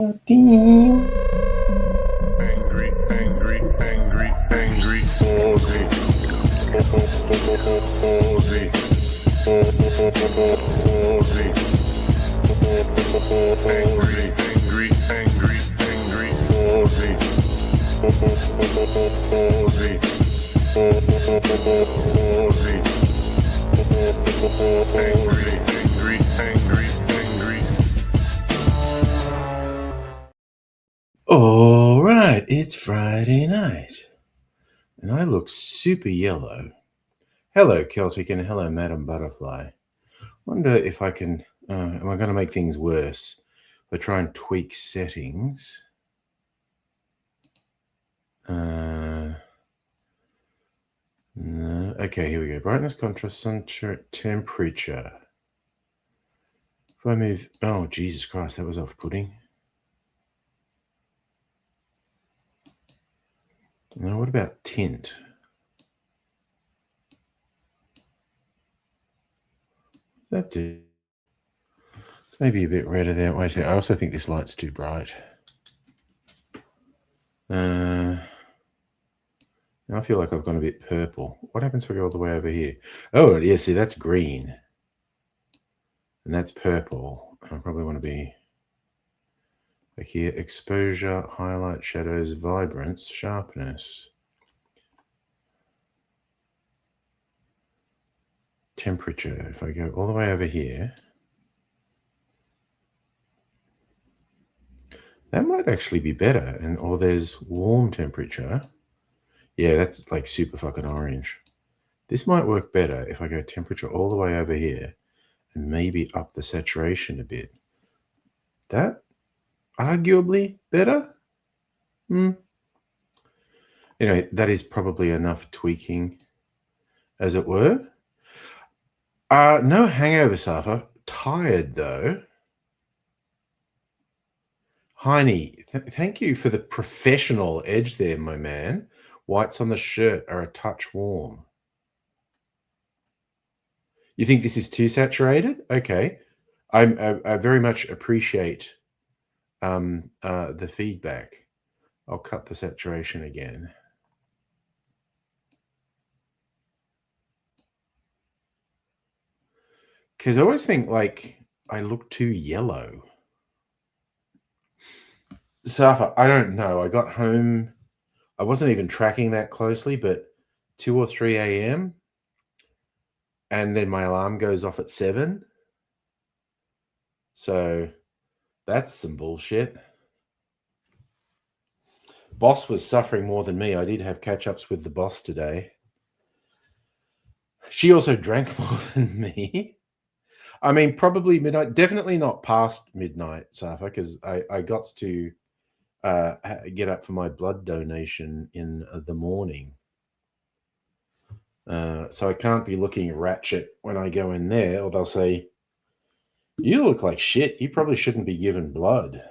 Damn. Angry, angry, angry, angry, Ozzy. Ozzy. Ozzy. Angry, angry, angry, angry, Ozzy. Ozzy. Ozzy. Angry, angry, angry, angry. All right, it's Friday night, and I look super yellow. Hello, Celtic, and hello, Madam Butterfly. Wonder if I can. Am I going to make things worse? If I try and tweak settings. No. Okay, here we go. Brightness, contrast, temperature. If I move. Oh, Jesus Christ, that was off putting. Now, what about tint? That do. It's maybe a bit redder there. Wait a second. I also think this light's too bright. Now I feel like I've gone a bit purple. What happens if I go all the way over here? Oh, yeah, see, that's green. And that's purple. I probably want to be like here. Exposure, highlight, shadows, vibrance, sharpness. Temperature. If I go all the way over here, that might actually be better. And or there's warm temperature. Yeah, that's like super fucking orange. This might work better if I go temperature all the way over here and maybe up the saturation a bit. That arguably better. Anyway, that is probably enough tweaking, as it were. No hangover, Safa. Tired, though. Heine, thank you for the professional edge there, my man. Whites on the shirt are a touch warm. You think this is too saturated? Okay. I very much appreciate the feedback. I'll cut the saturation again. Because I always think, like, I look too yellow. Safa, I don't know. I got home. I wasn't even tracking that closely, but 2 or 3 a.m. and then my alarm goes off at 7. So that's some bullshit. Boss was suffering more than me. I did have catch-ups with the boss today. She also drank more than me. I mean, probably midnight. Definitely not past midnight, Safa, because I got to get up for my blood donation in the morning. So I can't be looking ratchet when I go in there, or they'll say, "You look like shit. You probably shouldn't be given blood."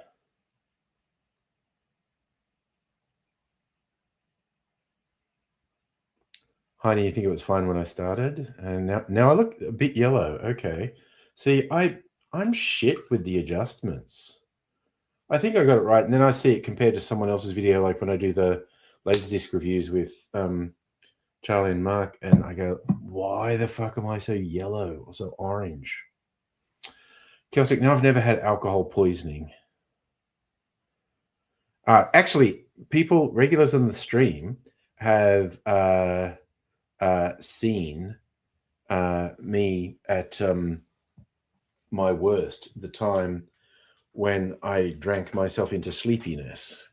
Heidi, you think it was fine when I started, and now I look a bit yellow. Okay, see, I'm shit with the adjustments. I think I got it right, and then I see it compared to someone else's video, like when I do the Laserdisc reviews with Charlie and Mark, and I go, "Why the fuck am I so yellow or so orange?" Celtic. Now I've never had alcohol poisoning. Actually, people regulars on the stream have seen me at my worst, the time when I drank myself into sleepiness.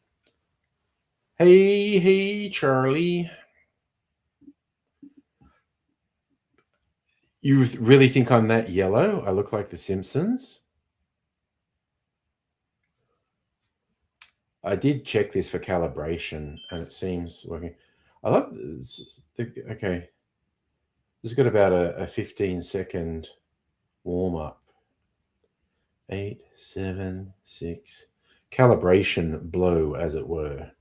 Hey, Charlie. You really think I'm that yellow? I look like The Simpsons? I did check this for calibration, and it seems working. I love this. Okay. This has got about a 15-second warm-up. 8, 7, 6. Calibration blow, as it were.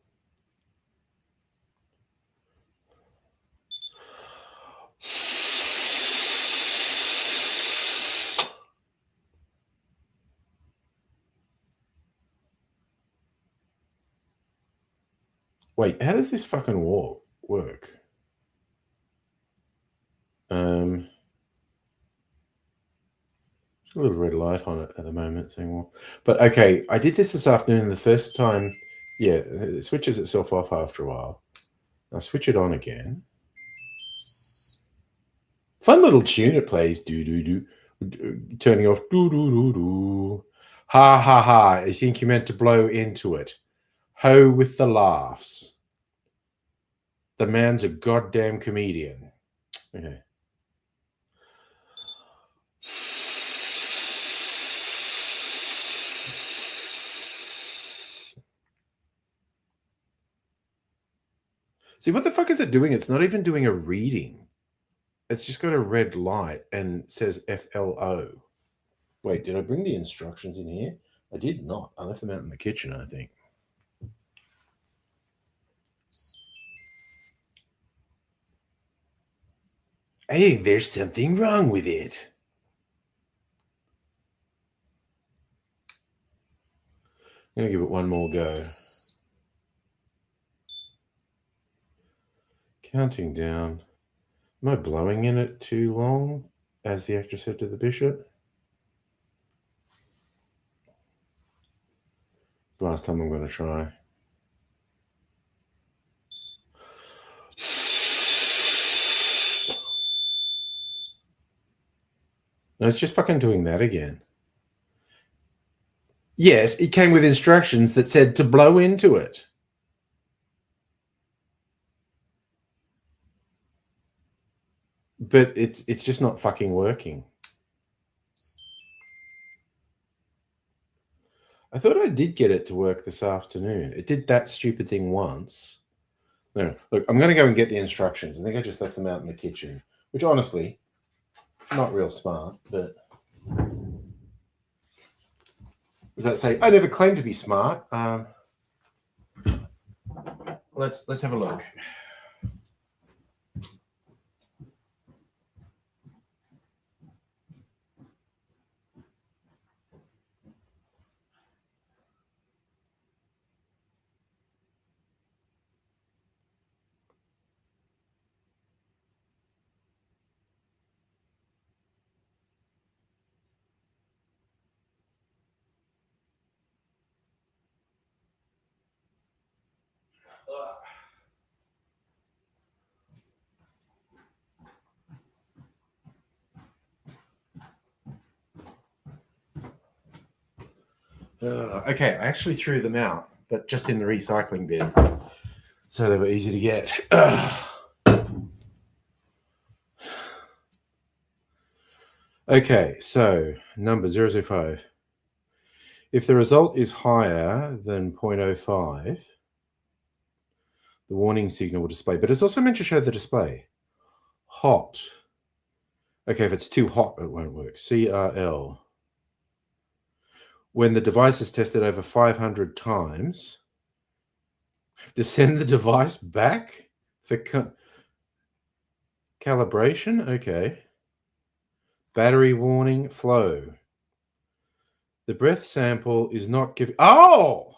Wait, how does this fucking work? There's a little red light on it at the moment saying well. But okay, I did this afternoon the first time. Yeah, it switches itself off after a while. I'll switch it on again. Fun little tune it plays. Do do do. Turning off. Do do do do. Ha ha ha. I think you meant to blow into it. Ho with the laughs. The man's a goddamn comedian. Okay. See, what the fuck is it doing? It's not even doing a reading. It's just got a red light and says FLO. Wait, did I bring the instructions in here? I did not. I left them out in the kitchen, I think. Hey, there's something wrong with it. I'm going to give it one more go. Counting down. Am I blowing in it too long, as the actor said to the bishop? The last time I'm going to try. No, it's just fucking doing that again. Yes, it came with instructions that said to blow into it. But it's just not fucking working. I thought I did get it to work this afternoon. It did that stupid thing once. No, look, I'm going to go and get the instructions. I think I just left them out in the kitchen, which honestly, not real smart, but let's say I never claimed to be smart. Let's have a look. Okay, I actually threw them out, but just in the recycling bin, so they were easy to get. Okay, so number 005. If the result is higher than 0.05, the warning signal will display, but it's also meant to show the display. Hot. Okay, if it's too hot, it won't work. CRL. When the device is tested over 500 times, I have to send the device back for calibration. Okay. Battery warning, flow. The breath sample is not giving. Oh!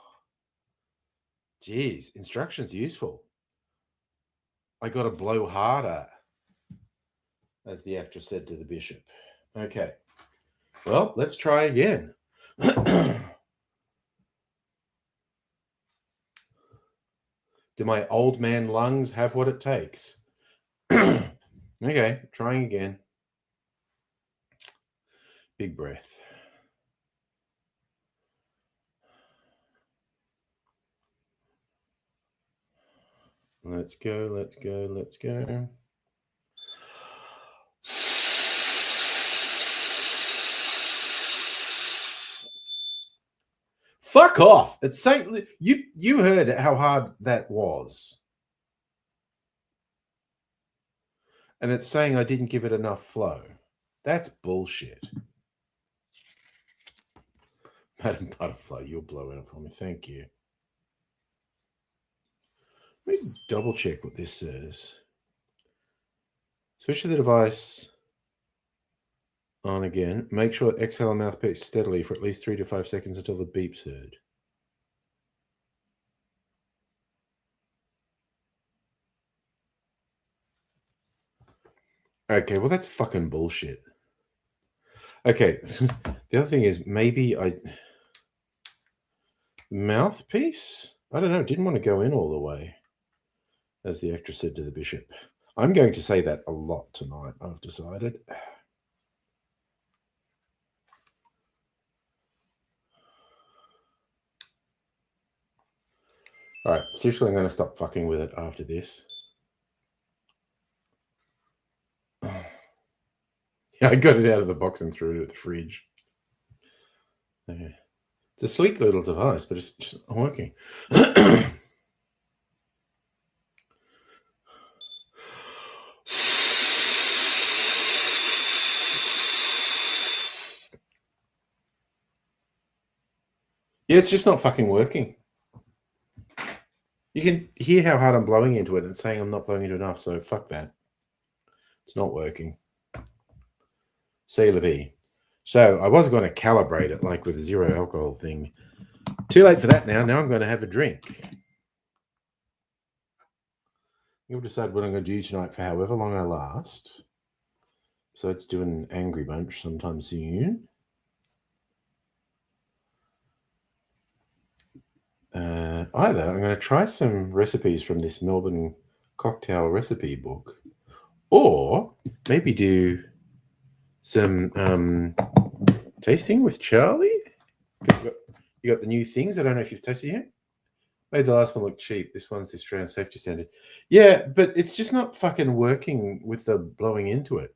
Geez, instructions useful. I got to blow harder, as the actress said to the bishop. Okay. Well, let's try again. Do my old man lungs have what it takes? Okay, trying again. Big breath. Let's go, let's go, let's go. Fuck off. It's saying you heard how hard that was. And it's saying I didn't give it enough flow. That's bullshit. Madam Butterfly, you'll blow out for me. Thank you. Let me double check what this says. Switch to the device on again. Make sure exhale mouthpiece steadily for at least 3 to 5 seconds until the beep's heard. Okay, well, that's fucking bullshit. Okay, the other thing is maybe mouthpiece? I don't know, didn't want to go in all the way, as the actress said to the bishop. I'm going to say that a lot tonight, I've decided. All right, seriously, I'm going to stop fucking with it after this. Yeah, I got it out of the box and threw it at the fridge. Okay. It's a sleek little device, but it's just not working. Yeah, it's just not fucking working. You can hear how hard I'm blowing into it and saying I'm not blowing into enough, so fuck that. It's not working. C'est la vie. So I was going to calibrate it like with a zero alcohol thing. Too late for that now. Now I'm going to have a drink. You'll decide what I'm going to do tonight for however long I last. So let's do an Angry Bunch sometime soon. Either I'm going to try some recipes from this Melbourne cocktail recipe book, or maybe do some tasting with Charlie. You got the new things. I don't know if you've tasted yet. Made the last one look cheap. This one's the Australian safety standard. Yeah, but it's just not fucking working with the blowing into it.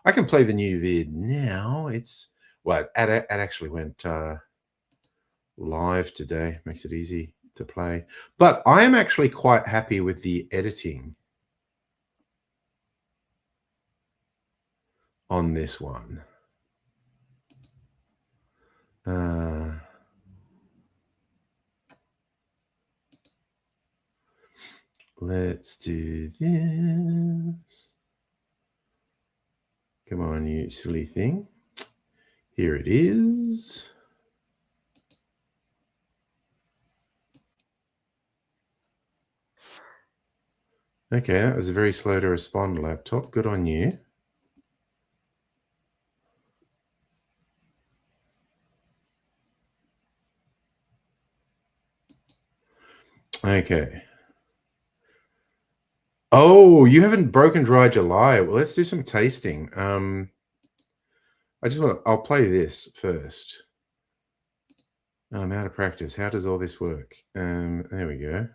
I can play the new vid now. It's well, it actually went live today. Makes it easy to play. But I am actually quite happy with the editing on this one. Let's do this. Come on, you silly thing. Here it is. Okay, that was very slow to respond, laptop. Good on you. Okay. Oh, you haven't broken dry July. Well, let's do some tasting. I'll play this first. I'm out of practice. How does all this work? There we go.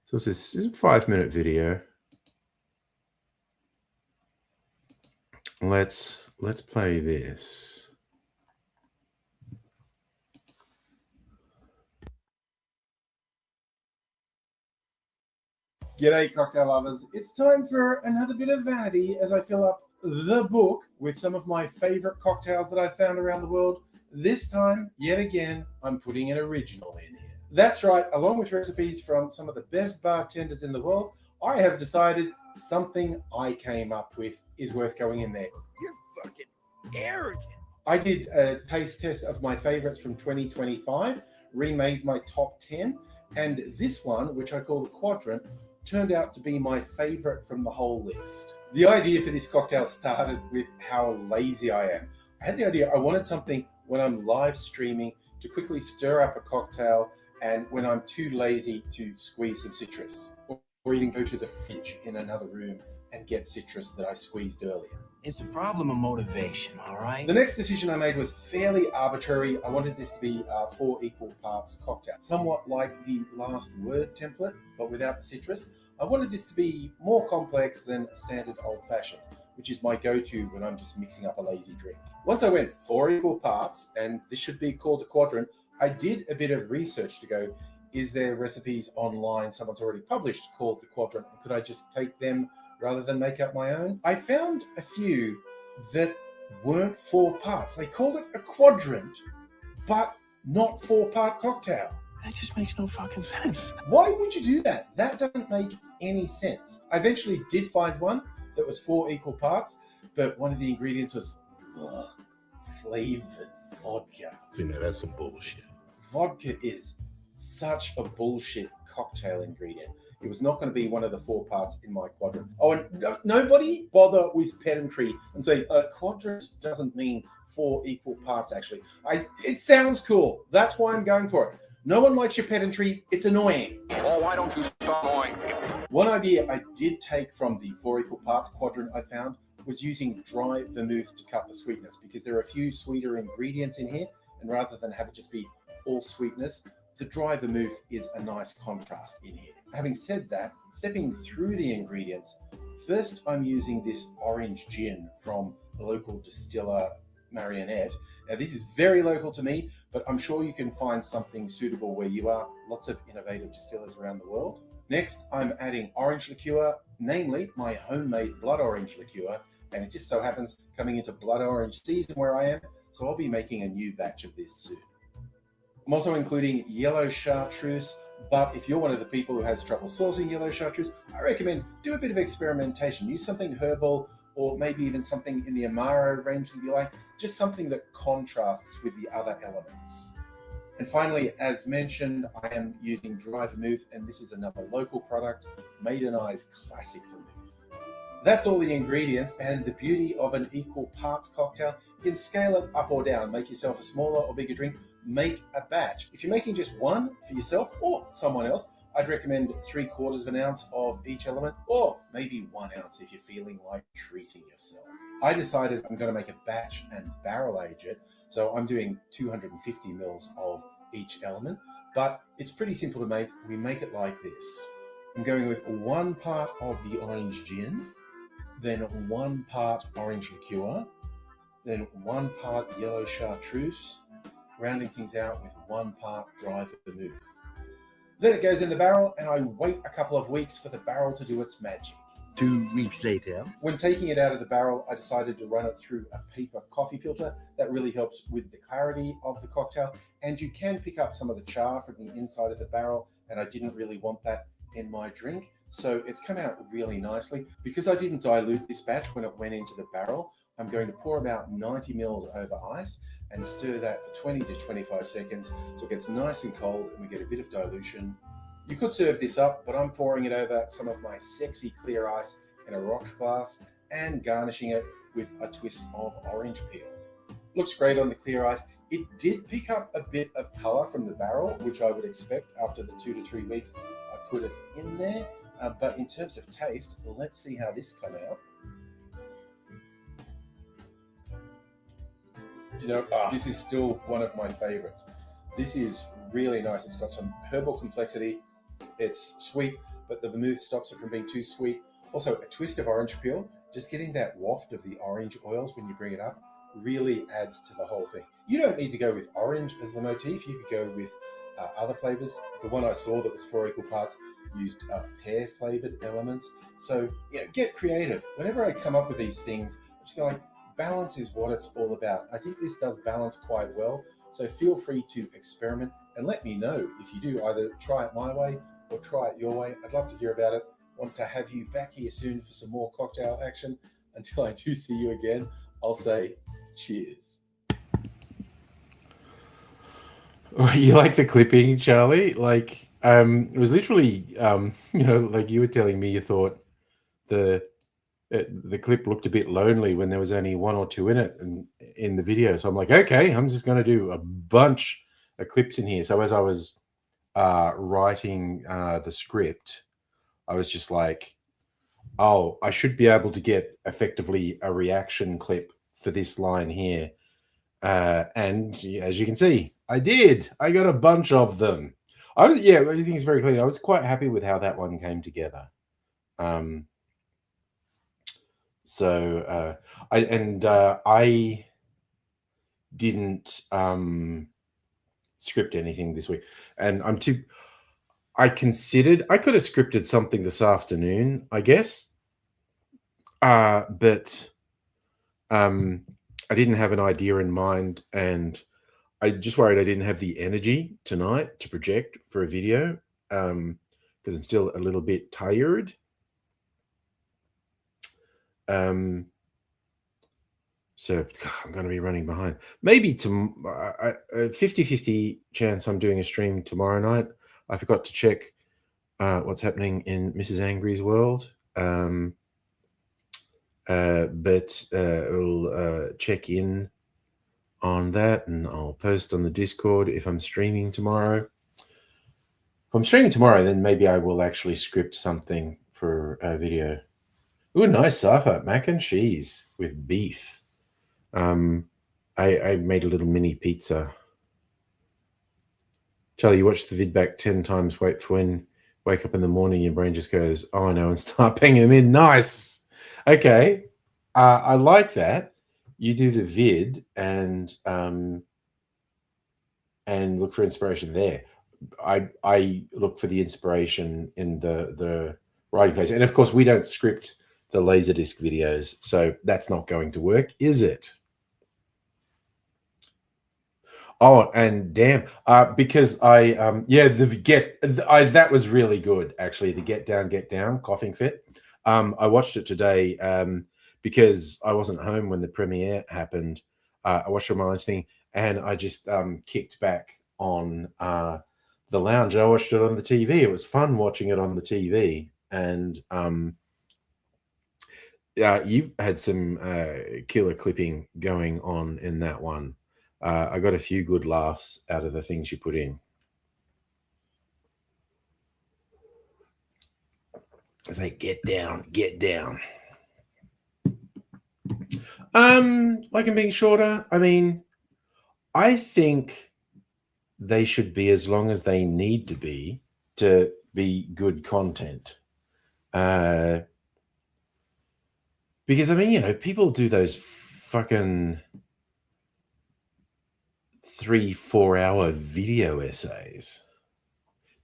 So this is a 5-minute video. Let's play this. G'day, cocktail lovers. It's time for another bit of vanity as I fill up the book with some of my favorite cocktails that I found around the world. This time, yet again, I'm putting an original in here. That's right, along with recipes from some of the best bartenders in the world, I have decided something I came up with is worth going in there. You're fucking arrogant. I did a taste test of my favorites from 2025, remade my top 10, and this one, which I call the Quadrant, turned out to be my favorite from the whole list. The idea for this cocktail started with how lazy I am. I had the idea I wanted something when I'm live streaming to quickly stir up a cocktail and when I'm too lazy to squeeze some citrus, or even go to the fridge in another room and get citrus that I squeezed earlier. It's a problem of motivation, all right? The next decision I made was fairly arbitrary. I wanted this to be 4 equal parts cocktail, somewhat like the Last Word template, but without the citrus. I wanted this to be more complex than a standard old-fashioned, which is my go-to when I'm just mixing up a lazy drink. Once I went 4 equal parts, and this should be called a quadrant, I did a bit of research to go, is there recipes online someone's already published called the quadrant? Could I just take them rather than make up my own? I found a few that weren't 4 parts. They called it a quadrant, but not 4-part cocktail. That just makes no fucking sense. Why would you do that? That doesn't make any sense. I eventually did find one that was 4 equal parts, but one of the ingredients was flavored vodka. See, now that's some bullshit. Vodka is such a bullshit cocktail ingredient. It was not going to be one of the 4 parts in my quadrant. Oh, and nobody bother with pedantry and say quadrant doesn't mean 4 equal parts. Actually, it sounds cool. That's why I'm going for it. No one likes your pedantry. It's annoying. Oh, why don't you stop annoying me? One idea I did take from the 4 equal parts quadrant I found was using dry vermouth to cut the sweetness, because there are a few sweeter ingredients in here, and rather than have it just be all sweetness, the dry vermouth is a nice contrast in here. Having said that, stepping through the ingredients, first I'm using this orange gin from the local distiller Marionette. Now this is very local to me, but I'm sure you can find something suitable where you are. Lots of innovative distillers around the world. Next, I'm adding orange liqueur, namely my homemade blood orange liqueur, and it just so happens coming into blood orange season where I am, so I'll be making a new batch of this soon. I'm also including yellow chartreuse, but if you're one of the people who has trouble sourcing yellow chartreuse, I recommend do a bit of experimentation. Use something herbal, or maybe even something in the Amaro range that you like, just something that contrasts with the other elements. And finally, as mentioned, I am using dry vermouth, and this is another local product, Maiden Eye's Classic Vermouth. That's all the ingredients, and the beauty of an equal parts cocktail, you can scale it up or down, make yourself a smaller or bigger drink, make a batch. If you're making just one for yourself or someone else, I'd recommend 3/4 of an ounce of each element, or maybe 1 ounce if you're feeling like treating yourself. I decided I'm going to make a batch and barrel age it, so I'm doing 250 mils of each element, but it's pretty simple to make. We make it like this. I'm going with 1 part of the orange gin, then 1 part orange liqueur, then 1 part yellow chartreuse, rounding things out with 1 part dry vermouth. Then it goes in the barrel, and I wait a couple of weeks for the barrel to do its magic. 2 weeks later. When taking it out of the barrel, I decided to run it through a paper coffee filter. That really helps with the clarity of the cocktail, and you can pick up some of the char from the inside of the barrel, and I didn't really want that in my drink. So it's come out really nicely. Because I didn't dilute this batch when it went into the barrel, I'm going to pour about 90 mils over ice and stir that for 20 to 25 seconds so it gets nice and cold and we get a bit of dilution. You could serve this up, but I'm pouring it over some of my sexy clear ice in a rocks glass and garnishing it with a twist of orange peel. Looks great on the clear ice. It did pick up a bit of color from the barrel, which I would expect after the 2 to 3 weeks I put it in there. But in terms of taste, let's see how this come out. You know, this is still one of my favorites. This is really nice. It's got some herbal complexity. It's sweet, but the vermouth stops it from being too sweet. Also, a twist of orange peel. Just getting that waft of the orange oils when you bring it up really adds to the whole thing. You don't need to go with orange as the motif. You could go with other flavors. The one I saw that was 4 equal parts used pear flavored elements. So, get creative. Whenever I come up with these things, I'm just going like, balance is what it's all about. I think this does balance quite well. So feel free to experiment and let me know if you do. Either try it my way or try it your way. I'd love to hear about it. Want to have you back here soon for some more cocktail action. Until I do see you again, I'll say cheers. You like the clipping, Charlie? Like, it was literally, like you were telling me you thought the clip looked a bit lonely when there was only 1 or 2 in it and in the video. So I'm like, okay, I'm just going to do a bunch of clips in here. So as I was writing the script, I was just like, oh, I should be able to get effectively a reaction clip for this line here. And as you can see, I did. I got a bunch of them. Everything's very clean. I was quite happy with how that one came together. So I didn't script anything this week, and I considered I could have scripted something this afternoon, I guess, but I didn't have an idea in mind, and I just worried I didn't have the energy tonight to project for a video because I'm still a little bit tired. So I'm going to be running behind. Maybe a 50-50 chance I'm doing a stream tomorrow night. I forgot to check what's happening in Mrs. Angry's world. But we'll check in on that, and I'll post on the Discord if I'm streaming tomorrow. If I'm streaming tomorrow, then maybe I will actually script something for a video. Ooh, nice Safa, mac and cheese with beef. I made a little mini pizza. Charlie, you watch the vid back 10 times, wait for when wake up in the morning, your brain just goes, oh, I know, and start banging them in. Nice. Okay. I like that. You do the vid and look for inspiration there. I look for the inspiration in the writing phase. And of course, we don't script the Laserdisc videos, so that's not going to work, is it? Oh, and damn, because that was really good, actually. The Get Down, Coughing Fit. I watched it today because I wasn't home when the premiere happened. I watched it on my lunch thing, and I just kicked back on the lounge. I watched it on the TV. It was fun watching it on the TV, and you had some killer clipping going on in that one. I got a few good laughs out of the things you put in. It's like, get down. Like I'm being shorter. I mean, I think they should be as long as they need to be good content. Because I mean, people do those fucking 3-4 hour video essays.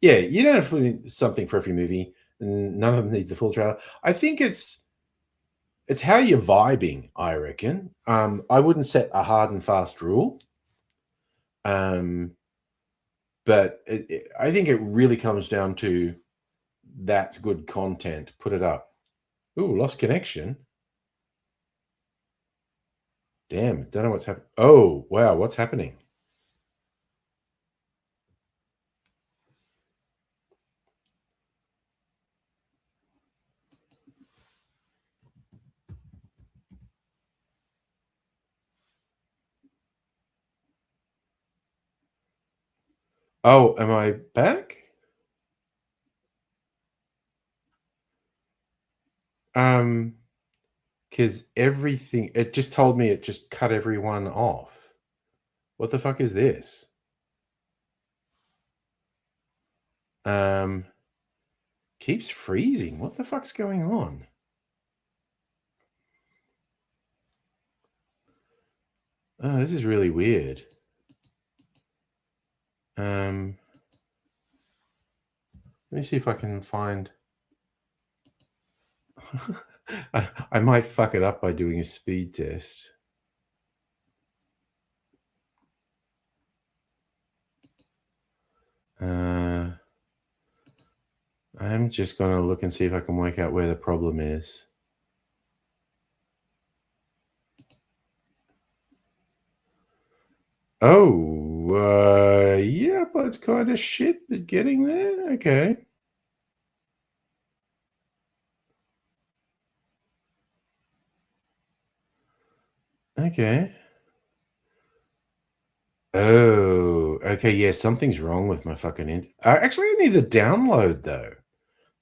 Yeah, you don't have to put in something for every movie. None of them need the full trailer. I think it's how you're vibing, I reckon. I wouldn't set a hard and fast rule. But I think it really comes down to that's good content. Put it up. Ooh, lost connection. Damn, don't know what's happening. Oh, wow, what's happening? Oh, am I back? Because everything, it just told me it just cut everyone off. What the fuck is this? Keeps freezing. What the fuck's going on? Oh, this is really weird. Let me see if I can find. I might fuck it up by doing a speed test. I'm just going to look and see if I can work out where the problem is. Oh, yeah, but it's kind of shit, but getting there? Okay. Okay. Oh, okay, yeah, something's wrong with my fucking actually, I need the download, though.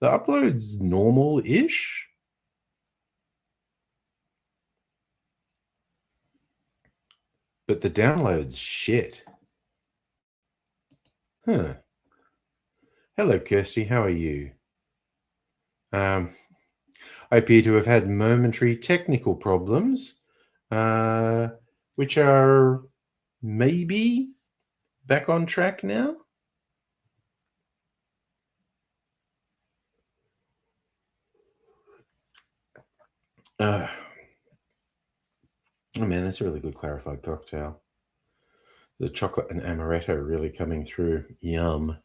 The upload's normal-ish. But the download's shit. Huh. Hello, Kirsty. How are you? I appear to have had momentary technical problems, which are maybe back on track now. Oh man, that's a really good clarified cocktail. The chocolate and amaretto really coming through. Yum.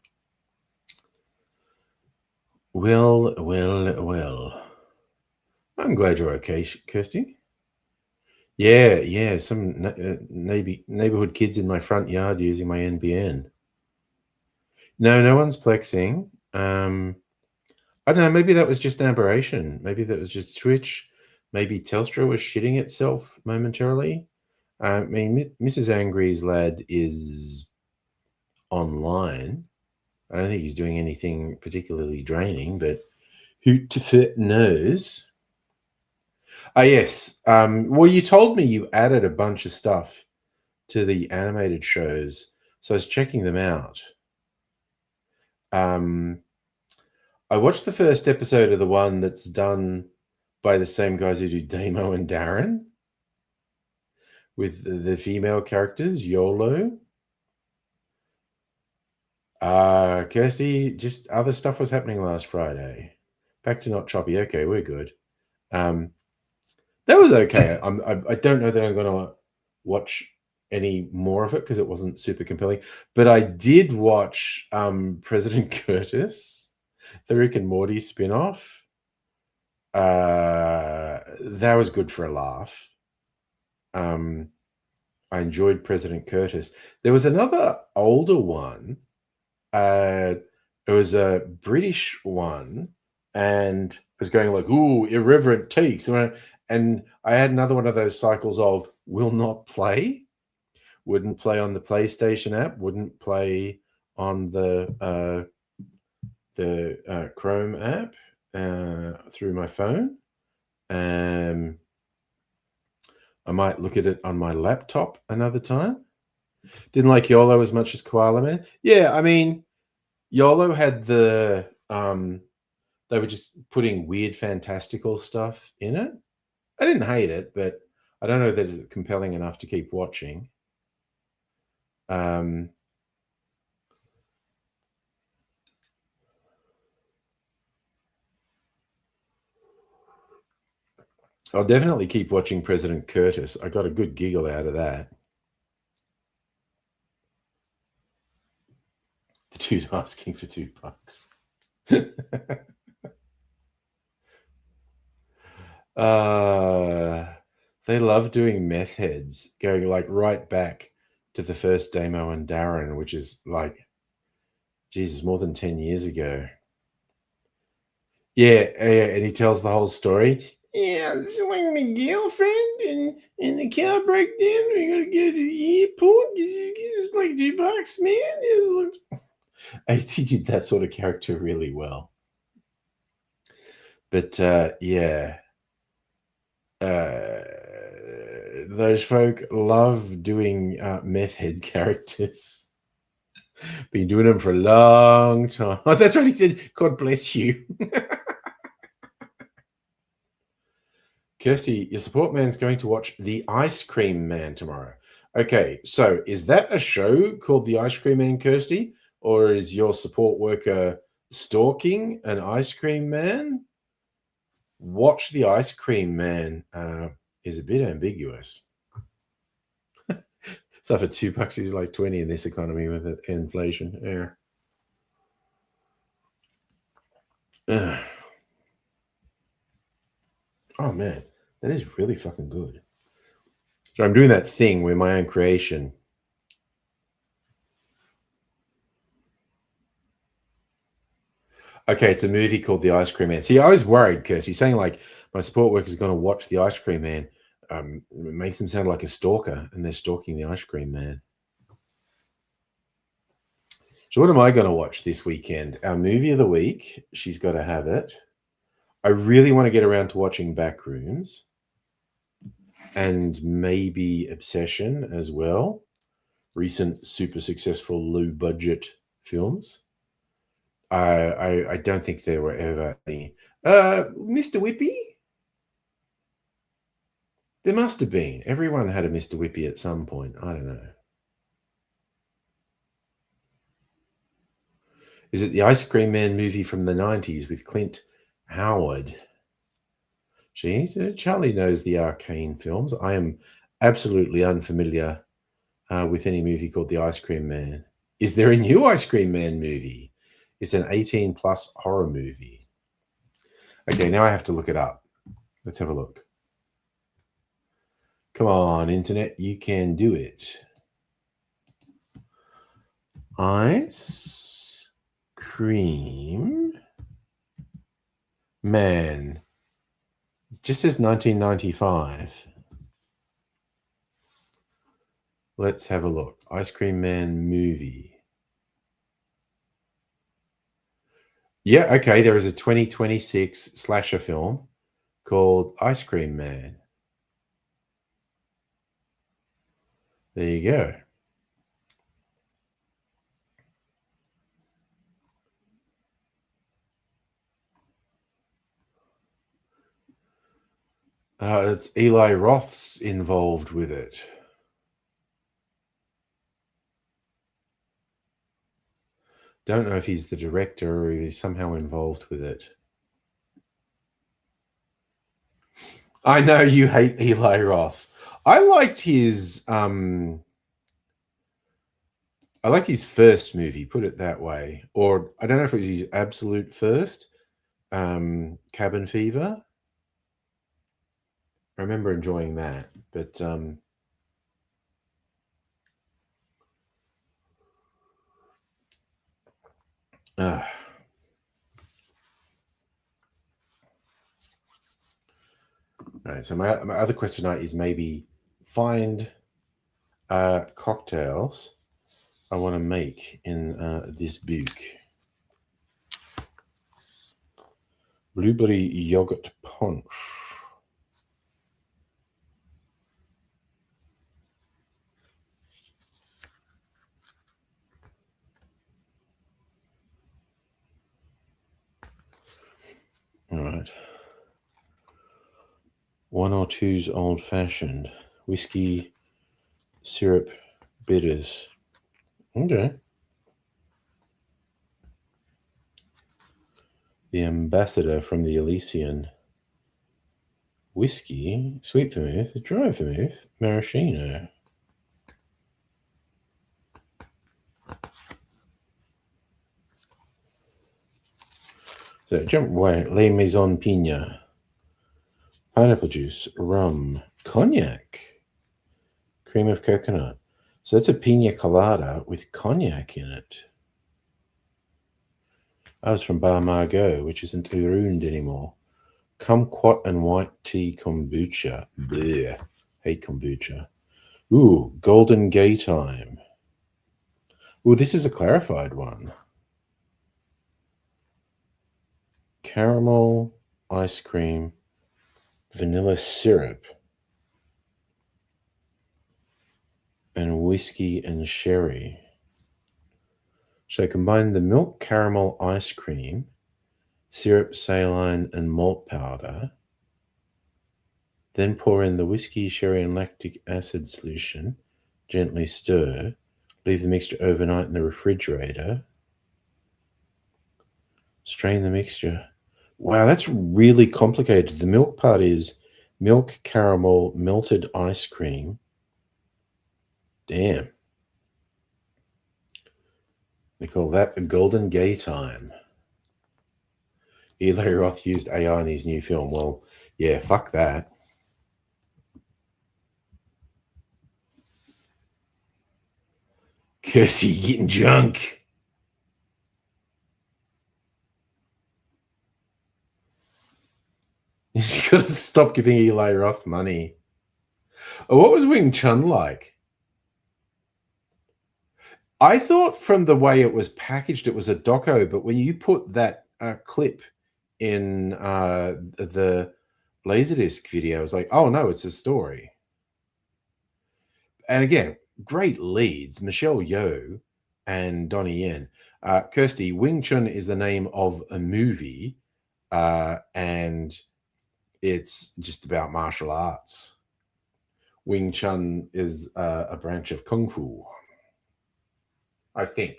Well. I'm glad you're okay, Kirsty. Yeah. Some neighborhood kids in my front yard using my NBN. No one's plexing. I don't know. Maybe that was just an aberration. Maybe that was just Twitch. Maybe Telstra was shitting itself momentarily. I mean, Mrs. Angry's lad is online. I don't think he's doing anything particularly draining, but who knows? Yes. Well, you told me you added a bunch of stuff to the animated shows, so I was checking them out. I watched the first episode of the one that's done by the same guys who do Damo and Darren, with the female characters, YOLO. Kirsty, just other stuff was happening last Friday. Back to Not Choppy. Okay, we're good. That was okay. I don't know that I'm going to watch any more of it because it wasn't super compelling. But I did watch President Curtis, the Rick and Morty spin-off. That was good for a laugh. I enjoyed President Curtis. There was another older one. It was a British one, and it was going like, "Ooh, irreverent takes," and I had another one of those cycles of will not play, wouldn't play on the PlayStation app, wouldn't play on the Chrome app through my phone. I might look at it on my laptop another time. Didn't like YOLO as much as Koala Man. Yeah, I mean, YOLO had the they were just putting weird fantastical stuff in it. I didn't hate it, but I don't know that it's compelling enough to keep watching. I'll definitely keep watching President Curtis. I got a good giggle out of that. The dude asking for $2. They love doing meth heads, going like right back to the first Damo and Darren, which is like, Jesus, more than 10 years ago. Yeah, and he tells the whole story. Yeah, this is like my girlfriend, and the car broke down. We gotta go to the airport. It's like $2, man. He did that sort of character really well. But yeah, those folk love doing meth head characters. Been doing them for a long time. Oh, that's what he said. God bless you. Kirsty, your support man's going to watch The Ice Cream Man tomorrow. Okay, so is that a show called The Ice Cream Man, Kirsty? Or is your support worker stalking an ice cream man? Watch The Ice Cream Man is a bit ambiguous. So for $2 is like 20 in this economy with inflation. Yeah. Oh man, that is really fucking good. So I'm doing that thing where my own creation. Okay, it's a movie called The Ice Cream Man. See, I was worried, Kirsty, saying like my support worker is going to watch The Ice Cream Man. It makes them sound like a stalker, and they're stalking the Ice Cream Man. So what am I going to watch this weekend? Our movie of the week. She's got to have it. I really want to get around to watching Backrooms and maybe Obsession as well. Recent super successful low budget films. I don't think there were ever any. Mr. Whippy? There must have been. Everyone had a Mr. Whippy at some point. I don't know. Is it the Ice Cream Man movie from the 90s with Clint Howard? Jeez, Charlie knows the Arcane films. I am absolutely unfamiliar with any movie called The Ice Cream Man. Is there a new Ice Cream Man movie? It's an 18+ horror movie. Okay, now I have to look it up. Let's have a look. Come on, internet, you can do it. Ice Cream Man. It just says 1995. Let's have a look. Ice Cream Man movie. Yeah, okay. There is a 2026 slasher film called Ice Cream Man. There you go. It's Eli Roth's involved with it. Don't know if he's the director or he's somehow involved with it. I know you hate Eli Roth. I liked his first movie, put it that way. Or I don't know if it was his absolute first, Cabin Fever. I remember enjoying that, but right. So my other question tonight is maybe find cocktails I want to make in this book. Blueberry yogurt punch. All right. 1 or 2's old fashioned. Whiskey, syrup, bitters. Okay. The Ambassador from the Elysian. Whiskey, sweet vermouth, dry vermouth, maraschino. So jump away. Les Maison Pina. Pineapple juice, rum, cognac, cream of coconut. So that's a pina colada with cognac in it. I was from Bar Margot, which isn't around anymore. Kumquat and white tea kombucha. Bleh. Hate kombucha. Ooh, Golden Gay Time. Ooh, this is a clarified one. Caramel, ice cream, vanilla syrup, and whiskey and sherry. So combine the milk caramel ice cream, syrup, saline, and malt powder. Then pour in the whiskey, sherry, and lactic acid solution. Gently stir. Leave the mixture overnight in the refrigerator. Strain the mixture. Wow, that's really complicated. The milk part is milk, caramel, melted ice cream. Damn. They call that a Golden Gay Time. Eli Roth used AI in his new film. Well, yeah, fuck that. Kirsty getting drunk. He's got to stop giving Eli Roth money. Oh, what was Wing Chun like? I thought from the way it was packaged, it was a doco, but when you put that clip in the Laserdisc video, I was like, oh no, it's a story. And again, great leads, Michelle Yeoh and Donnie Yen. Kirsty, Wing Chun is the name of a movie, and it's just about martial arts. Wing Chun is a branch of Kung Fu, I think.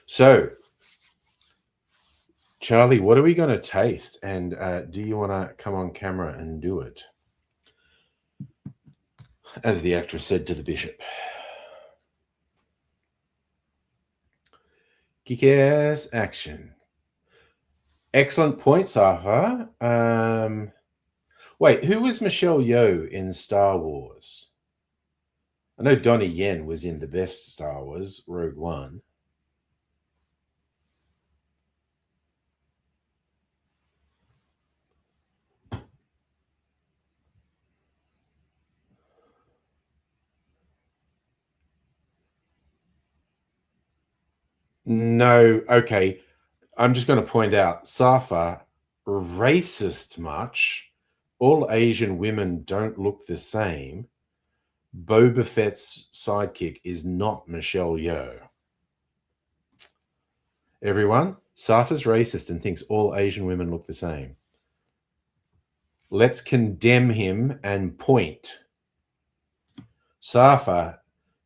So, Charlie, what are we going to taste? And do you want to come on camera and do it? As the actress said to the bishop. Kick-ass action. Excellent point, Safa. Wait, who was Michelle Yeoh in Star Wars? I know Donnie Yen was in the best Star Wars, Rogue One. No, okay. I'm just going to point out, Safa, racist much. All Asian women don't look the same. Boba Fett's sidekick is not Michelle Yeoh. Everyone, Safa's racist and thinks all Asian women look the same. Let's condemn him and point. Safa,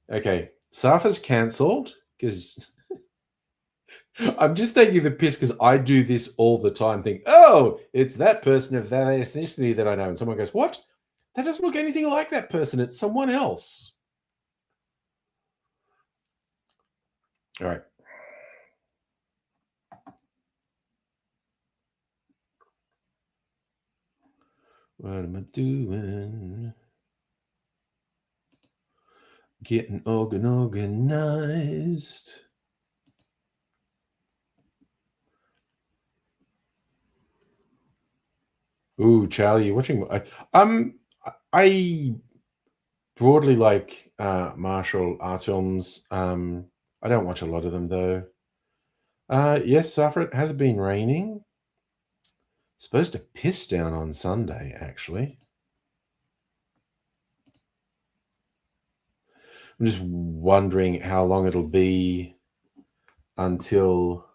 okay, Safa's cancelled because I'm just taking the piss because I do this all the time. Think, oh, it's that person of that ethnicity that I know. And someone goes, what? That doesn't look anything like that person. It's someone else. All right. What am I doing? Getting organized. Ooh, Charlie, you're watching. I broadly like martial arts films. I don't watch a lot of them though. Yes, Safra, it has been raining. Supposed to piss down on Sunday, actually. I'm just wondering how long it'll be until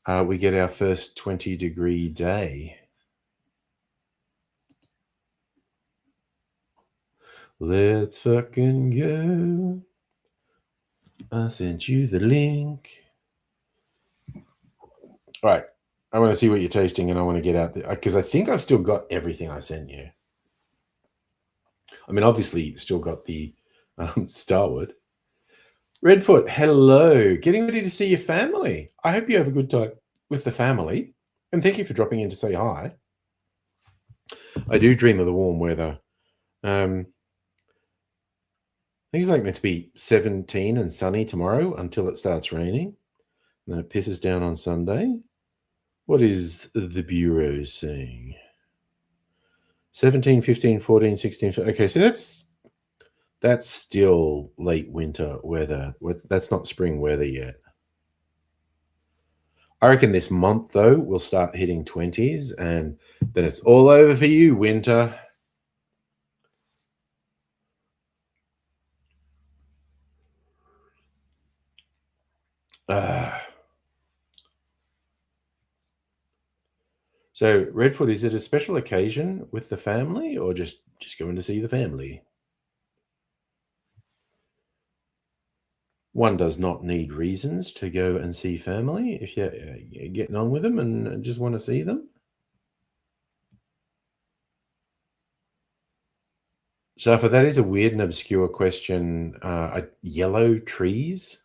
we get our first 20-degree day. Let's fucking go. I sent you the link. All right. I want to see what you're tasting, and I want to get out there because I think I've still got everything I sent you. I mean, obviously, still got the Starwood. Redfoot, hello. Getting ready to see your family. I hope you have a good time with the family, and thank you for dropping in to say hi. I do dream of the warm weather. I think it's like meant to be 17 and sunny tomorrow until it starts raining. And then it pisses down on Sunday. What is the Bureau saying? 17, 15, 14, 16. Okay, so that's still late winter weather. That's not spring weather yet. I reckon this month, though, we'll start hitting 20s, and then it's all over for you, winter. So, Redfoot, is it a special occasion with the family or just going to see the family? One does not need reasons to go and see family if you're getting on with them and just want to see them. So, for that is a weird and obscure question. Yellow trees?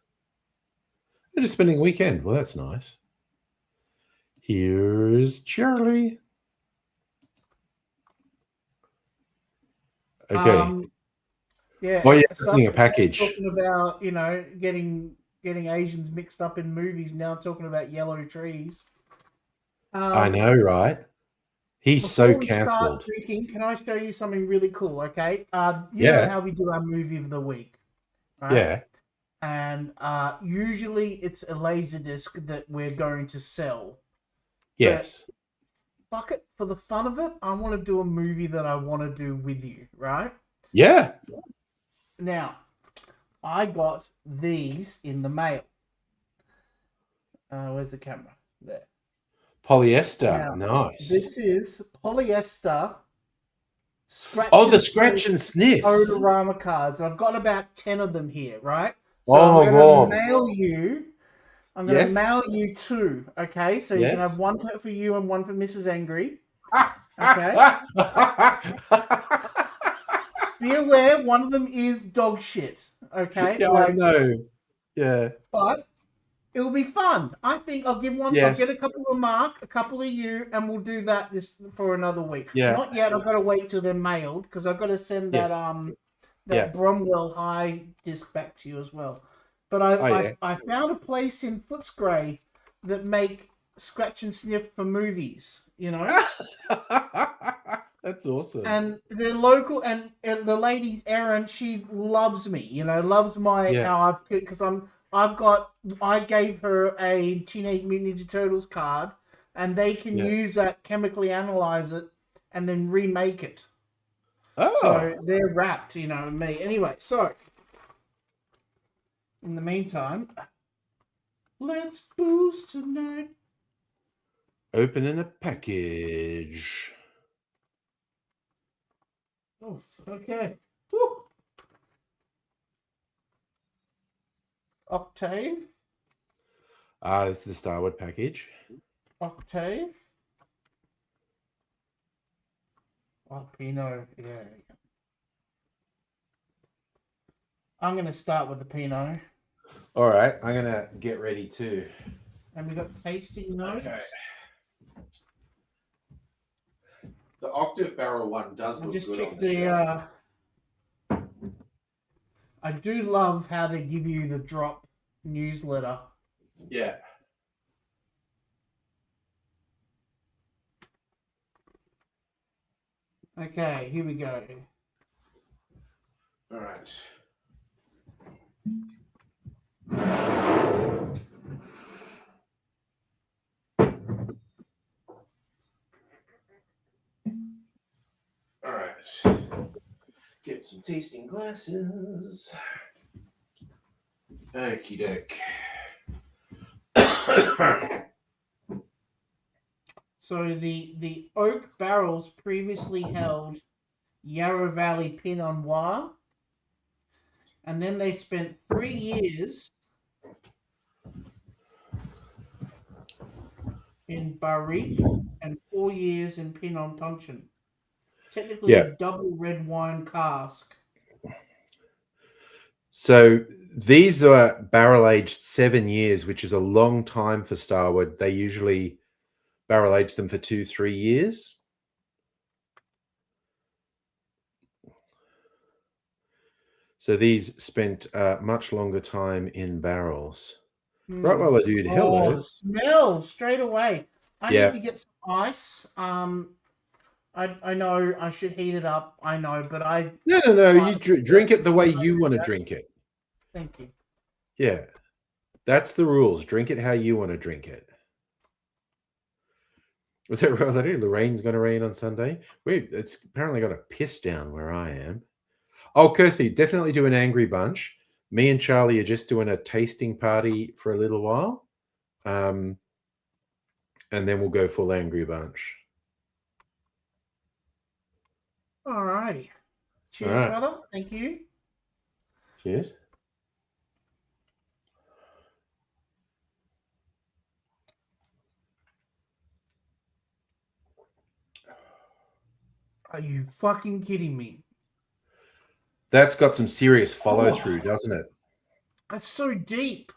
They're just spending a weekend. Well, that's nice. Here's Charlie. Okay. Yeah. Oh, yeah, opening a package. Talking about, getting Asians mixed up in movies. Now talking about yellow trees. I know, right? He's so cancelled. Can I show you something really cool? Okay. You Yeah. know how we do our movie of the week, right? Yeah. And usually it's a Laserdisc that we're going to sell. Yes. But fuck it, for the fun of it, I want to do a movie that I want to do with you, right? Yeah. Now, I got these in the mail. Where's the camera? There. Polyester. Now, Nice. This is polyester scratch. Oh, the scratch and sniffs. Odorama cards. I've got about 10 of them here, right? So Oh, I'm going to mail you. I'm going to mail you 2, okay? So you can have one for you and one for Mrs. Angry. Okay? Be aware, one of them is dog shit, okay? Yeah, I know. Yeah. But it'll be fun. I think I'll give one. I'll get a couple of Mark, a couple of you, and we'll do that for another week. Yeah. Not yet. I've got to wait till they're mailed because I've got to send that Bromwell High disc back to you as well. But I found a place in Footscray that make scratch and sniff for movies. That's awesome. And they're local, and the lady Erin, she loves me. Loves my because I'm I gave her a Teenage Mutant Ninja Turtles card, and they can use that, chemically analyze it, and then remake it. Oh. So they're wrapped, me. Anyway, so in the meantime, let's booze tonight. Opening a package. Oh, okay. Woo. Octave. This is the Starwood package. Octave. Oh, Pinot. Yeah. I'm going to start with the Pinot. All right. I'm going to get ready too. And we got tasting notes. Okay. The Octave Barrel one does look good on the shelf. I do love how they give you the drop newsletter. Yeah. Okay, here we go. All right. All right. Get some tasting glasses. Okie doke. So the oak barrels previously held Yarra Valley Pinot Noir, and then they spent 3 years in Barrique and 4 years in Pinot Puncheon. Technically a double red wine cask. So these are barrel aged 7 years, which is a long time for Starwood. They usually barrel age them for 2-3 years. So these spent much longer time in barrels. Right, well, I do. Hello. The smell straight away. I need to get some ice. I know I should heat it up. I know, but No. You drink it the way you want to drink it. Thank you. Yeah, that's the rules. Drink it how you want to drink it. Was that right? The rain's going to rain on Sunday. Wait, it's apparently got a piss down where I am. Oh, Kirsty, definitely do an Angry Bunch. Me and Charlie are just doing a tasting party for a little while. And then we'll go full Angry Bunch. All righty. Cheers, brother. Thank you. Cheers. Are you fucking kidding me? That's got some serious follow through, doesn't it? That's so deep.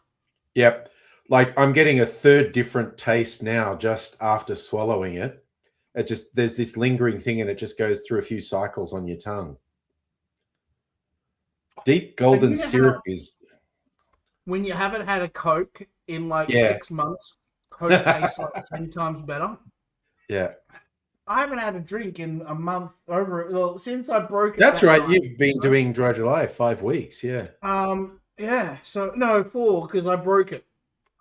Yep. Like I'm getting a third different taste now just after swallowing it. There's this lingering thing and it just goes through a few cycles on your tongue. Deep golden syrup is... When you haven't had a Coke in 6 months, Coke tastes like 10 times better. Yeah. I haven't had a drink in a month since I broke it. That's right. You've been doing Dry July 5 weeks. Yeah. Yeah. So no, 4 because I broke it.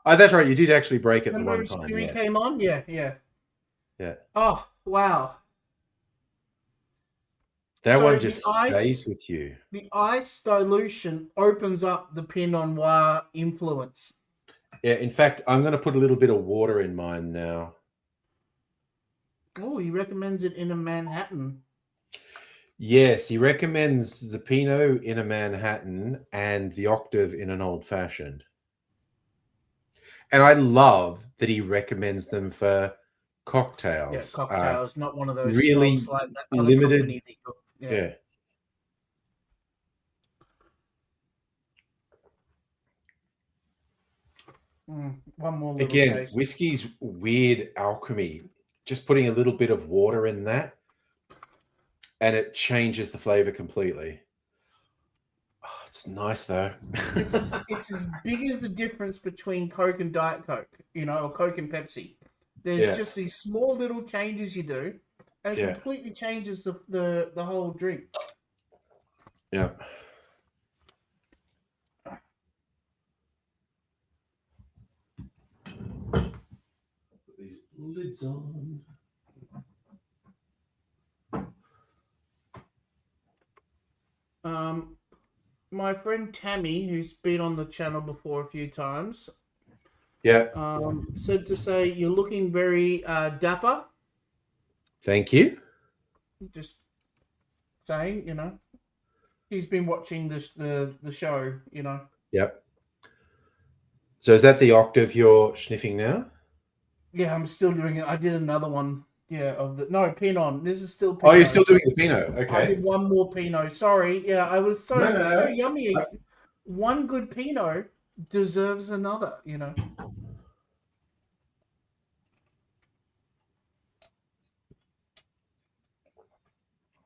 Oh, that's right. You did actually break it the one time. Stewie came on. Yeah. Oh wow. That one just stays with you. The ice dilution opens up the Pinot Noir influence. Yeah. In fact, I'm going to put a little bit of water in mine now. Oh, he recommends it in a Manhattan. Yes, he recommends the Pinot in a Manhattan and the Octave in an Old Fashioned. And I love that he recommends them for cocktails. Yeah, cocktails, not one of those really like that other limited. Yeah. One more little Again, taste. whiskey's weird alchemy. Just putting a little bit of water in that, and it changes the flavor completely. Oh, it's nice though. It's as big as the difference between Coke and Diet Coke, or Coke and Pepsi. There's just these small little changes you do, and it completely changes the whole drink. Yeah. lids on. My friend Tammy, who's been on the channel before a few times, said to say you're looking very dapper. Thank you. Just saying, you know, she's been watching the show, you know. Yep. So is that the octave you're sniffing now? Yeah, I'm still doing it. I did another one. Yeah, Pinot. This is still Pinot. Oh, you're still doing the Pinot. Okay. I did one more Pinot. Sorry. Yeah, I was so No. yummy. One good Pinot deserves another, you know.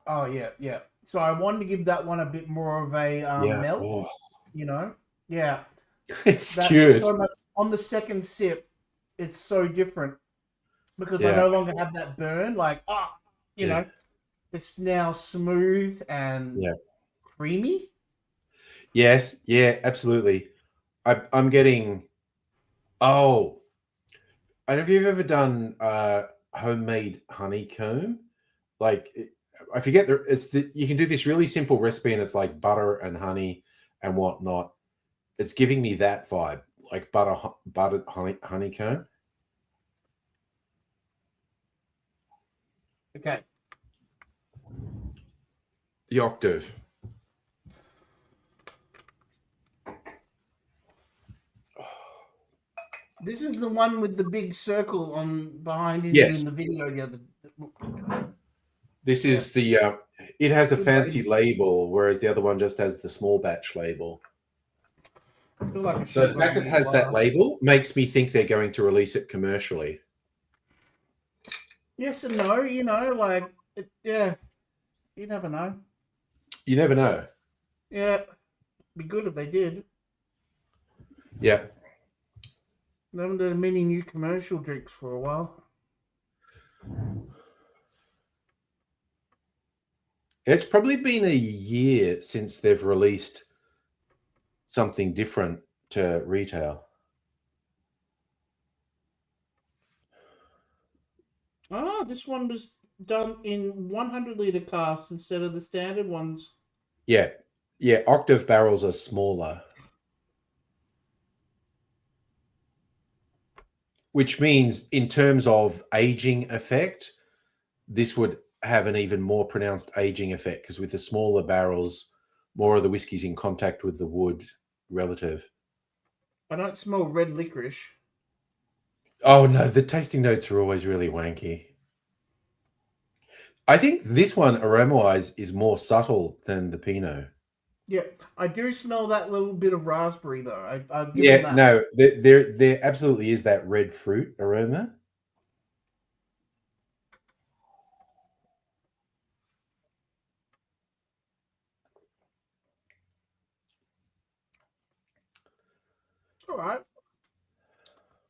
Oh, yeah. So I wanted to give that one a bit more of a melt, you know. Yeah. It's cute. So much, on the second sip, it's so different because I no longer have that burn. Like, you know, it's now smooth and creamy. Yes, yeah, absolutely. I'm getting. Oh, I don't know if you've ever done homemade honeycomb. Like, I forget you can do this really simple recipe, and it's like butter and honey and whatnot. It's giving me that vibe, like buttered honeycomb. Okay. The octave. This is the one with the big circle on behind you in the video. This is the. It has a fancy label, whereas the other one just has the small batch label. I feel like So the fact that it has that label makes me think they're going to release it commercially. Yes and no, you know, like, yeah, you never know. You never know. Yeah, be good if they did. Yeah. They haven't done many new commercial drinks for a while. It's probably been a year since they've released something different to retail. Oh, this one was done in 100-liter casks instead of the standard ones. Yeah. Octave barrels are smaller. Which means in terms of aging effect, this would have an even more pronounced aging effect because with the smaller barrels, more of the whiskey's in contact with the wood relative. I don't smell red licorice. Oh, no, the tasting notes are always really wanky. I think this one, aroma-wise, is more subtle than the Pinot. Yeah, I do smell that little bit of raspberry, though. I'll give them that. No, there absolutely is that red fruit aroma. All right.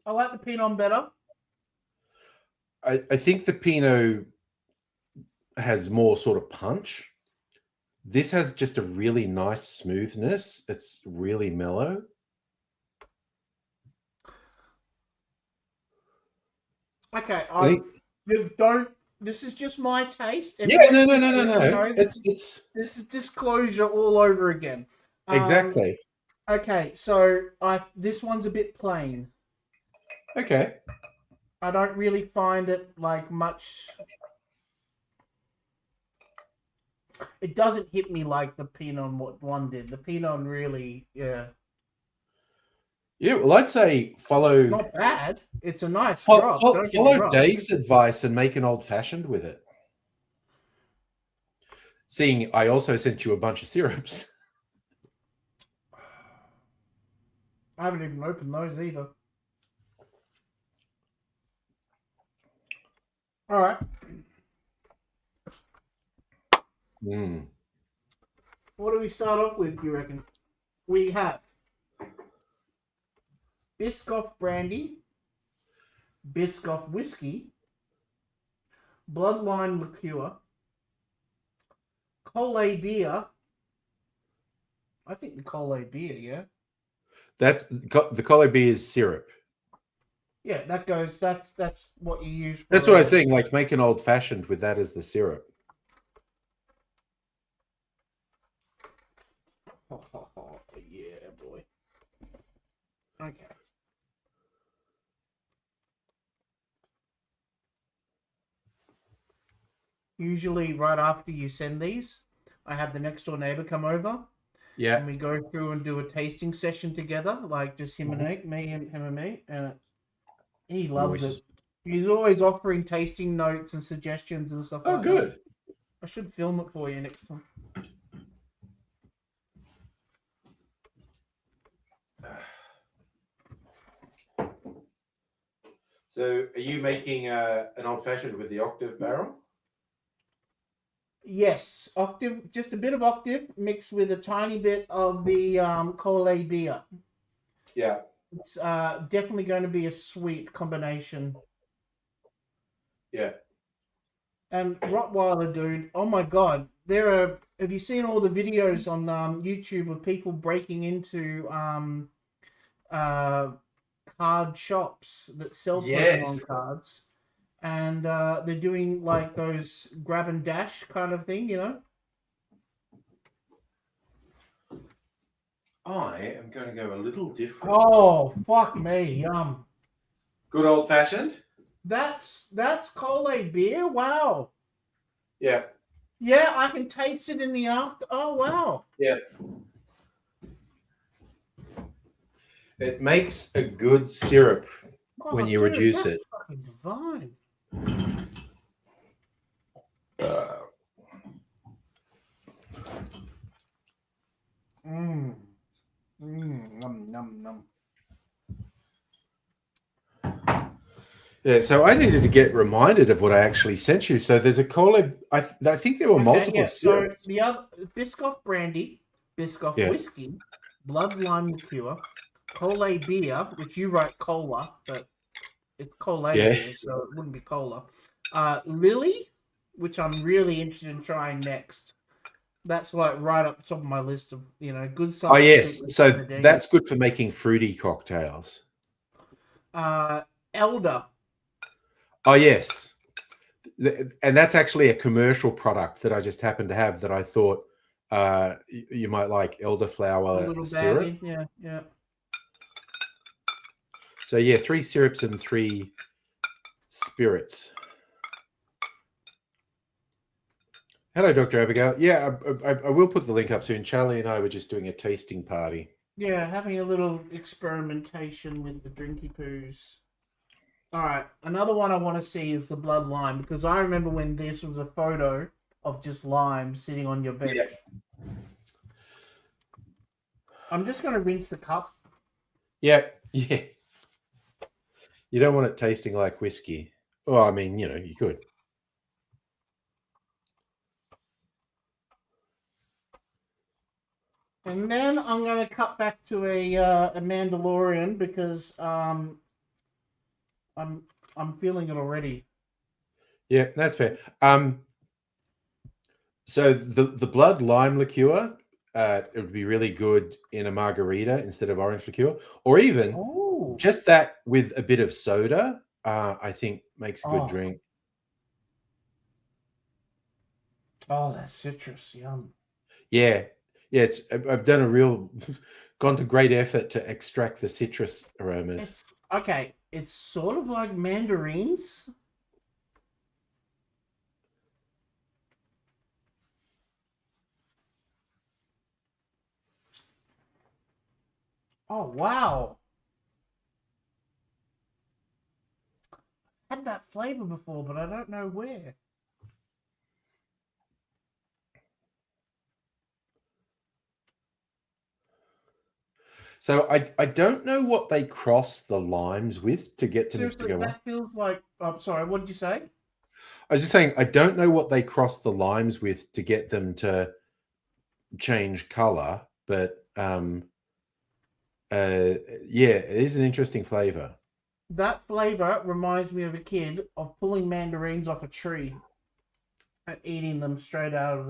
I like the Pinot better. I think the Pinot has more sort of punch. This has just a really nice smoothness. It's really mellow. Okay, this is just my taste. Yeah, no. This is disclosure all over again. Exactly. Okay, so this one's a bit plain. Okay. I don't really find it like much. It doesn't hit me like the Pinot one did. The Pinot really, yeah. Yeah, well, I'd say follow. It's not bad. It's a nice drop. Follow Dave's advice and make an old-fashioned with it. Seeing I also sent you a bunch of syrups. I haven't even opened those either. All right. What do we start off with, do you reckon? We have Biscoff brandy, Biscoff whiskey, Bloodline liqueur, Collet beer. I think the Collet beer, yeah. That's the Collet beer is syrup. Yeah, that goes. That's what you use. For, That's what I was saying. Like, make an old fashioned with that as the syrup. Yeah, boy. Okay. Usually, right after you send these, I have the next door neighbor come over. Yeah. And we go through and do a tasting session together, like just him and him and me, and he loves it. He's always offering tasting notes and suggestions and stuff like that. Oh, good. I should film it for you next time. So, are you making an old-fashioned with the Octave barrel? Yes, Octave, just a bit of Octave mixed with a tiny bit of the Coley beer. Yeah. It's definitely going to be a sweet combination. Yeah. And Rottweiler, dude, oh my God. Have you seen all the videos on YouTube of people breaking into card shops that sell Pokemon cards? And they're doing like those grab and dash kind of thing, you know? I am going to go a little different. Oh, fuck me. Good old fashioned? That's Coley beer? Wow. Yeah. Yeah, I can taste it in the after. Oh, wow. Yeah. It makes a good syrup when you reduce it. Fucking divine. Num, num, num. Yeah, so I needed to get reminded of what I actually sent you. So there's a collab. I think there were multiple syrups. So the other Biscoff brandy, Biscoff whiskey, blood lime liqueur, Coley beer, which you wrote cola, but it's Coley beer, so it wouldn't be cola. Lily, which I'm really interested in trying next. That's like right up the top of my list of, you know, good stuff. Oh, yes. So that's good for making fruity cocktails. Elder. Oh, yes. And that's actually a commercial product that I just happened to have that I thought you might like, elderflower syrup. Yeah. So, yeah, 3 syrups and 3 spirits. Hello, Dr. Abigail. Yeah, I will put the link up soon. Charlie and I were just doing a tasting party. Yeah, having a little experimentation with the drinky poos. All right, another one I want to see is the blood lime, because I remember when this was a photo of just lime sitting on your bench. Yeah. I'm just going to rinse the cup. Yeah. You don't want it tasting like whiskey. Well, I mean, you know, you could. And then I'm going to cut back to a Mandalorian because I'm feeling it already. Yeah, that's fair. So the blood lime liqueur, it would be really good in a margarita instead of orange liqueur, or even just that with a bit of soda. I think makes a good drink. Oh, that's citrus, yum. Yeah. I've gone to great effort to extract the citrus aromas. It's sort of like mandarins. Oh, wow. Had that flavor before, but I don't know where. So I don't know what they cross the limes with to get to them to go. That feels like. I'm sorry. What did you say? I was just saying I don't know what they cross the limes with to get them to change color, but it is an interesting flavor. That flavor reminds me of a kid of pulling mandarins off a tree and eating them straight out of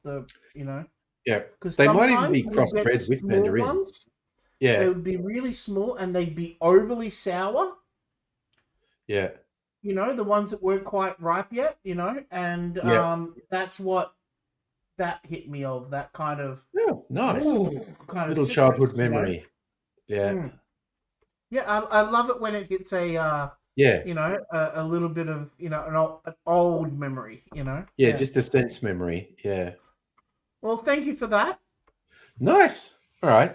the you know. Yeah, because they might even be crossbred with mandarins. They would be really small and they'd be overly sour, Yeah. You know, the ones that weren't quite ripe yet. You know, and Yeah. that's what that hit me of that kind of Oh, nice. kind Little of childhood citrus, you know? memory. Yeah. Mm. Yeah, I love it when it hits Yeah. you know, a little bit of, you know, an old memory, you know? Yeah, just a sense memory. Yeah. Well, thank you for that. Nice. All right.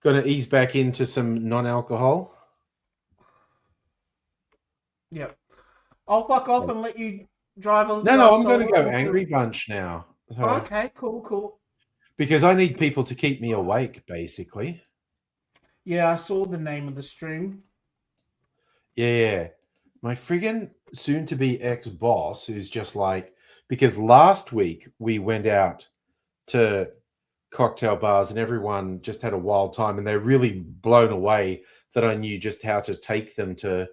Going to ease back into some non-alcohol. Yep. I'll fuck off and let you drive. No, I'm going to go Angry Bunch now. So, okay, cool. Because I need people to keep me awake, basically. Yeah, I saw the name of the stream. Yeah. My friggin' soon-to-be ex-boss who's just like, because last week we went out to cocktail bars and everyone just had a wild time and they're really blown away that I knew just how to take them to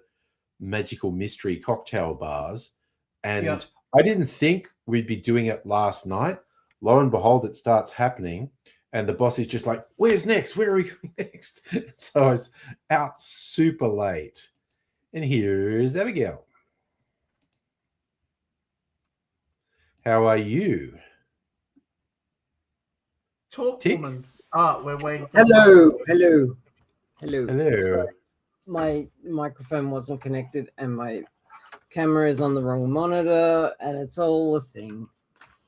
magical mystery cocktail bars. And I didn't think we'd be doing it last night. Lo and behold, it starts happening. And the boss is just like, where's next? Where are we going next? So I was out super late. And here's Abigail. How are you? Talk, Tick? woman. We're waiting for Hello. Hello. My microphone wasn't connected and my camera is on the wrong monitor and it's all a thing.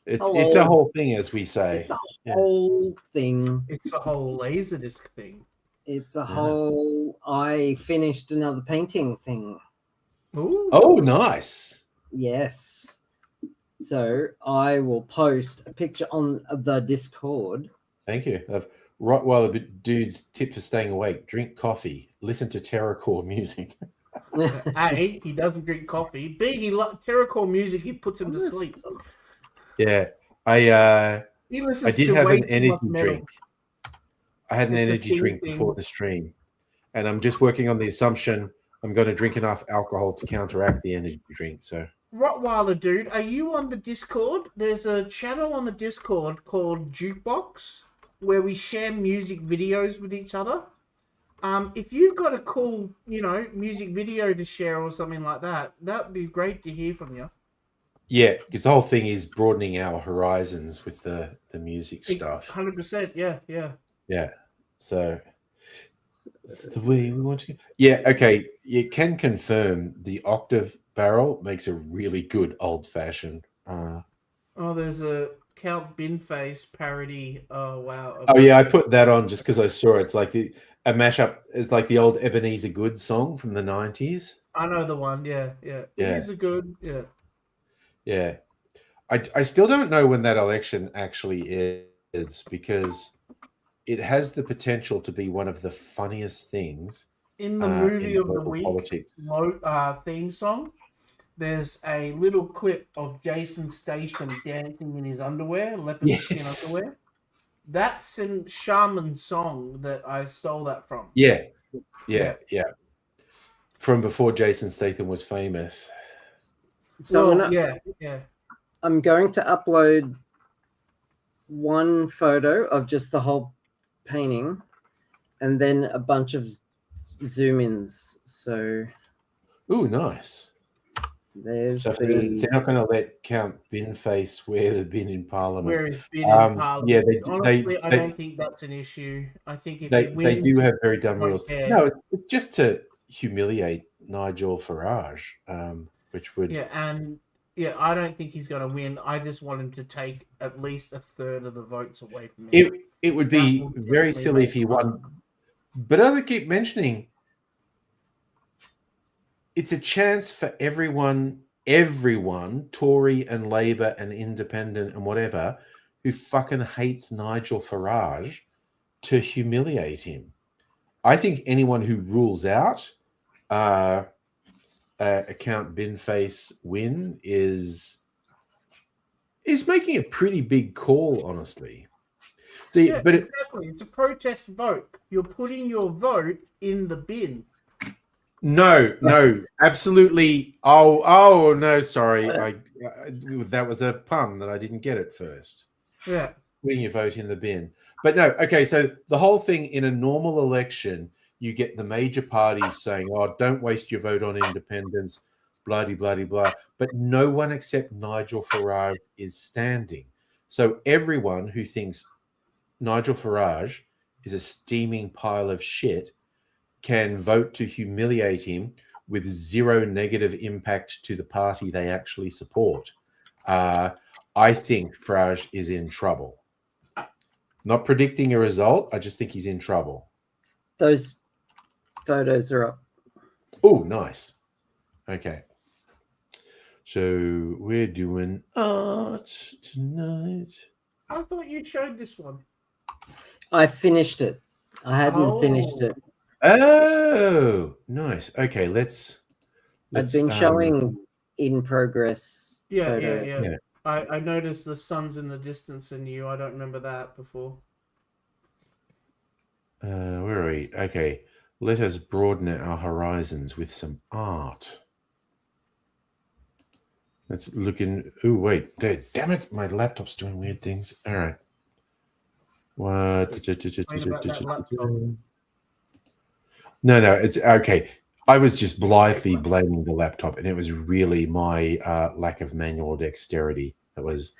It's a whole thing, as we say. It's a whole thing. It's a whole Laserdisc thing. It's a whole... I finished another painting thing. Ooh. Oh, nice. Yes. So I will post a picture on the Discord. Thank you. Right while the dude's tip for staying awake, drink coffee, listen to terrorcore music. A, he doesn't drink coffee. B, he terrorcore music, he puts him to sleep. Yeah. I did have an energy metal. drink. I had an energy drink before the stream. And I'm just working on the assumption I'm going to drink enough alcohol to counteract the energy drink. So Rottweiler dude, are you on the Discord? There's a channel on the Discord called Jukebox where we share music videos with each other. If you've got a cool, you know, music video to share or something like that, that'd be great to hear from you. yeah, because the whole thing is broadening our horizons with the music stuff. 100%, yeah. Yeah. So it's the way we want to. Yeah. Okay. You can confirm the octave barrel makes a really good old fashioned. There's a Count Binface parody. Oh wow. Oh yeah, I put that on just because I saw it. It's like a mashup. It's like the old Ebenezer Goode song from the 90s. I know the one. Yeah. It is a good. Yeah. Yeah. I still don't know when that election actually is because it has the potential to be one of the funniest things in the movie in of the week politics. Theme song. There's a little clip of Jason Statham dancing in his underwear, leopard skin underwear. That's a Shaman song that I stole that from. Yeah. From before Jason Statham was famous. So yeah. I'm going to upload one photo of just the whole painting and then a bunch of zoom ins. So ooh, nice. There's so they're not going to let Count Binface wear the bin in Parliament. Wear his bin in Parliament. Yeah, honestly, I don't think that's an issue. I think if they do have very dumb rules. Care. No, it's just to humiliate Nigel Farage, which would I don't think he's going to win. I just want him to take at least a third of the votes away from him. It would be very silly if he won. But as I keep mentioning, it's a chance for everyone, Tory and Labour and Independent and whatever, who fucking hates Nigel Farage to humiliate him. I think anyone who rules out a Count Binface win is making a pretty big call, honestly. See, but exactly, it's a protest vote. You're putting your vote in the bin. No, absolutely. Oh, no, sorry. That was a pun that I didn't get at first. Yeah. Putting your vote in the bin. But no, okay, so the whole thing in a normal election, you get the major parties saying, "Oh, don't waste your vote on independence," bloody, bloody, blah. But no one except Nigel Farage is standing. So everyone who thinks Nigel Farage is a steaming pile of shit can vote to humiliate him with zero negative impact to the party they actually support. I think Farage is in trouble. Not predicting a result. I just think he's in trouble. Those photos are up. Oh, nice. Okay. So we're doing art tonight. I thought you showed this one. I finished it. I hadn't finished it. Oh, nice. Okay, let's I've been showing in progress. Yeah. I noticed the sun's in the distance in you. I don't remember that before. Where are we? Okay, let us broaden our horizons with some art. Let's look in. Oh, wait. Damn it. My laptop's doing weird things. All right. What? No, it's okay. I was just blithely blaming the laptop, and it was really my lack of manual dexterity that was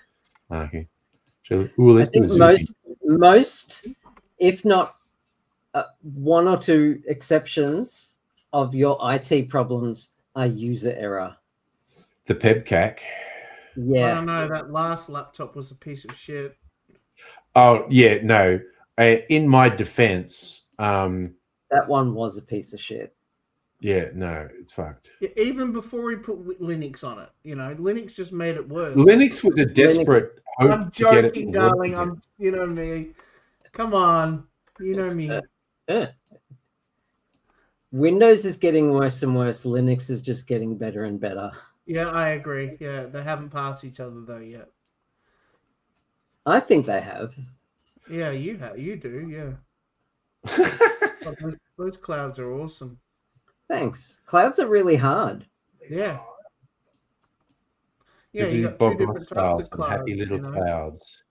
okay. So, I think most, if not one or two exceptions of your IT problems are user error. The PEBCAC. Yeah. I don't know. That last laptop was a piece of shit. Oh, yeah, no. In my defense, that one was a piece of shit. Yeah, no, it's fucked. Yeah, even before he put Linux on it, Linux just made it worse. Linux was a desperate hope I'm to get it joking, darling. You know me. Come on, you know me. Windows is getting worse and worse. Linux is just getting better and better. Yeah, I agree. Yeah, they haven't passed each other though yet. I think they have. Yeah, you do. Yeah. Those clouds are awesome. Thanks. Clouds are really hard. Yeah. Yeah, you got two different types of clouds. Happy little clouds.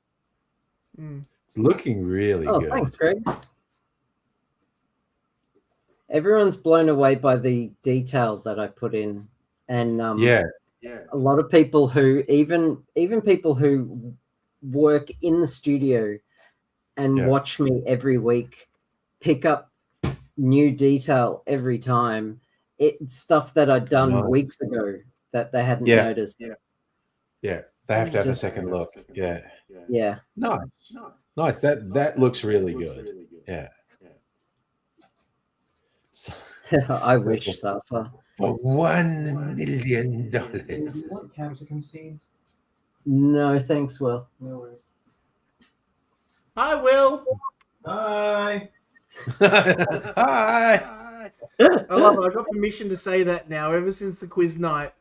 Mm. It's looking really good. Thanks, Greg. Everyone's blown away by the detail that I put in, and a lot of people who even people who work in the studio and watch me every week pick up new detail every time. It's stuff that I'd done weeks ago that they hadn't noticed. Yeah, they have to have a second look. Yeah. Nice. That looks really good. Yeah. So, I wish, Safa. For $1 million. You want capsicum seeds? No, thanks, Will. No worries. Hi, Will. Hi. Hi. I love it. I got permission to say that now. Ever since the quiz night,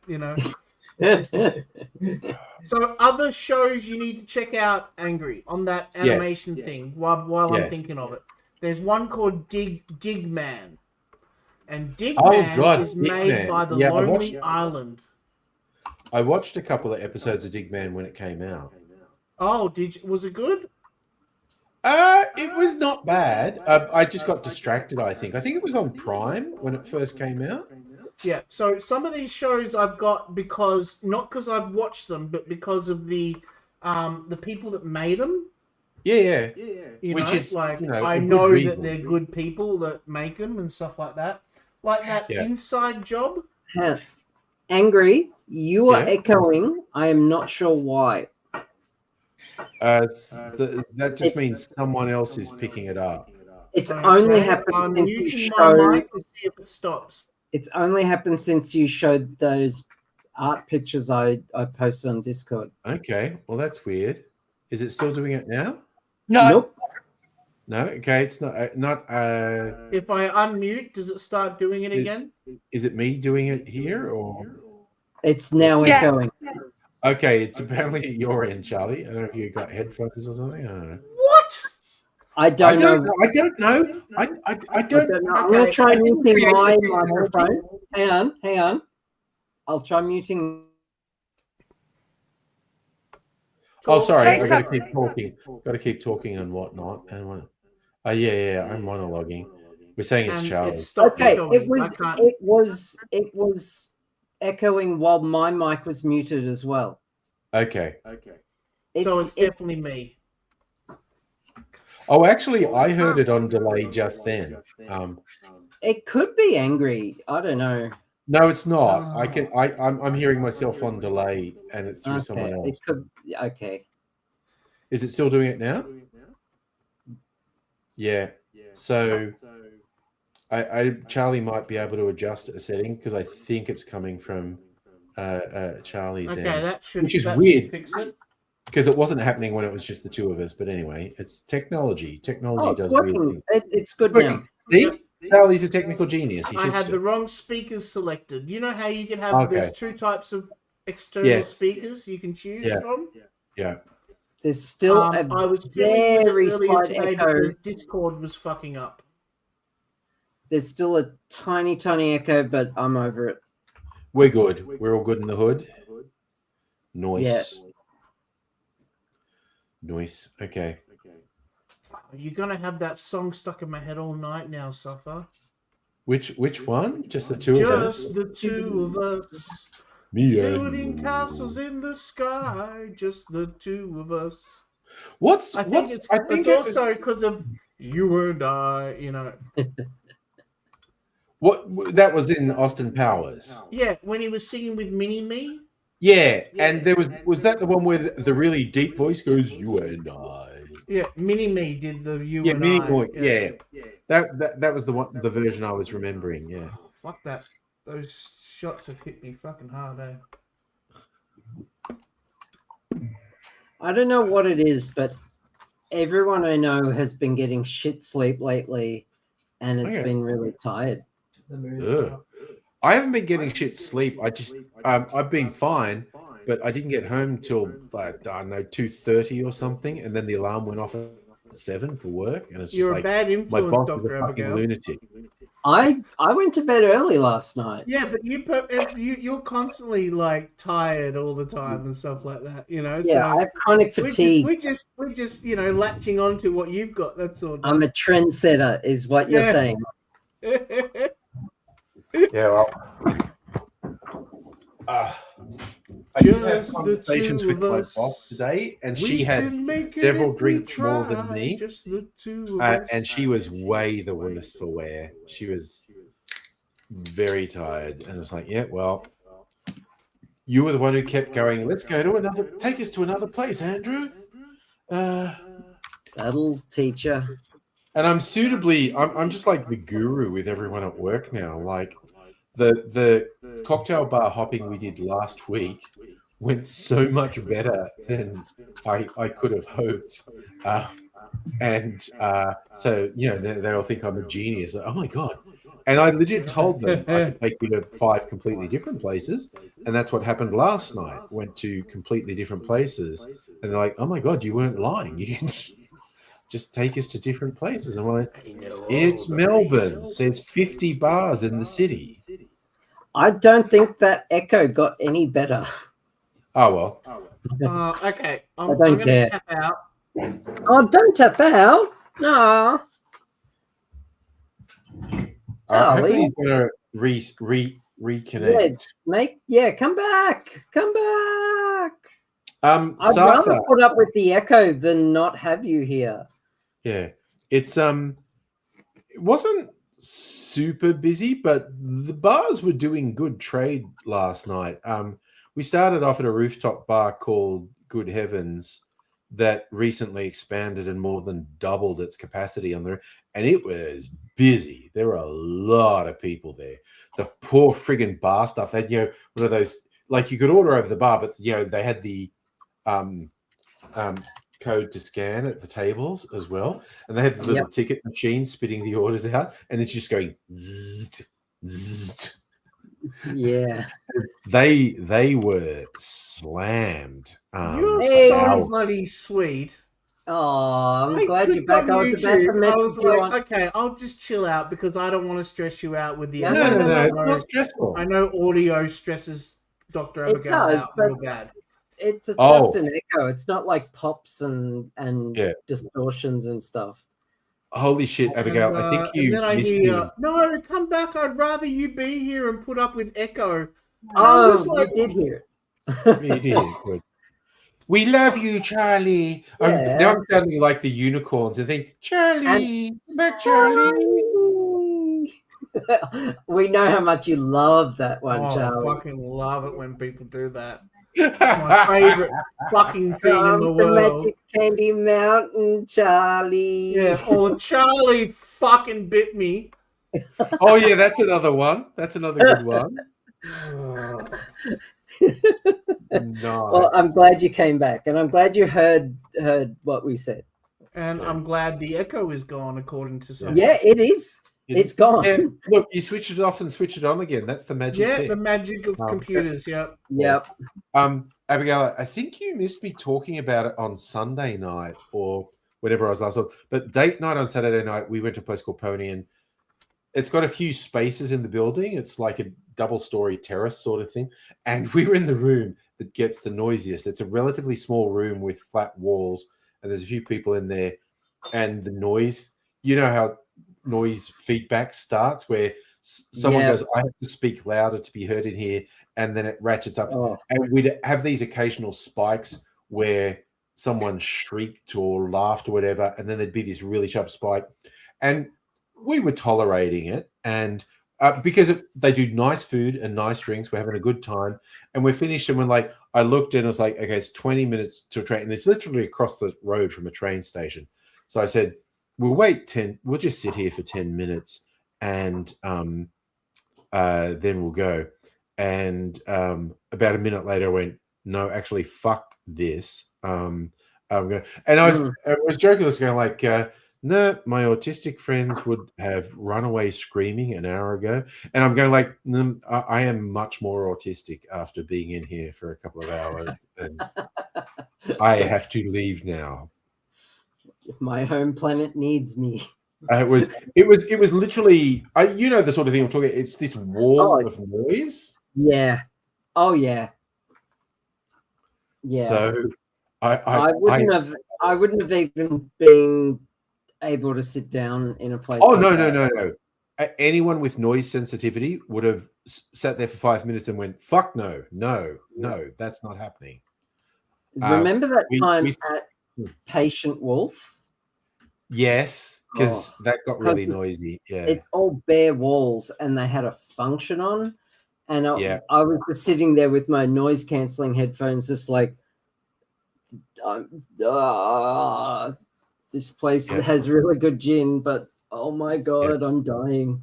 So, other shows you need to check out, Angry, on that animation thing. While I'm thinking of it, there's one called Dig Man. And Dig Man is made by the Lonely Island. I watched a couple of episodes of Dig Man when it came out. Oh, was it good? It was not bad. I just got distracted, I think. I think it was on Prime when it first came out. Yeah, so some of these shows I've got not because I've watched them, but because of the people that made them. Yeah. Which is like, I know that they're good people that make them and stuff like that. Like that Inside Job. Angry, you are echoing. I am not sure why. That just means someone else is picking it up. It's only happened since you showed. To see if it stops. It's only happened since you showed those art pictures I posted on Discord. Okay, well that's weird. Is it still doing it now? No. Nope. No. Okay, it's not. If I unmute, does it start doing it again? Is it me doing it here or? It's now echoing. Okay, it's apparently at your end, Charlie. I don't know if you got headphones or something. I don't know. What? I don't know. I don't know. I don't know. I'm going to try muting my microphone. Hang on. I'll try muting. Oh, sorry. I got to keep talking. Got to keep talking and whatnot. And I'm monologuing. We're saying it's and Charlie. it stopped Okay, echoing. it was echoing while my mic was muted as well. Okay. So it's definitely me. Oh, actually, I heard it on delay just then. It could be angry. I don't know. No, it's not. I'm hearing myself on delay, and it's through someone else. It could. Okay. Is it still doing it now? Yeah. So, Charlie might be able to adjust a setting because I think it's coming from Charlie's end. That should. Which is weird. Fix it. Because it wasn't happening when it was just the two of us. But anyway, it's technology. Technology does weird things. It's good now. See? Charlie's a technical genius. I had the wrong speakers selected. You know how you can have there's two types of external speakers you can choose from? Yeah. There's still I was very slight echo. Because Discord was fucking up. There's still a tiny, tiny echo, but I'm over it. We're good. We're all good in the hood. Noise. Yeah. Noise. Okay. Are you gonna have that song stuck in my head all night now, Suffer? Which one? Just the two of us? Just the two of us. Me Building castles in the sky. Just the two of us. I think it's also because of you and I, you know. What that was in Austin Powers? Yeah, when he was singing with Mini Me. Yeah, and there was that the one where the really deep voice goes, "You and I." Yeah, Mini Me did the you and Mini I. Boy, yeah. That was the version I was remembering. Yeah. Oh, fuck that! Those shots have hit me fucking hard. I don't know what it is, but everyone I know has been getting shit sleep lately, and it's been really tired. I haven't been getting shit sleep. I just I've been fine, but I didn't get home till like I don't know 2:30 or something, and then the alarm went off at 7 for work, and it's just You're like a bad influence, my boss Dr. is a fucking lunatic. I went to bed early last night. Yeah, but you're constantly like tired all the time and stuff like that, you know. Yeah, so I have chronic fatigue. We're just you know latching on to what you've got. That's all. I'm a trendsetter, is what you're saying. Yeah, well, I did have conversations with my boss today, and she had several drinks more than me, and she was way the worse for wear. She was very tired, and it's like, yeah, well, you were the one who kept going. Let's go to take us to another place, Andrew. That'll teach you. And I'm just like the guru with everyone at work now. Like the cocktail bar hopping we did last week went so much better than I could have hoped. So, you know, they all think I'm a genius. Like, oh my God. And I legit told them I could take you to 5 completely different places. And that's what happened last night. Went to completely different places. And they're like, oh my God, you weren't lying. You can just take us to different places. And we're like, it's Melbourne. There's 50 bars in the city. I don't think that echo got any better. Oh, well. Okay. I don't care. Tap out. Oh, don't tap out. No. Hopefully he's going to reconnect. Come back. Come back. I'd rather put up with the echo than not have you here. Yeah. It's it wasn't super busy, but the bars were doing good trade last night. We started off at a rooftop bar called Good Heavens that recently expanded and more than doubled its capacity on there, and it was busy. There were a lot of people there. The poor friggin' bar staff had, you know, one of those, like, you could order over the bar, but, you know, they had the code to scan at the tables as well, and they had the little ticket machine spitting the orders out, and it's just going zzz, zzz. Yeah, they were slammed. You're so bloody sweet. Oh, I'm glad you're back. I was about to mention. I was like, okay, I'll just chill out because I don't want to stress you out with the. No, it's not stressful. I know audio stresses Dr. Abigail out real bad. It's just an echo. It's not like pops and distortions and stuff. Holy shit, Abigail! I think you. And then I missed hear, me. "No, come back! I'd rather you be here and put up with echo." Oh, like, you did hear Yeah, you did. Good. We love you, Charlie. Yeah. Now I'm sounding like the unicorns and think, Charlie, back, Charlie. We know how much you love that one, Charlie. I fucking love it when people do that. My favorite fucking thing in the world. Magic Candy Mountain, Charlie. Yeah, or Charlie fucking bit me. Oh yeah, that's another one. That's another good one. Nice. Well, I'm glad you came back, and I'm glad you heard what we said. And I'm glad the echo is gone, according to some. Yeah, it is. It's gone. Yeah, look, you switch it off and switch it on again. That's the magic. Yeah, thing. the magic of computers. Yep. Yep. Abigail, I think you missed me talking about it on Sunday night or whenever I was last on. But date night on Saturday night, we went to a place called Pony, and it's got a few spaces in the building. It's like a double-story terrace sort of thing. And we were in the room that gets the noisiest. It's a relatively small room with flat walls, and there's a few people in there. And the noise, you know how noise feedback starts where someone goes, I have to speak louder to be heard in here, and then it ratchets up. And we'd have these occasional spikes where someone shrieked or laughed or whatever, and then there'd be this really sharp spike. And we were tolerating it, and because they do nice food and nice drinks, we're having a good time, and we're finished, and we're like, I looked and I was like, okay, it's 20 minutes to a train, and it's literally across the road from a train station. So I said, we'll just sit here for 10 minutes and then we'll go. And about a minute later I went, no, actually, fuck this. I'm going. And I was joking, I was going like, no, my autistic friends would have run away screaming an hour ago. And I'm going like, I am much more autistic after being in here for a couple of hours. And I have to leave now. My home planet needs me. It was literally, you know, the sort of thing I'm talking. It's this wall of noise. Yeah. Oh yeah. Yeah. So I wouldn't have even been able to sit down in a place. Oh like no. Anyone with noise sensitivity would have sat there for 5 minutes and went, "Fuck no, that's not happening." Remember that time at Patient Wolf? Yes, because that got really noisy. Yeah, it's all bare walls, and they had a function on, and I was just sitting there with my noise cancelling headphones, just like, this place has really good gin, but oh my god, I'm dying.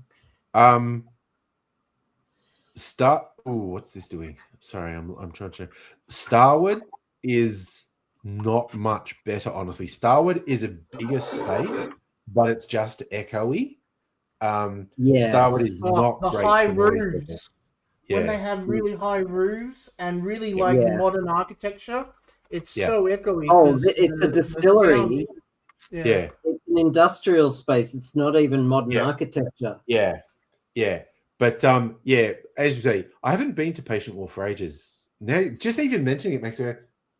What's this doing? Sorry, I'm trying to. Starwood is not much better, honestly. Starwood is a bigger space, but it's just echoey. Starwood is not the great. High roofs. When they have really high roofs and really modern architecture, it's so echoey. Oh, it's a distillery. Yeah. It's an industrial space. It's not even modern architecture. Yeah. But as you say, I haven't been to Patient Wolf for ages. Now, just even mentioning it makes me go,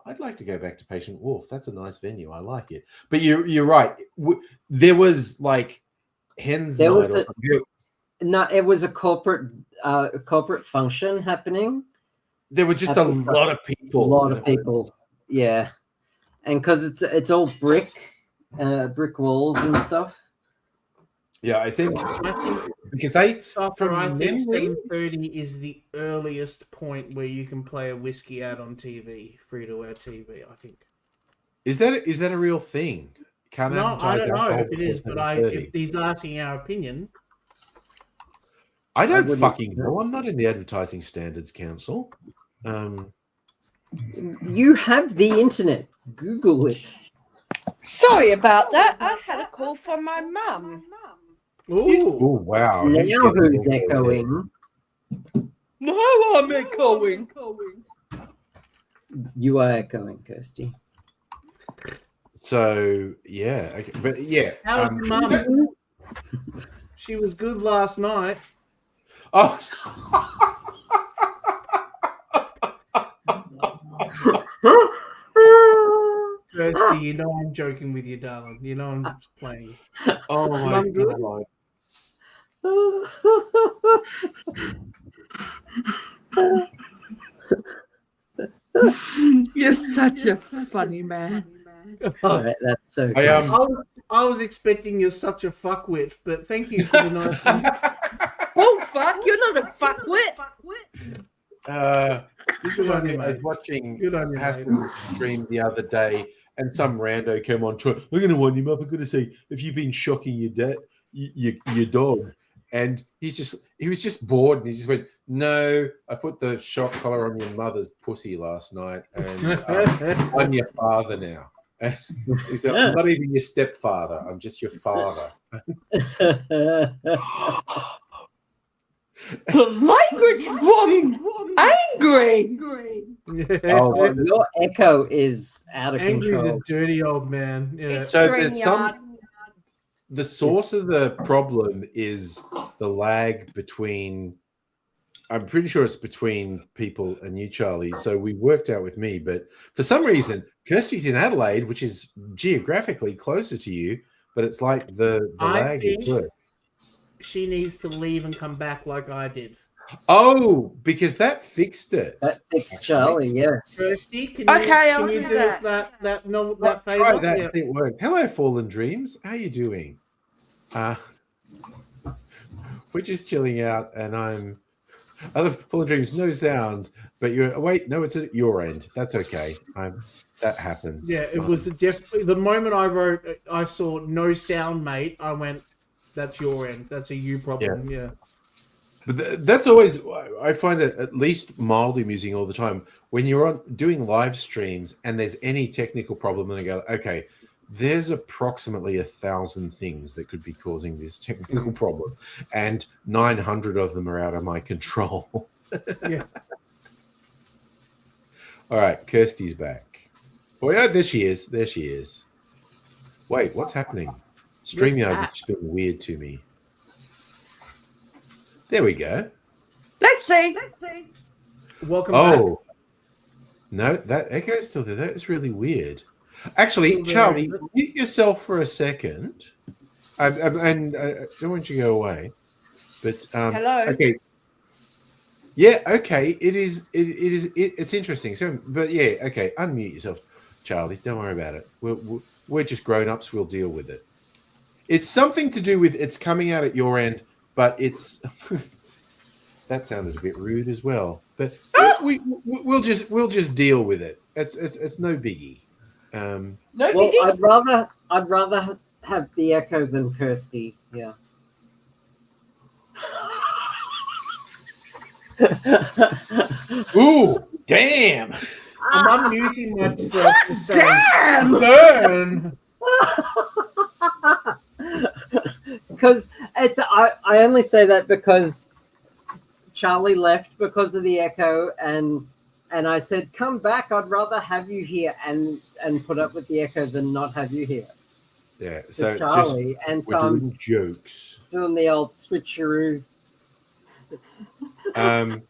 I'd like to go back to Patient Wolf. That's a nice venue. I like it. But you're right. There was like Hens Night or something. No, it was a corporate function happening. There were just a lot of people. A lot of people. Yeah, and because it's all brick walls and stuff. Yeah, I think because they from I think 7:30 is the earliest point where you can play a whiskey ad on TV, free-to-air TV. I think. Is that a real thing? I don't know if it is, but if he's asking our opinion. I don't fucking know. I'm not in the Advertising Standards Council. You have the internet. Google it. Sorry about that. I had a call from my mum. Oh wow! Now who's echoing? No, I'm echoing. You are echoing, Kirsty. So but How was your mum? She was good last night. Oh. Kirsty, you know I'm joking with you, darling. You know I'm just playing. Oh my I'm good. god. You're such a funny man. All right, that's so I good. I was expecting you're such a fuckwit, but thank you for the nice one. Oh fuck! You're not a fuckwit. This Good was on you, I was mate. watching Good on you, mate. Hassan's stream the other day, and some rando came on. I'm going to wind him up. I'm going to say, "Have you been shocking your dog?" And he was just bored, and he just went, "No, I put the shock collar on your mother's pussy last night, and I'm your father now." And he said, "I'm not even your stepfather. I'm just your father." The language from angry. Oh, your echo is out of Angry's control. a dirty old man. Yeah. It's So green there's yard. the source of the problem is the lag between. I'm pretty sure it's between people and you, Charlie. So we worked out with me, but for some reason, Kirsty's in Adelaide, which is geographically closer to you, but it's like the I lag is think- worse. She needs to leave and come back like I did. Oh, because that fixed it. That fixed Charlie, yeah. Kirsty, can Okay, you, I'll can you do do us that. that Try favor? that. Yeah. If it worked. Hello, Fallen Dreams. How you doing? We're just chilling out, and I'm. Fallen Dreams, no sound, but you're. Wait, no, it's at your end. That's okay. That happens. Yeah, it was definitely the moment I wrote. I saw no sound, mate. I went, "That's your end. That's a you problem." Yeah. But that's always. I find it at least mildly amusing all the time when you're doing live streams and there's any technical problem, and I go, okay. There's approximately 1,000 things that could be causing this technical problem, and 900 of them are out of my control. Yeah. All right, Kirsty's back. Oh, yeah, there she is. There she is. Wait, what's happening? StreamYard has just been weird to me. There we go. Let's see. Welcome back. No, that echo is still there. That is really weird. Actually, Charlie, mute yourself for a second. And I don't want you to go away. But Hello. Okay. Yeah. Okay. It's interesting. So, but yeah. Okay. Unmute yourself, Charlie. Don't worry about it. We're just grown-ups. We'll deal with it. It's something to do with it's coming out at your end, but it's that sounded a bit rude as well. But we'll just deal with it. It's no biggie. No Well, biggie. I'd rather have the echo than Kirsty. Yeah. Ooh, damn! I'm unmuting myself to say, Damn! burn. Because I only say that because Charlie left because of the echo, and I said, come back, I'd rather have you here and put up with the echo than not have you here. Yeah, so it's Charlie, just, and so we're I'm doing jokes. doing the old switcheroo. And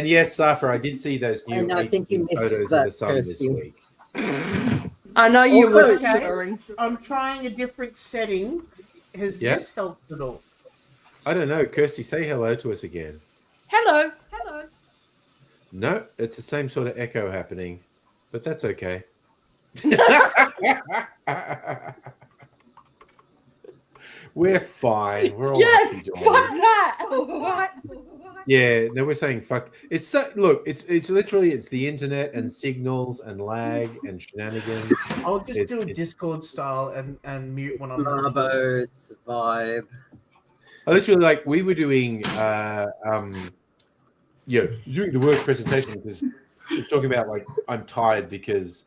yes, Safra, I did see those new And I think you missed photos of that, the sun this Kirsty. week. I know you Also, were okay. shivering. I'm trying a different setting. Has Yeah. this helped at all? I don't know. Kirsty, say hello to us again. Hello. No, it's the same sort of echo happening, but that's okay. We're fine. We're all Yes. happy Fuck doing it. that. All right. Yeah, no, we're saying fuck. It's so, look, it's literally it's the internet and signals and lag and shenanigans. I'll just do a It's- Discord style and mute when It's I'm not. Marbo, it's a vibe. I literally like we were doing doing the work presentation because we're talking about like I'm tired because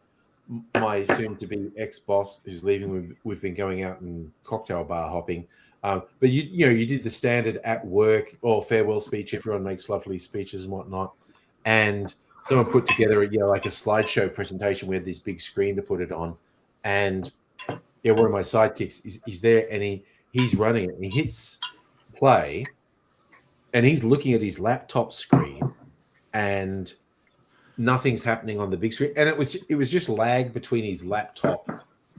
my soon-to-be ex-boss who's leaving. We've been going out and cocktail bar hopping, but you did the standard at work or farewell speech. Everyone makes lovely speeches and whatnot, and someone put together like a slideshow presentation. We had this big screen to put it on, and one of my sidekicks is there, and he's running it, and he hits play, and he's looking at his laptop screen, and nothing's happening on the big screen, and it was just lag between his laptop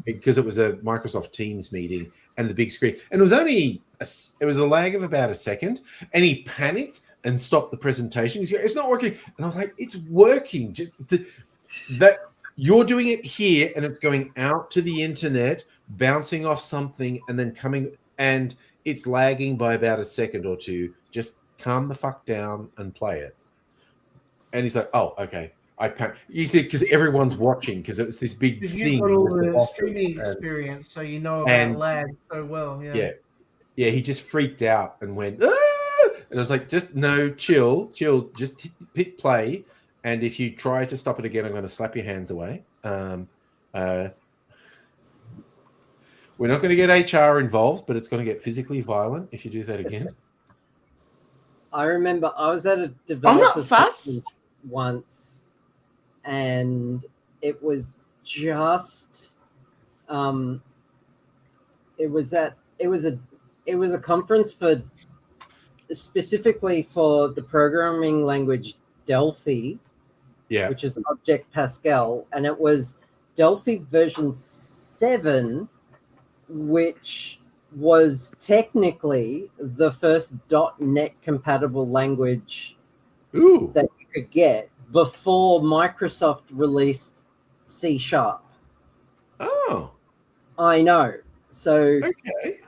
because it was a Microsoft Teams meeting and the big screen, and it was a lag of about a second, and he panicked and stopped the presentation. He's like, "It's not working," and I was like, "It's working. That you're doing it here, and it's going out to the internet, bouncing off something, and then coming, and it's lagging by about a second or two. Just calm the fuck down and play it." And he's like, "Oh, okay." You see, because everyone's watching, because it was this big thing. You've got all the streaming experience, so you know about lag so well. Yeah. Yeah. He just freaked out and went, "Ah!" And I was like, "Just no, chill. Just hit play. And if you try to stop it again, I'm going to slap your hands away. We're not going to get HR involved, but it's going to get physically violent if you do that again." I remember I was at a developer's conference once, and it was just it was a conference for specifically for the programming language Delphi, which is Object Pascal, and it was Delphi version 7, which was technically the first .NET compatible language that you could get before Microsoft released C#. Oh, I know. So, okay.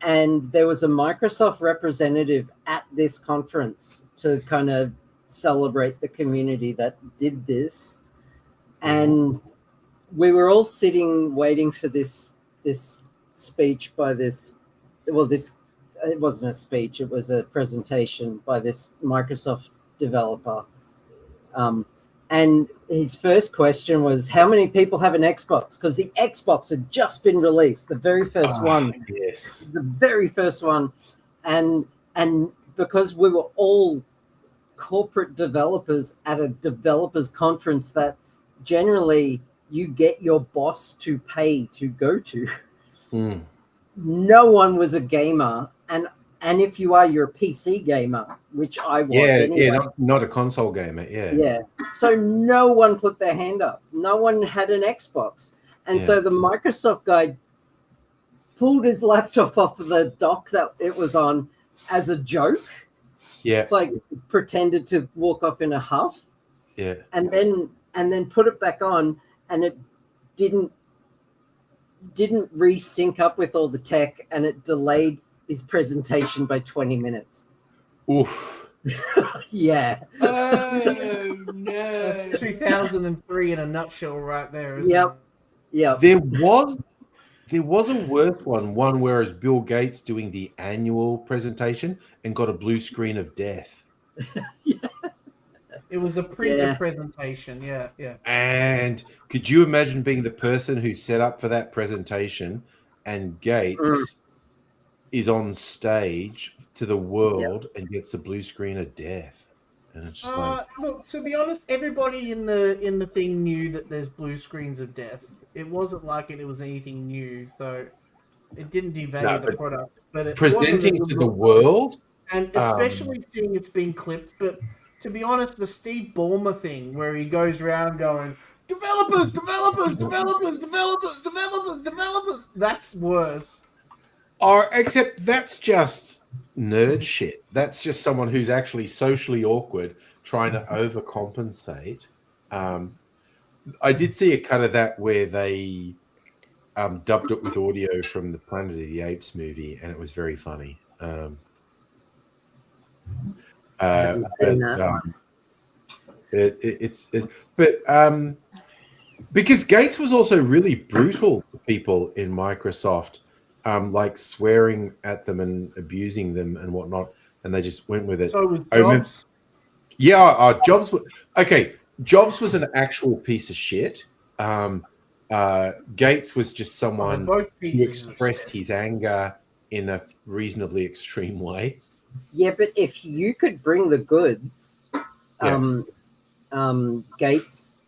And there was a Microsoft representative at this conference to kind of celebrate the community that did this, and we were all sitting waiting for this speech by this it wasn't a speech, it was a presentation by this Microsoft developer, and his first question was, how many people have an Xbox? Because the Xbox had just been released, the very first one. Yes, the very first one. And because we were all corporate developers at a developers conference that generally you get your boss to pay to go to, no one was a gamer, and if you are, you're a PC gamer, which I was. Anyway. Not a console gamer. Yeah. So no one put their hand up. No one had an Xbox, and so the Microsoft guy pulled his laptop off of the dock that it was on as a joke. Yeah, it's like pretended to walk off in a huff. Yeah, and then put it back on, and it didn't resync up with all the tech, and it delayed his presentation by 20 minutes. Oof. Yeah. Oh no. That's 2003 in a nutshell right there, isn't it? Yep. There was a worse one whereas Bill Gates doing the annual presentation and got a blue screen of death. It was a printer presentation, yeah. And could you imagine being the person who set up for that presentation, and Gates is on stage to the world and gets a blue screen of death? And it's just look, to be honest, everybody in the thing knew that there's blue screens of death. It wasn't like it was anything new, so it didn't devalue the product. But it presenting to the world, and especially seeing it's being clipped. But to be honest, the Steve Ballmer thing, where he goes around going, developers, that's worse. Except that's just nerd shit. That's just someone who's actually socially awkward trying to overcompensate. I did see a cut of that where they dubbed it with audio from the Planet of the Apes movie, and it was very funny. Because Gates was also really brutal to people in Microsoft, like swearing at them and abusing them and whatnot, and they just went with it. So was Jobs? Jobs. Okay, Jobs was an actual piece of shit. Gates was just someone who expressed his anger in a reasonably extreme way. Yeah, but if you could bring the goods, Gates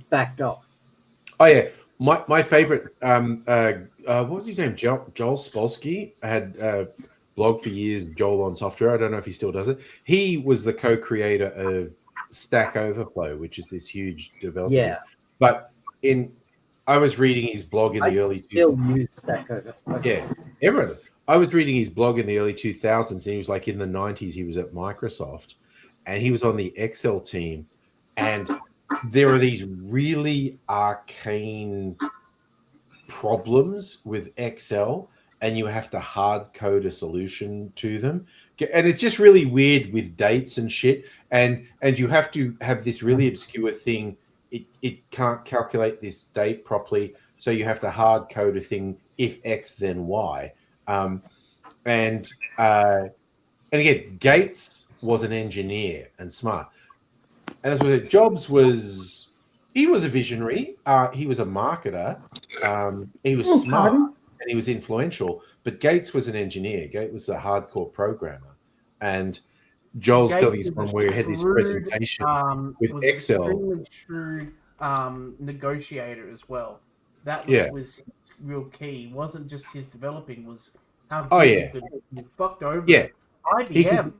backed off. Oh yeah, my favorite. What was his name? Joel Spolsky. I had a blog for years, Joel on Software. I don't know if he still does it. He was the co-creator of Stack Overflow, which is this huge developer. Yeah. But I was reading his blog in the early. Still use Stack Overflow. Yeah, everyone. I was reading his blog in the early 2000s, and he was like in the 90s. He was at Microsoft, and he was on the Excel team, and there are these really arcane problems with Excel, and you have to hard code a solution to them, and it's just really weird with dates and shit, and you have to have this really obscure thing. It can't calculate this date properly, so you have to hard code a thing: if X then Y. And again, Gates was an engineer and smart, and as with Jobs he was a visionary. He was a marketer. He was smart and he was influential. But Gates was an engineer. Gates was a hardcore programmer, and Joel's got this one where he had this presentation with Excel. Extremely shrewd negotiator as well. That was real key. It wasn't just his developing, was how good he fucked over IBM,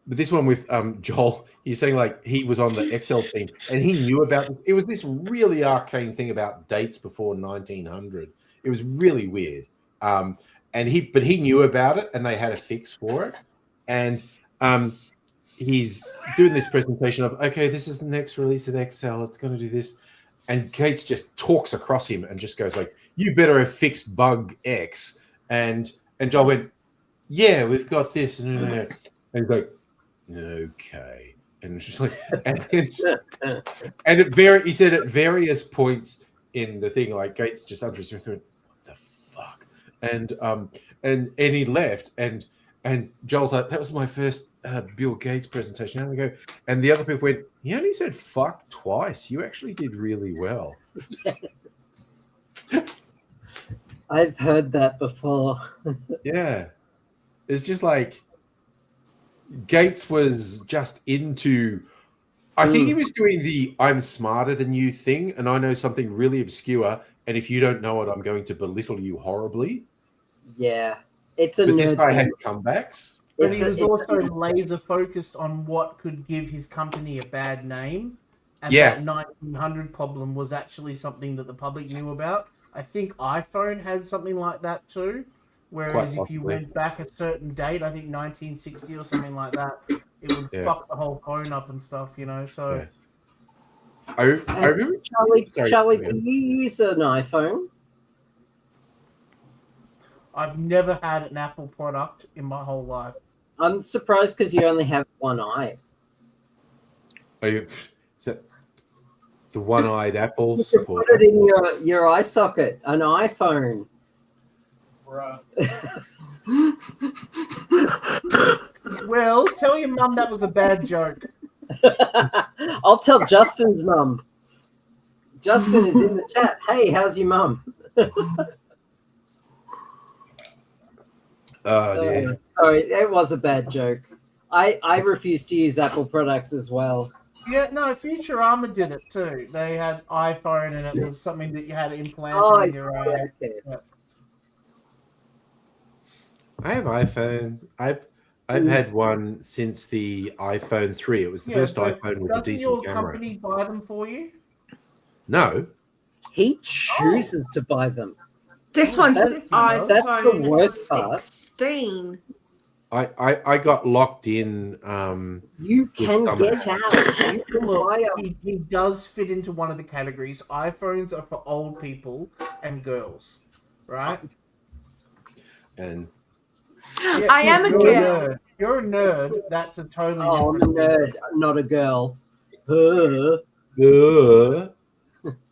But this one with Joel, you're saying like he was on the Excel team and he knew about this. It was this really arcane thing about dates before 1900. It was really weird. But he knew about it and they had a fix for it. And he's doing this presentation of, okay, this is the next release of Excel. It's going to do this. And Gates just talks across him and just goes like, you better have fixed bug X. And Joel went, yeah, we've got this. And he's like, okay. And it's just like, he said at various points in the thing, like Gates just under his breath went, what the fuck? And he left, and Joel's like, that was my first Bill Gates presentation. And I go, and the other people went, he only said fuck twice. You actually did really well. I've heard that before. Yeah. It's just like Gates was just into, I think he was doing the I'm smarter than you thing, and I know something really obscure, and if you don't know it, I'm going to belittle you horribly. Yeah. But this guy had comebacks. But he was also laser focused on what could give his company a bad name. And that 1900 problem was actually something that the public knew about. I think iPhone had something like that too. Whereas if you went back a certain date, I think 1960 or something like that, it would fuck the whole phone up and stuff, So I remember Charlie, do you use an iPhone? I've never had an Apple product in my whole life. I'm surprised because you only have one eye. Is that the one-eyed Apple support? Put it in your eye socket, an iPhone. Well, tell your mum that was a bad joke. I'll tell Justin's mum. Justin is in the chat. Hey, how's your mum? Yeah. Sorry, it was a bad joke. I refuse to use Apple products as well. Yeah, no, Futurama did it too. They had iPhone and it was something that you had implanted in your eye. Yeah. I have iPhones. I've had one since the iPhone 3. It was the first iPhone with a decent camera. Doesn't your company buy them for you? No. He chooses to buy them. This one's an iPhone. That's the worst part. 16. I got locked in. You can get out. You can buy he does fit into one of the categories. iPhones are for old people and girls, right? And I am a girl. You're a nerd. That's a totally different I'm a nerd, not a girl.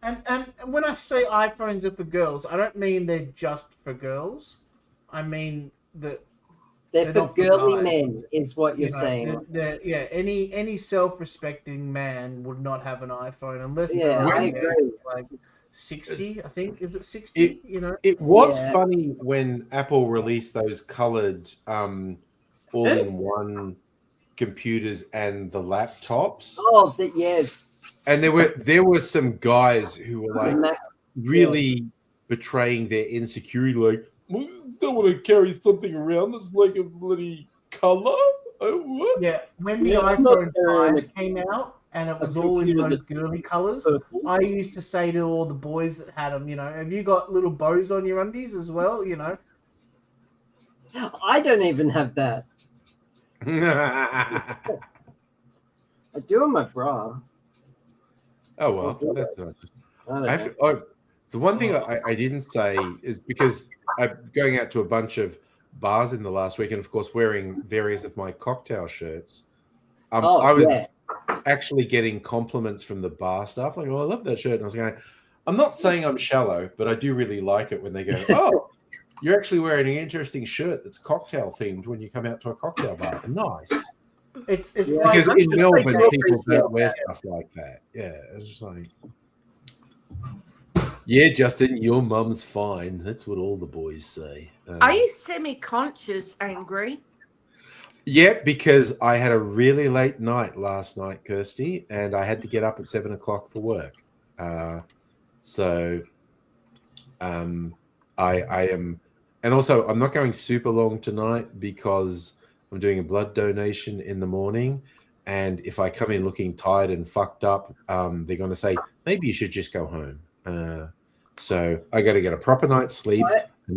And when I say iPhones are for girls, I don't mean they're just for girls. I mean that they're for girly men, is what you're saying. Any self-respecting man would not have an iPhone unless I agree. Like 60, I think. Is it 60? It was funny when Apple released those colored all-in-one computers and the laptops. Oh, And there were some guys who were like really betraying their insecurity, like, don't want to carry something around that's like a bloody color. What? Yeah, when the Yeah, iPhone not 5 came out and it was a all in computer those that's girly colors, purple. I used to say to all the boys that had them, have you got little bows on your undies as well? I don't even have that. I do on my bra. Oh well, that's nice. I don't know. The one thing I didn't say is because I'm going out to a bunch of bars in the last week, and of course wearing various of my cocktail shirts. I was actually getting compliments from the bar staff, like, "Oh, I love that shirt." And I was going, "I'm not saying I'm shallow, but I do really like it when they go, oh, you're actually wearing an interesting shirt that's cocktail themed when you come out to a cocktail bar. Nice." It's Because like in Melbourne, people don't wear stuff like that. Yeah, it's just like, yeah, Justin, your mum's fine. That's what all the boys say. Are you semi-conscious, Angry? Yeah, because I had a really late night last night, Kirsty, and I had to get up at 7 o'clock for work. So I am, and also I'm not going super long tonight because I'm doing a blood donation in the morning. And if I come in looking tired and fucked up, they're going to say, maybe you should just go home. So I got to get a proper night's sleep.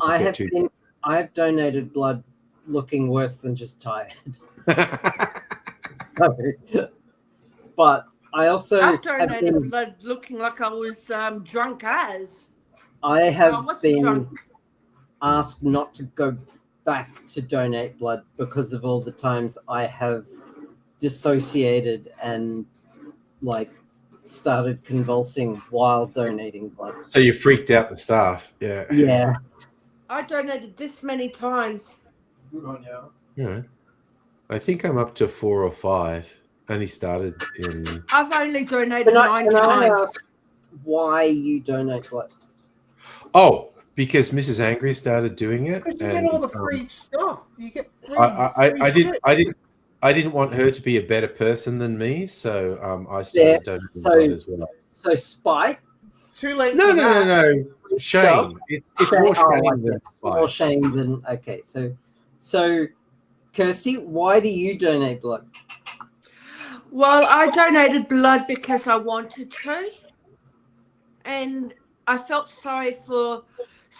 I have donated blood looking worse than just tired. But I also I've donated blood looking like I was drunk as. I have been drunk. asked not to go back to donate blood because of all the times I have dissociated and started convulsing while donating blood. So you freaked out the staff. Yeah. Yeah. I donated this many times. Good on you. Yeah. I think I'm up to 4 or 5. Only started in. I've only donated 9 times. Why you donate blood? Oh, because Mrs. Angry started doing it. Because you get all the free stuff. You get free, I didn't want her to be a better person than me, so I started donating blood as well. So spite? Too late. No. Shame. It's more shame than spite. More shame than okay. So Kirsty, why do you donate blood? Well, I donated blood because I wanted to, and I felt sorry for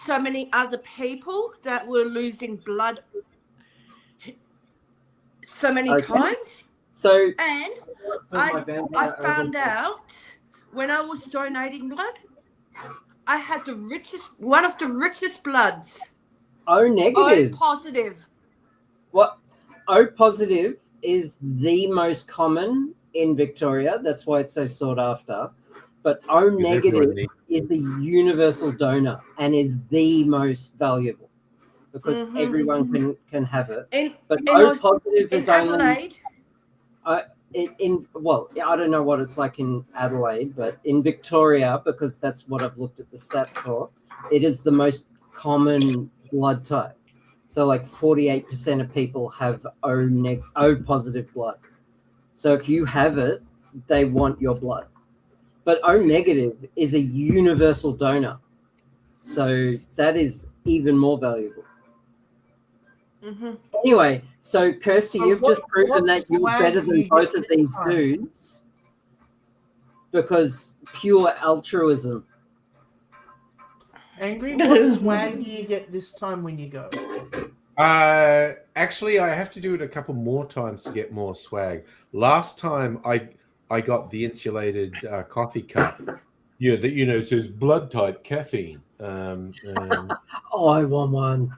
so many other people that were losing blood so many times. So, and I found out when I was donating blood, I had one of the richest bloods. O negative. O positive. What? O positive is the most common in Victoria. That's why it's so sought after. But O negative is a universal donor and is the most valuable because everyone can have it. But O positive is only. I don't know what it's like in Adelaide, but in Victoria, because that's what I've looked at the stats for, it is the most common blood type. So 48% of people have O positive blood. So if you have it, they want your blood. But O negative is a universal donor. So that is even more valuable. Anyway, so Kirsty, you've just proven that you're better than both of these dudes because pure altruism. Angry, what swag do you get this time when you go? Actually, I have to do it a couple more times to get more swag. Last time I got the insulated coffee cup. Yeah, that says blood type caffeine. Oh, I want one.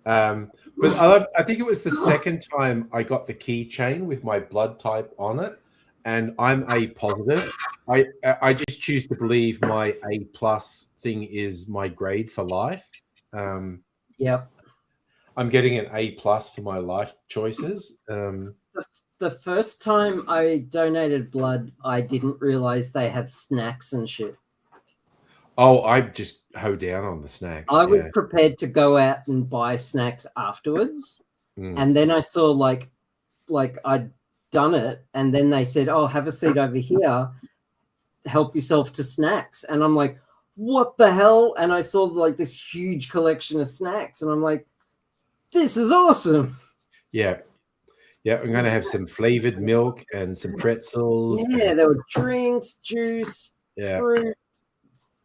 But I think it was the second time I got the keychain with my blood type on it, and I'm A positive. I just choose to believe my A plus thing is my grade for life. Yep. I'm getting an A plus for my life choices. The first time I donated blood, I didn't realize they have snacks and shit. Oh, I just hoe down on the snacks. I was prepared to go out and buy snacks afterwards. And then I saw like I'd done it. And then they said, oh, have a seat over here. Help yourself to snacks. And I'm like, what the hell? And I saw this huge collection of snacks. And I'm like, this is awesome. Yeah. Yeah, I'm going to have some flavored milk and some pretzels. Yeah, there were drinks, juice, fruit,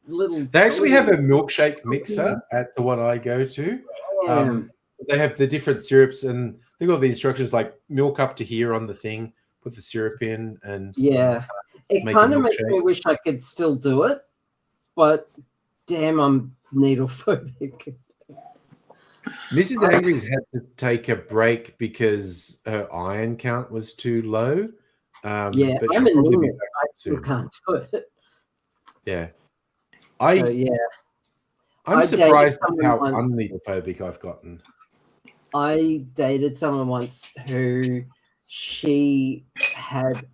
little. They actually have a milkshake mixer at the one I go to. They have the different syrups, and they got the instructions like milk up to here on the thing. Put the syrup in, and it kind of makes me wish I could still do it, but damn, I'm needle phobic. Mrs. Angry's had to take a break because her iron count was too low. But I'm anemic. I still can't do it. Yeah. I'm surprised at how unneedlephobic I've gotten. I dated someone once who she had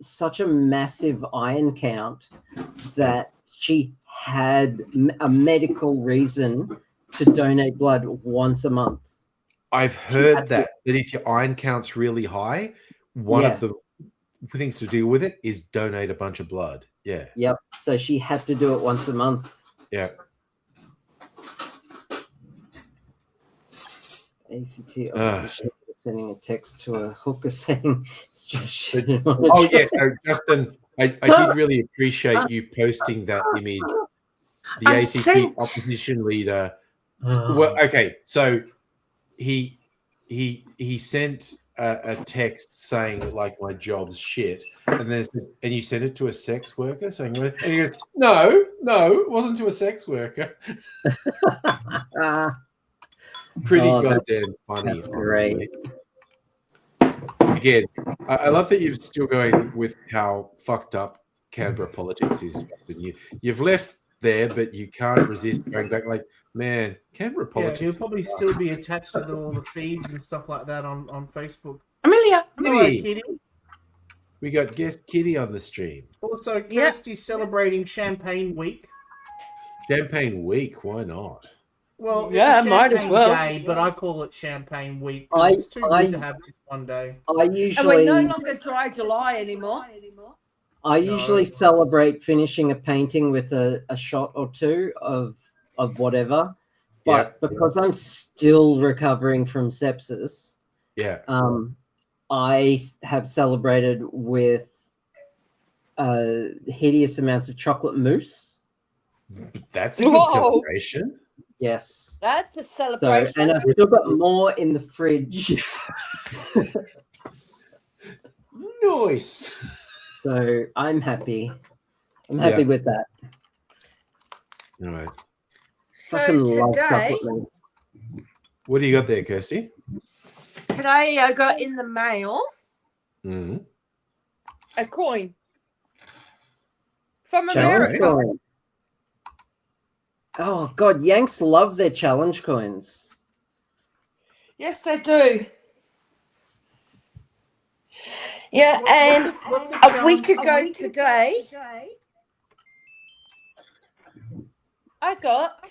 such a massive iron count that she had a medical reason to donate blood once a month. I've heard that if your iron count's really high, one of the things to deal with it is donate a bunch of blood. Yeah. Yep. So she had to do it once a month. Yeah. ACT opposition sending a text to a hooker saying it's just shit. Oh yeah, no, Justin, I did really appreciate you posting that image. The ACT opposition leader. Well, okay, so he sent a text saying like my job's shit, and you sent it to a sex worker saying, and he goes, no, it wasn't to a sex worker. Pretty goddamn funny. That's great. Again, I love that you're still going with how fucked up Canberra politics is. You've left there, but you can't resist going back. Like, man, Canberra politics. Yeah, he'll probably still be attached to all the feeds and stuff like that on Facebook. Amelia. Hello, Kitty. We got guest Kitty on the stream. Also, Kirsty's celebrating Champagne Week. Champagne Week? Why not? Well, might as well. Day, but I call it Champagne Week. It's too good to have just one day. And we're no longer Dry July anymore. I usually celebrate finishing a painting with a shot or two of whatever, but because I'm still recovering from sepsis, I have celebrated with hideous amounts of chocolate mousse. That's a good celebration. Yes. That's a celebration. So, and I've still got more in the fridge. Nice. So I'm happy. I'm happy with that. All right. So Fucking love today, chocolate mousse. What do you got there, Kirsty? Today I got in the mail a coin from America. Coin. Oh God, Yanks love their challenge coins. Yes, they do. Yeah, and a week ago today, I got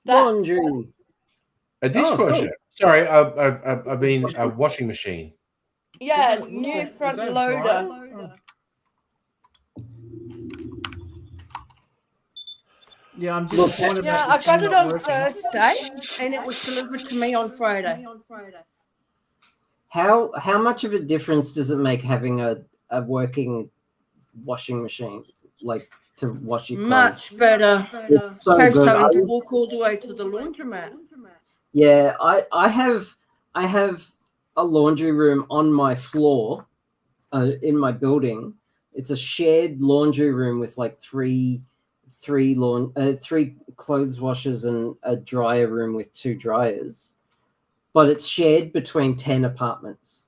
laundry. A dishwasher. Cool. Sorry, I mean a washing machine. Yeah, new front loader. Yeah, I'm disappointed. Yeah, I got it on Thursday, and it was delivered to me on Friday. How much of a difference does it make having a working washing machine, like to wash your clothes? Much better. It's so Saves good. having to walk all the way to the laundromat. Yeah, I have a laundry room on my floor in my building. It's a shared laundry room with like three clothes washers and a dryer room with 2 dryers, but it's shared between 10 apartments.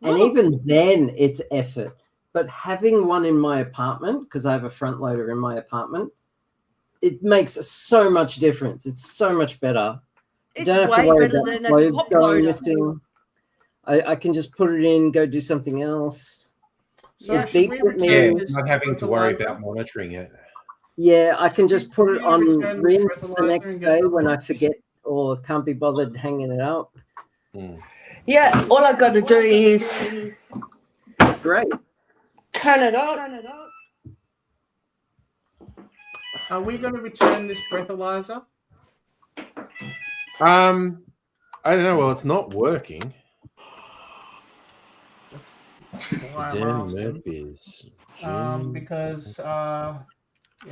And even then it's effort. But having one in my apartment, because I have a front loader in my apartment, it makes so much difference. It's so much better. It's don't have way to worry better about than a clothes top going loader. missing. I can just put it in, go do something else. So It should beeps we at me. return Yeah, this not having to worry breathalyzer? about monitoring it. Yeah, I can just put it on return the rinse the breathalyzer next and day go- when I forget or can't be bothered hanging it up. Yeah, all I got to do is It's great. turn it on. Are we going to return this breathalyzer? I don't know. Well, it's not working. Why I'm Dan asking. Murphy's. Because yeah,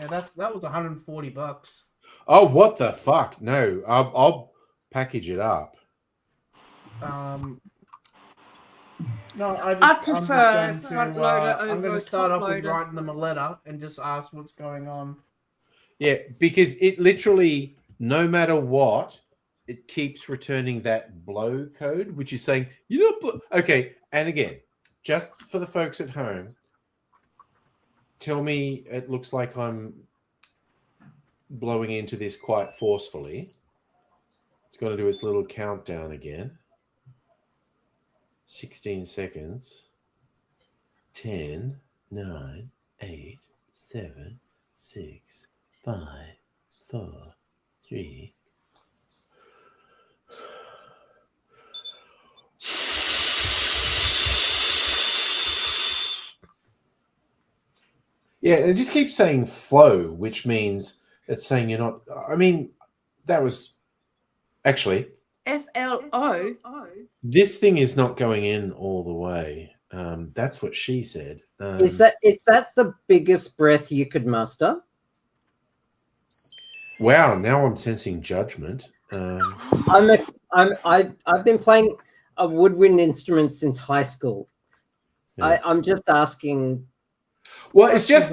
that was $140. Oh, what the fuck? No, I'll package it up. No, I prefer front loader I'm over going to start top off with loader. writing them a letter and just ask what's going on. Yeah, because it literally, no matter what, it keeps returning that blow code, which is saying you're not okay. And again, just for the folks at home, tell me it looks like I'm blowing into this quite forcefully. It's going to do its little countdown again. 16 seconds. 10, 9, 8, 7, 6, 5, 4, 3. Yeah, it just keeps saying flow, which means it's saying you're not. I mean, that was actually FLO. this thing is not going in all the way. That's what she said. Is that the biggest breath you could muster? Wow, now I'm sensing judgment. I've been playing a woodwind instrument since high school. Yeah. I'm just asking. Well, it's just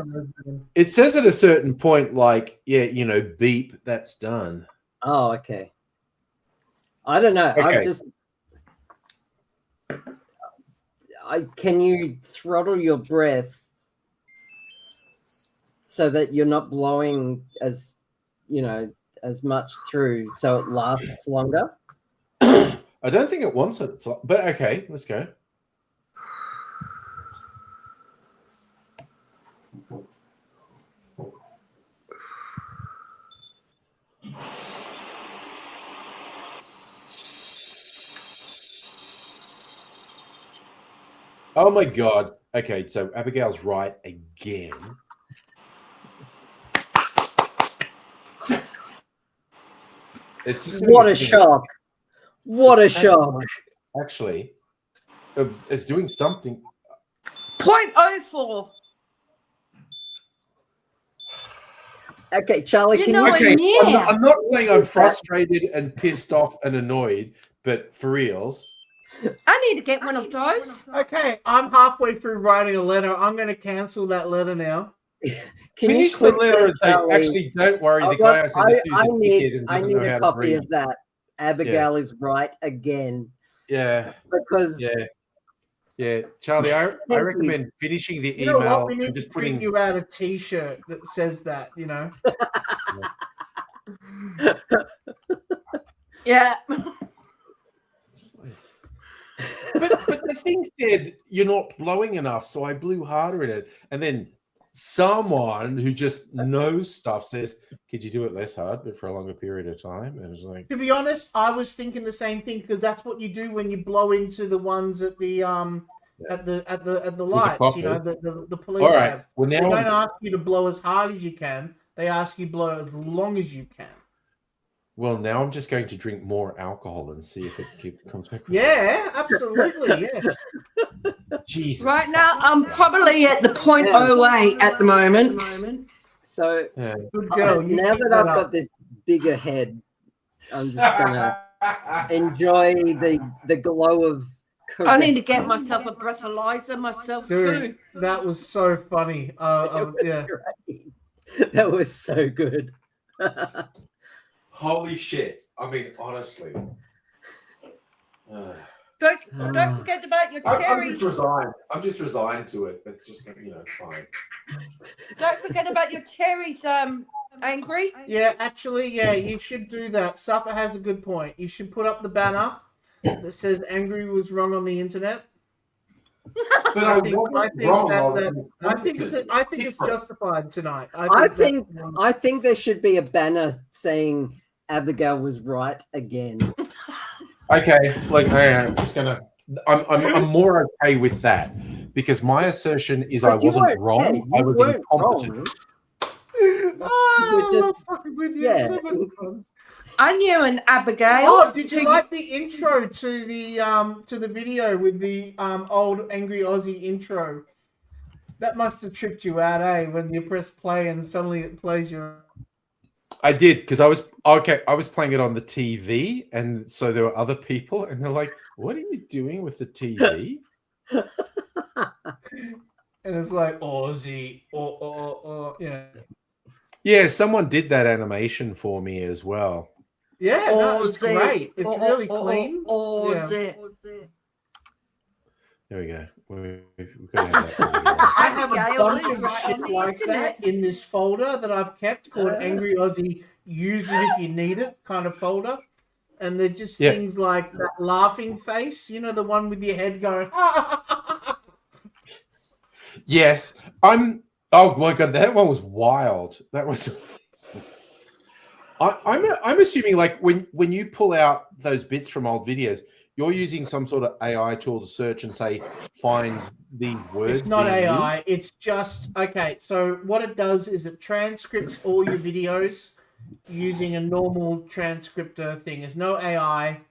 it says at a certain point, like, yeah, you know, beep, that's done. Oh, okay. I don't know. Okay. Can you throttle your breath so that you're not blowing as much through, so it lasts longer? I don't think it wants it, but okay, let's go. Oh my god. Okay, so Abigail's right again. It's just What a shock. What a shock. Actually, it's doing something. 0.04. Okay, Charlie, You can know you... what? Okay, Yeah. I'm not saying I'm frustrated and pissed off and annoyed, but for reals. I need to get one of those. Okay, I'm halfway through writing a letter. I'm going to cancel that letter now. Can you Finish the click letter that, and say, Charlie? actually, don't worry, the I've guy got- I sent it to is I a dickhead need and doesn't a know how to copy read. of that. Abigail is right again. Yeah, Because yeah. Charlie, I Thank you. recommend finishing the You know email what? We need and to just print putting... you out a T-shirt that says that, you know? Yeah. But the thing said you're not blowing enough, so I blew harder in it. And then someone who just knows stuff says, could you do it less hard but for a longer period of time? And it's like, To be honest, I was thinking the same thing because that's what you do when you blow into the ones at the at the lights, you know, the police all right, have. well They now don't ask you to blow as hard as you can. They ask you to blow as long as you can. I'm just going to drink more alcohol and see if it comes back. Yeah, absolutely, yes. Jesus. Right now, I'm probably at the 0.08 at the moment. so Yeah. Good girl. You now keep that I've up. got this bigger head, I'm just gonna enjoy the glow of I need to get myself a breathalyzer myself Dude, too. that was so funny. Yeah. That was so good. Holy shit. I mean, honestly. Don't forget about your I'm cherries. just resigned. I'm just resigned to it. It's just, fine. Don't forget about your cherries, Angry. Yeah, actually, yeah, you should do that. Suffer has a good point. You should put up the banner that says Angry was wrong on the internet. But I think it's justified tonight. I think there should be a banner saying Abigail was right again. Okay, like I'm just gonna. I'm more okay with that because my assertion is I wasn't wrong. I was incompetent. Oh, I just- love fucking with you. yeah. It's so much fun. Anya and Abigail. Oh, did you like the intro to the video with the old Angry Aussie intro? That must have tripped you out, eh? When you press play and suddenly it plays your. I did, because I was playing it on the TV, and so there were other people, and they're like, "What are you doing with the TV?" And it's like Aussie, yeah. Yeah, someone did that animation for me as well. Yeah, no, it's great. It's really clean. Aussie. There we go. We've got to have that. I have a bunch of shit like that in this folder that I've kept called Angry Aussie Use It If You Need It kind of folder. And they're just things like that laughing face, you know, the one with your head going. Yes. Oh my God, that one was wild. That was amazing. I'm assuming, like, when you pull out those bits from old videos, you're using some sort of AI tool to search and say, find these words. It's not AI. It's just, okay, so what it does is it transcripts all your videos using a normal transcriptor thing. There's no AI.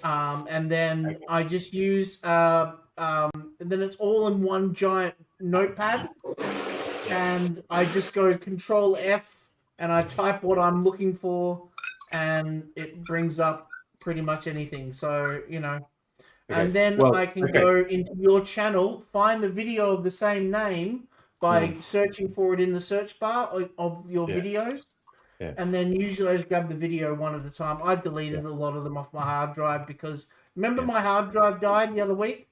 And then I just use, and then it's all in one giant notepad. And I just go Control F and I type what I'm looking for and it brings up pretty much anything. So, you know, and then I can go into your channel, find the video of the same name by searching for it in the search bar of your videos. Yeah. And then usually I just grab the video one at a time. I deleted a lot of them off my hard drive because remember my hard drive died the other week?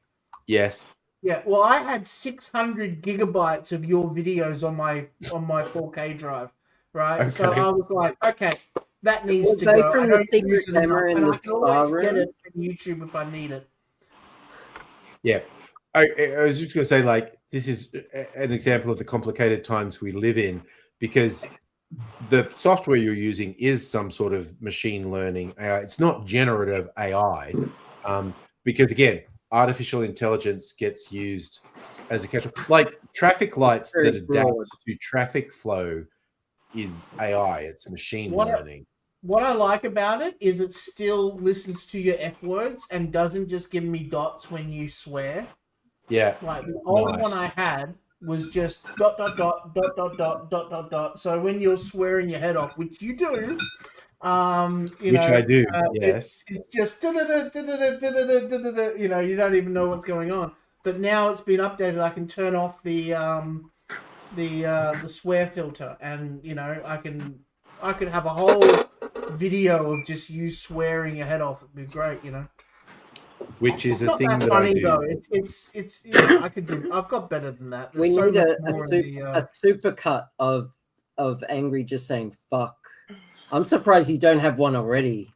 Yes. Yeah. Well, I had 600 gigabytes of your videos on my 4K drive, right? Okay. So I was like, okay, that needs to go. From the secret camera in the spa room? Get it from YouTube if I need it. Yeah. I was just going to say, like, this is an example of the complicated times we live in, because the software you're using is some sort of machine learning AI. It's not generative AI, because, again, artificial intelligence gets used as a catch-up. Like traffic lights that adapt to traffic flow is AI. It's machine learning. What I like about it is it still listens to your F words and doesn't just give me dots when you swear. Yeah. Like the old one I had was just ... So when you're swearing your head off, which you do, I do, yes. It's just you know, you don't even know what's going on. But now it's been updated. I can turn off the swear filter, and you know, I could have a whole video of just you swearing your head off. It'd be great, you know. Which is it's a thing that funny, I do. Though. It's you know, I could do. I've got better than that. There's we need a super cut of Angry just saying fuck. I'm surprised you don't have one already.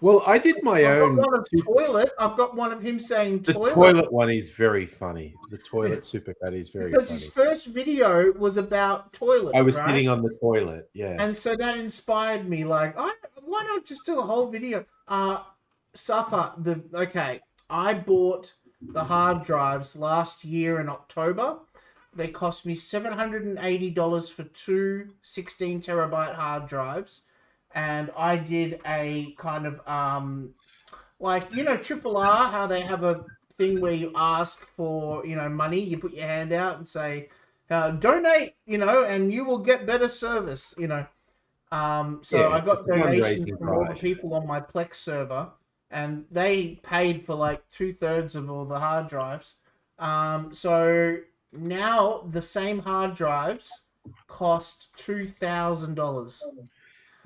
Well, I did my own. I've got one of toilet. I've got one of him saying toilet. The toilet one is very funny. The toilet supercut is very because funny. His first video was about toilet. I was sitting on the toilet, yeah. And so that inspired me. Like, why not just do a whole video? I bought the hard drives last year in October. They cost me $780 for two 16 terabyte hard drives. And I did a kind of, like, you know, Triple R, how they have a thing where you ask for, you know, money. You put your hand out and say, donate, you know, and you will get better service, you know. So I got donations from all the people on my Plex server, and they paid for like 2/3 of all the hard drives. So now the same hard drives cost $2,000.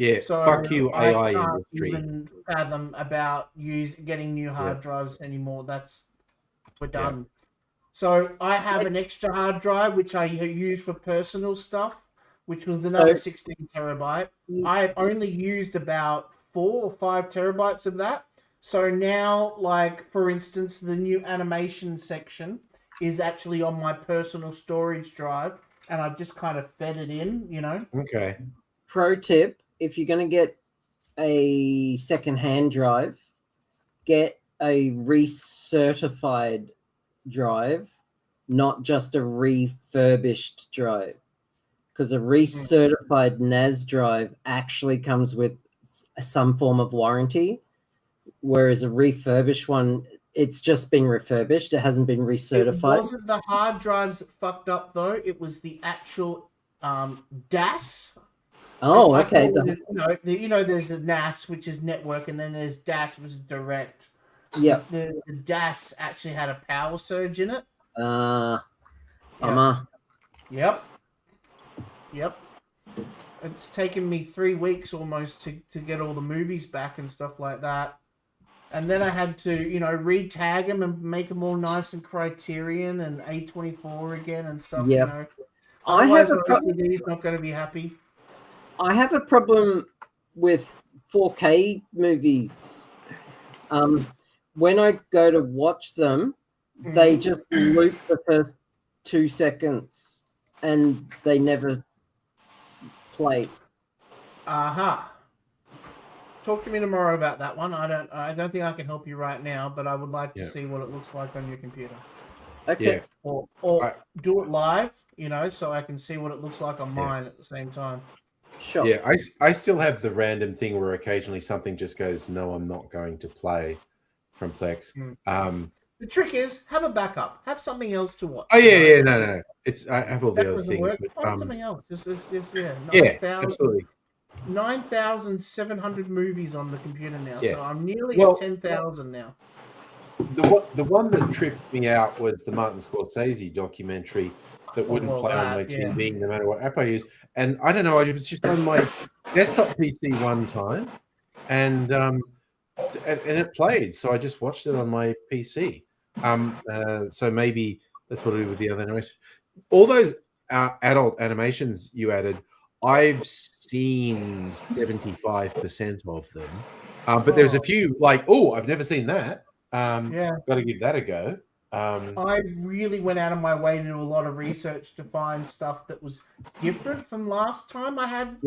Yeah, so fuck you, AI can't industry. Even fathom about getting new hard drives anymore. We're done. Yeah. So I have an extra hard drive which I use for personal stuff, which was another 16 terabyte. I only used about 4 or 5 terabytes of that. So now, like, for instance, the new animation section is actually on my personal storage drive, and I've just kind of fed it in, you know. Okay. Pro tip, if you're going to get a second-hand drive, get a recertified drive, not just a refurbished drive. Because a recertified NAS drive actually comes with some form of warranty, whereas a refurbished one, it's just been refurbished. It hasn't been recertified. It wasn't the hard drives that fucked up though. It was the actual DAS. Oh, okay. There's a NAS, which is network, and then there's DAS, which is direct. Yeah. The DAS actually had a power surge in it. Yep. It's taken me 3 weeks almost to get all the movies back and stuff like that. And then I had to, re-tag them and make them all nice and Criterion and A24 again and stuff. Yeah. I have a problem. He's not going to be happy. I have a problem with 4K movies. When I go to watch them, they just loop the first 2 seconds and they never play. Aha. Talk to me tomorrow about that one. I don't think I can help you right now, but I would like to see what it looks like on your computer. Okay. Yeah. Or do it live, so I can see what it looks like on mine at the same time. Sure. Yeah, I still have the random thing where occasionally something just goes, no, I'm not going to play from Plex. The trick is have a backup. Have something else to watch. Oh yeah, no. I have all the other things. Find something else. Yeah, absolutely. 9,700 movies on the computer now, so I'm nearly at 10,000 now. The one that tripped me out was the Martin Scorsese documentary that wouldn't play on my TV no matter what app I use. And I don't know, I was just on my desktop PC one time, and it played, so I just watched it on my PC. So maybe that's what I do with the other animation. All those adult animations you added, I've seen 75% of them, but there's a few like, I've never seen that. Got to give that a go. I really went out of my way to do a lot of research to find stuff that was different from last time I had.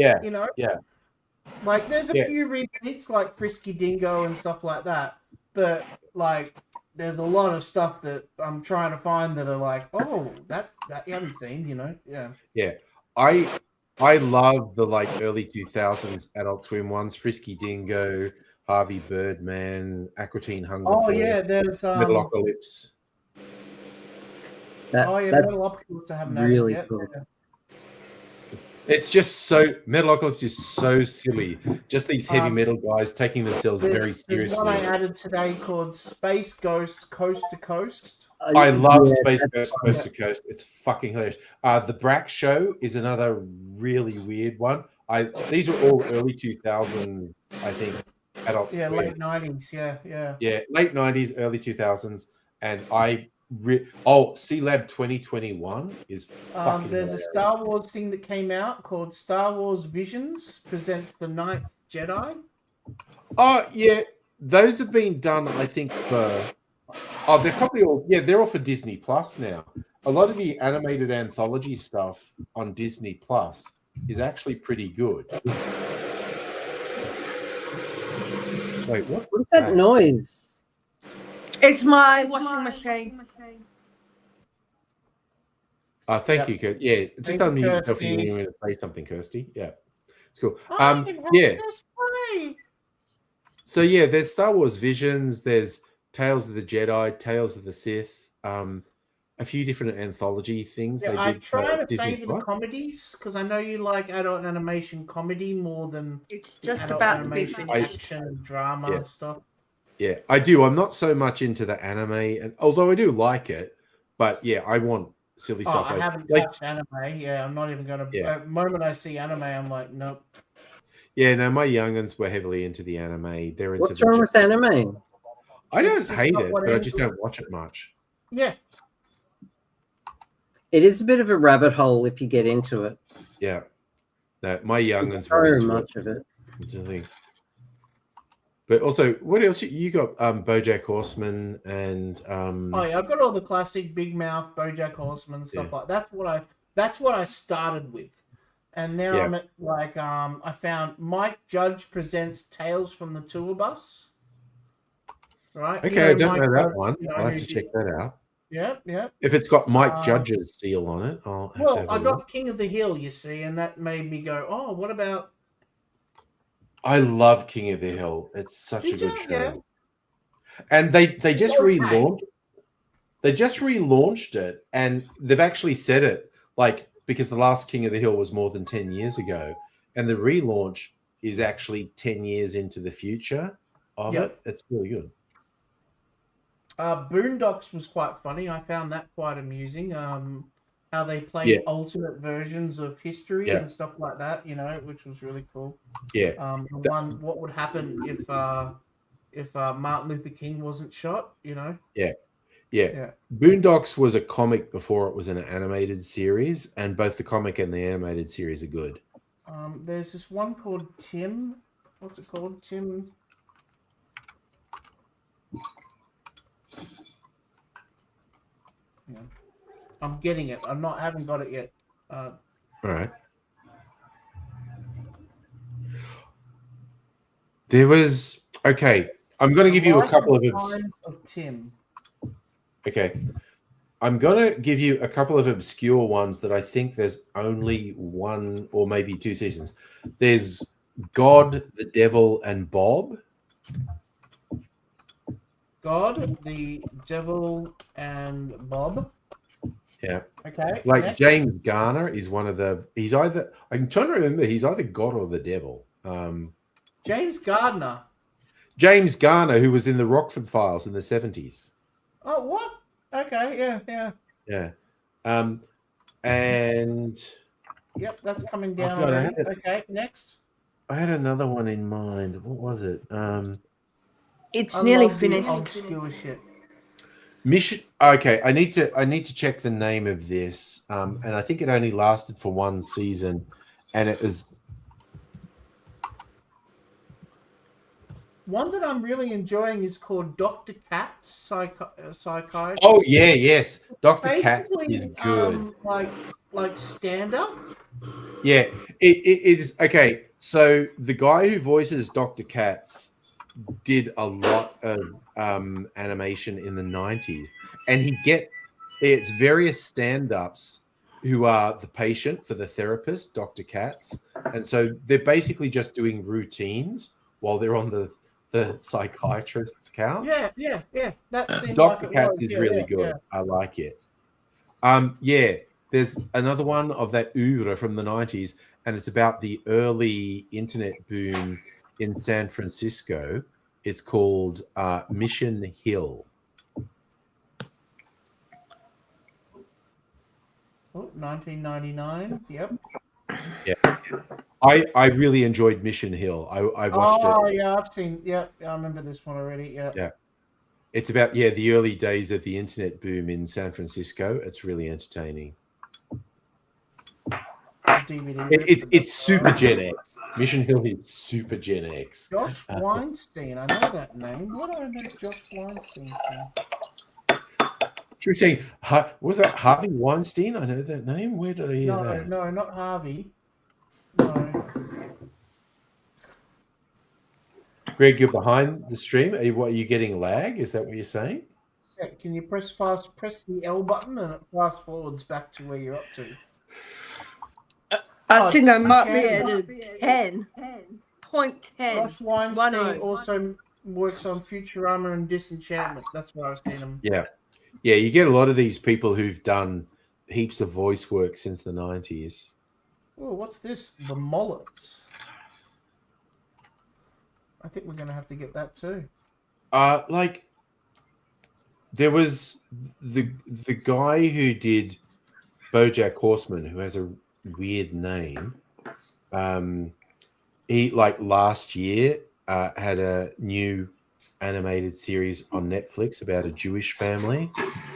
Like there's a few repeats like Frisky Dingo and stuff like that, but like there's a lot of stuff that I'm trying to find that are like, that you haven't seen, I love the early 2000s Adult Swim ones, Frisky Dingo, Harvey Birdman, Aqua Teen Hunger Force, there's Metalocalypse. That's Metalocalypse I haven't really yet. cool. It's just Metalocalypse is so silly. Just these heavy metal guys taking themselves very seriously. There's one I added today called Space Ghost Coast to Coast. I love Space Ghost Coast to Coast. It's fucking hilarious. The Brack Show is another really weird one. These are all early 2000s, I think, adults. Yeah, late 90s. Yeah. Yeah, late 90s, early 2000s. And C-Lab 2021 is fucking There's hilarious. a Star Wars thing that came out called Star Wars Visions Presents the Ninth Jedi. Oh, yeah. Those have been done, I think, for... they're probably all... Yeah, they're all for Disney Plus now. A lot of the animated anthology stuff on Disney Plus is actually pretty good. Wait, what's that noise? It's my washing machine. Thank you, Kirsty. Yeah, just unmute yourself if you want to say something, Kirsty. Yeah, it's cool. So there's Star Wars Visions, there's Tales of the Jedi, Tales of the Sith, a few different anthology things. Yeah, I try to favor the comedies because I know you like adult animation comedy more than it's just about animation, action, drama stuff. Yeah, I do. I'm not so much into the anime, and although I do like it, but I want silly stuff. I haven't touched anime. Yeah, I'm not even going to. The moment I see anime, I'm like, nope. Yeah, no, my young'uns were heavily into the anime. They're into. What's wrong with anime? I don't hate it, but I just don't watch it much. Yeah. It is a bit of a rabbit hole if you get into it. Yeah. No, my young'uns were into much of it. It's the thing. But also, what else you got? BoJack Horseman and I've got all the classic Big Mouth, BoJack Horseman stuff like that. That's what I started with, and now I'm at I found Mike Judge Presents Tales from the Tour Bus. Right? Okay, I don't know that one. I'll have to check that out. Yeah. If it's got Mike Judge's seal on it, I'll have to have I got King of the Hill, you see, and that made me go, what about I love King of the Hill. It's such a good show. Yeah. And they just relaunched. They just relaunched it, and they've actually said it like because the last King of the Hill was more than 10 years ago, and the relaunch is actually 10 years into the future of it. It's really good. Boondocks was quite funny. I found that quite amusing. How they played alternate versions of history and stuff like that, which was really cool. Yeah. What would happen if Martin Luther King wasn't shot, Yeah. Boondocks was a comic before it was an animated series, and both the comic and the animated series are good. There's this one called Tim. What's it called? Tim. Yeah. I'm getting it. Haven't got it yet. All right. There was I'm going to give you a couple of Tim. Okay. I'm going to give you a couple of obscure ones that I think there's only one or maybe two seasons. There's God, the Devil, and Bob. God, the Devil, and Bob. Yeah. Okay. Like next. James Garner is one of the. He's either. I'm trying to remember. He's either God or the Devil. James Gardner. James Garner, who was in the Rockford Files in the 70s. Oh, what? Okay. Yeah. And. Yep, that's coming down. God, okay, next. I had another one in mind. What was it? It's nearly finished. Obscure shit. Mission. Okay, I need to check the name of this, and I think it only lasted for one season, and it was one that I'm really enjoying is called Dr. Katz Psychiatrist. Oh yeah, yes, Dr. Katz is good. Like stand up. Yeah, it is okay. So the guy who voices Dr. Katz did a lot of animation in the 90s, and it's various stand-ups who are the patient for the therapist, Dr. Katz, and so they're basically just doing routines while they're on the psychiatrist's couch. Yeah. That seems Dr. like Katz is really good. Yeah. I like it. There's another one of that oeuvre from the 90s, and it's about the early internet boom in San Francisco. It's called Mission Hill. Oh, 1999. Yep. Yeah. I really enjoyed Mission Hill. I watched it. Oh yeah, I've seen. Yeah, I remember this one already. Yeah. Yeah. It's about the early days of the internet boom in San Francisco. It's really entertaining. It's super Gen X. Mission Hill is super Gen X. Josh Weinstein. I know that name. What do I know Josh Weinstein from? True saying, was that Harvey Weinstein? I know that name. Where did I hear that? No, not Harvey. No. Greg, you're behind the stream. Are you getting lag? Is that what you're saying? Yeah, can you press the L button and it fast forwards back to where you're up to? I think I might be at a 10. 0.10. Josh Weinstein also works on Futurama and Disenchantment. That's where I've seen him. Yeah. Yeah, you get a lot of these people who've done heaps of voice work since the 90s. Oh, what's this? The Mullets. I think we're going to have to get that too. There was the guy who did BoJack Horseman, who has a weird name. He last year had a new animated series on Netflix about a Jewish family,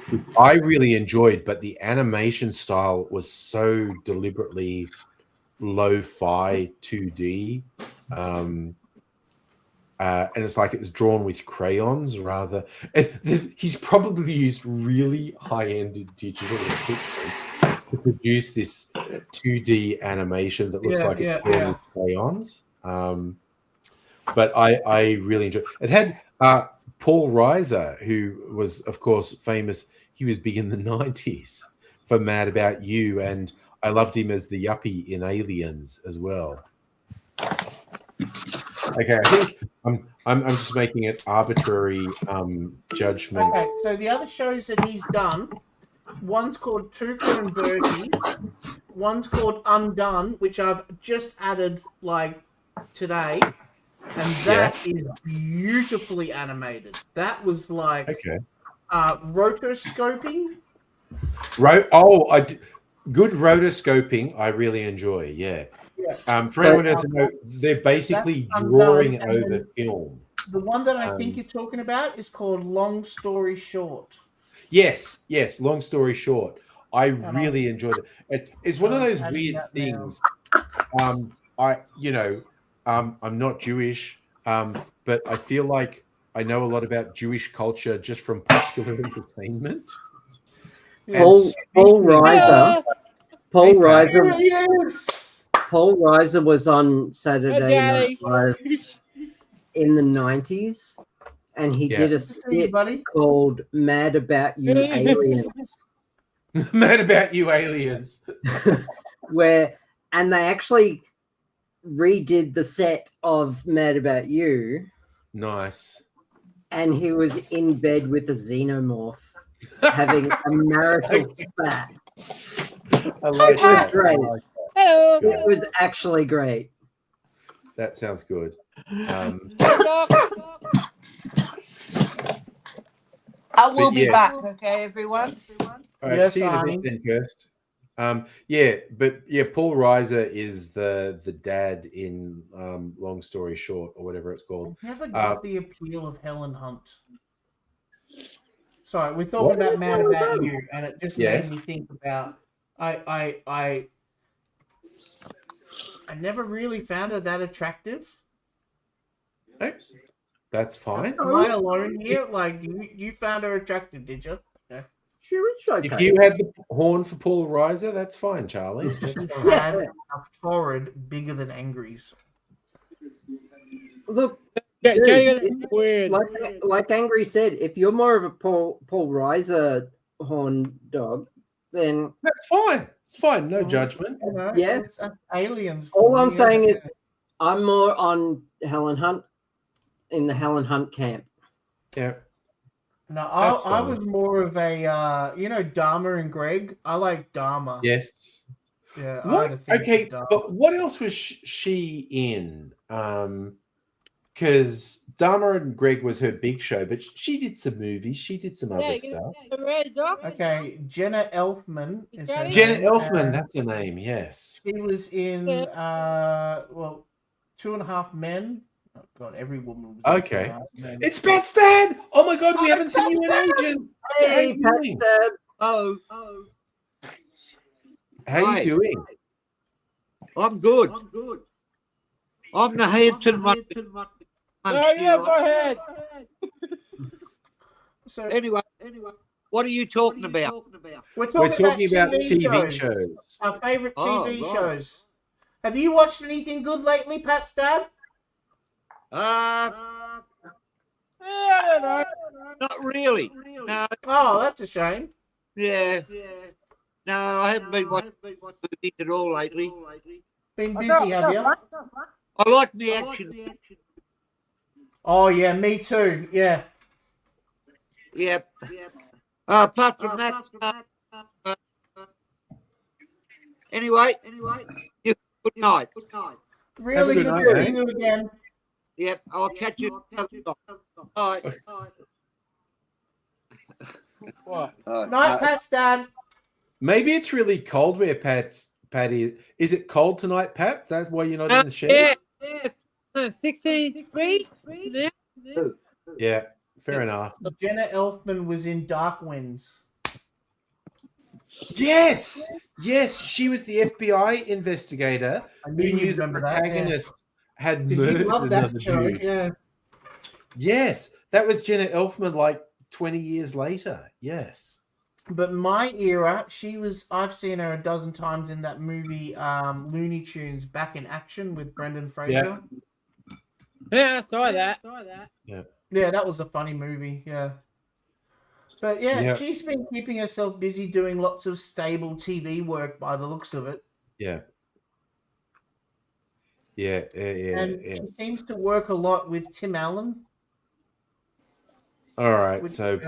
which I really enjoyed, but the animation style was so deliberately lo-fi 2D. And it's like it's drawn with crayons rather. He's probably used really high-end digital equipment to produce this 2D animation that looks like it's drawn with crayons. But I really enjoyed it. It had Paul Reiser, who was, of course, famous. He was big in the 90s for Mad About You, and I loved him as the yuppie in Aliens as well. Okay, I think I'm just making an arbitrary judgment. Okay, so the other shows that he's done, one's called Tuca and Bertie, one's called Undone, which I've just added like today, and that is beautifully animated. That was like rotoscoping. Good rotoscoping. I really enjoy. Yeah. For anyone who doesn't know, they're basically drawing over film. The one that I think you're talking about is called Long Story Short. Yes. Long Story Short. I really enjoyed it. It's one of those weird things. I'm not Jewish, but I feel like I know a lot about Jewish culture just from popular entertainment. Paul Reiser was on Saturday Night Live in the 90s, and he did a skit called Mad About You Aliens. Mad About You Aliens. And they actually redid the set of Mad About You. Nice. And he was in bed with a xenomorph having a marital spat. I like that. Great. Hello. It was actually great. That sounds good. I will be back, okay, everyone? All right, Yes, see you in a bit then, Kirst. Paul Reiser is the dad in Long Story Short, or whatever it's called. I never got the appeal of Helen Hunt. Sorry, we're talking about Mad About You, and it just made me think about I never really found her that attractive. Hey, that's fine. Am I alone here? Like, you found her attractive, did you? Okay. She was okay. If you had the horn for Paul Reiser, that's fine, Charlie. She had a forehead bigger than Angry's. Look, dude, like Angry said, if you're more of a Paul Reiser horn dog, then that's fine. It's fine. No judgment. Yeah, it's aliens. All I'm saying is, I'm more on Helen Hunt in the Helen Hunt camp. Yeah. No, I was more of a Dharma and Greg. I like Dharma. Yes. Yeah. Okay, but what else was she in? Because Dharma and Greg was her big show, but she did some movies. She did some other stuff. Okay, Jenna Elfman is her Jenna name. Elfman, that's her name. Yes. She was in 2.5 Men. Oh God, every woman was in 2.5 Men. It's Pat Stan! Oh my God, we haven't seen you in ages. Hey, Pat Stan. Oh. How are you doing? I'm good. I'm the handsome one. Oh, yeah, go ahead. So Anyway, what are you talking about? we're talking about TV shows. Our favorite TV shows. Have you watched anything good lately, Pat's dad? Not really. No. Oh, that's a shame. Yeah. No, I haven't been watching movies at all lately. Been busy, have you? I like the action. Oh yeah, me too. Yeah. Yep. Apart from that, anyway, good night. Really good good night, to eh? see you again. Yep, I'll catch you. Bye. What? Night, Pat's dad. Maybe it's really cold where Pat is. Is it cold tonight, Pat? That's why you're not in the shed? Yeah. 16 degrees. Yeah, fair enough. Jenna Elfman was in Dark Winds. Yes, she was the FBI investigator I who knew knew you'd the remember that. protagonist had You murdered love another that show, dude. yeah. Yes, that was Jenna Elfman like 20 years later. Yes. But my era, I've seen her a dozen times in that movie Looney Tunes Back in Action with Brendan Fraser. Yeah, I saw that. Yeah, that was a funny movie, yeah. But she's been keeping herself busy doing lots of stable TV work by the looks of it. Yeah. Yeah. And she seems to work a lot with Tim Allen. All right, With, so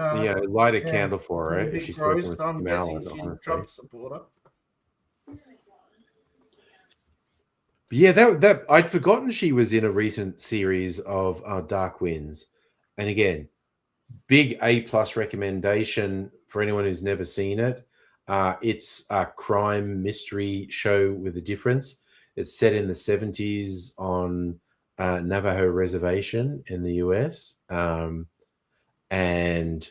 light a yeah, candle for her if she's working with I'm Tim guessing Allen. she's a Honestly. Trump supporter. But yeah, that I'd forgotten she was in a recent series of Dark Winds, and again, big A+ recommendation for anyone who's never seen it. It's a crime mystery show with a difference. It's set in the 70s on Navajo reservation in the US, and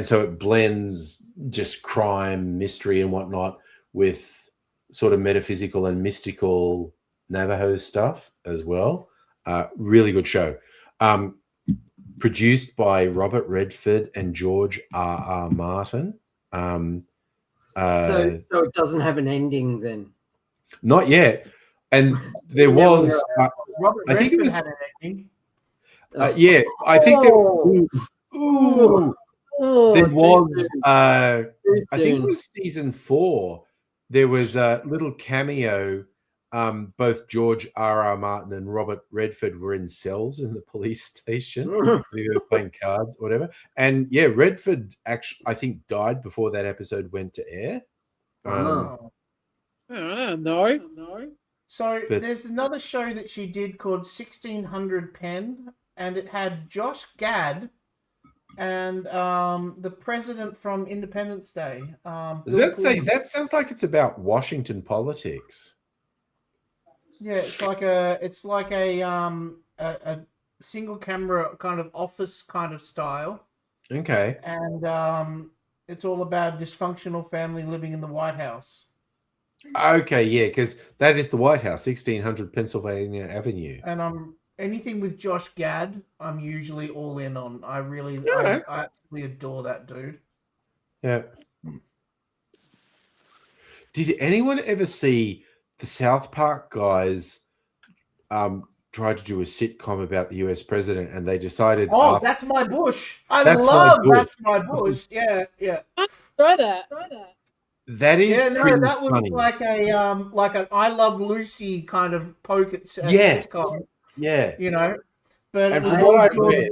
so it blends just crime, mystery, and whatnot with sort of metaphysical and mystical Navajo stuff as well. Really good show. Produced by Robert Redford and George R.R. Martin. So it doesn't have an ending then? Not yet. And there was... Robert I think it Redford was... had an ending. yeah, I think there... there was... I think it was season 4. There was a little cameo. Both George R.R. Martin and Robert Redford were in cells in the police station. They were playing cards or whatever. And yeah, Redford actually, I think, died before that episode went to air. No. So there's another show that she did called 1600 Pen, and it had Josh Gad and the president from Independence Day. I was about to say, that sounds like it's about Washington politics. Yeah, it's like a single camera kind of office kind of style. Okay. And it's all about dysfunctional family living in the White House. Okay, yeah, because that is the White House, 1600 Pennsylvania Avenue. And anything with Josh Gad, I'm usually all in on. I absolutely adore that dude. Yeah. Did anyone ever see the South Park guys tried to do a sitcom about the US president, and they decided... Oh, That's My Bush. That's My Bush. Yeah. Try that. That is that was funny. like an I Love Lucy kind of poke at sitcom. Yeah. You know, but and it was from what I all read,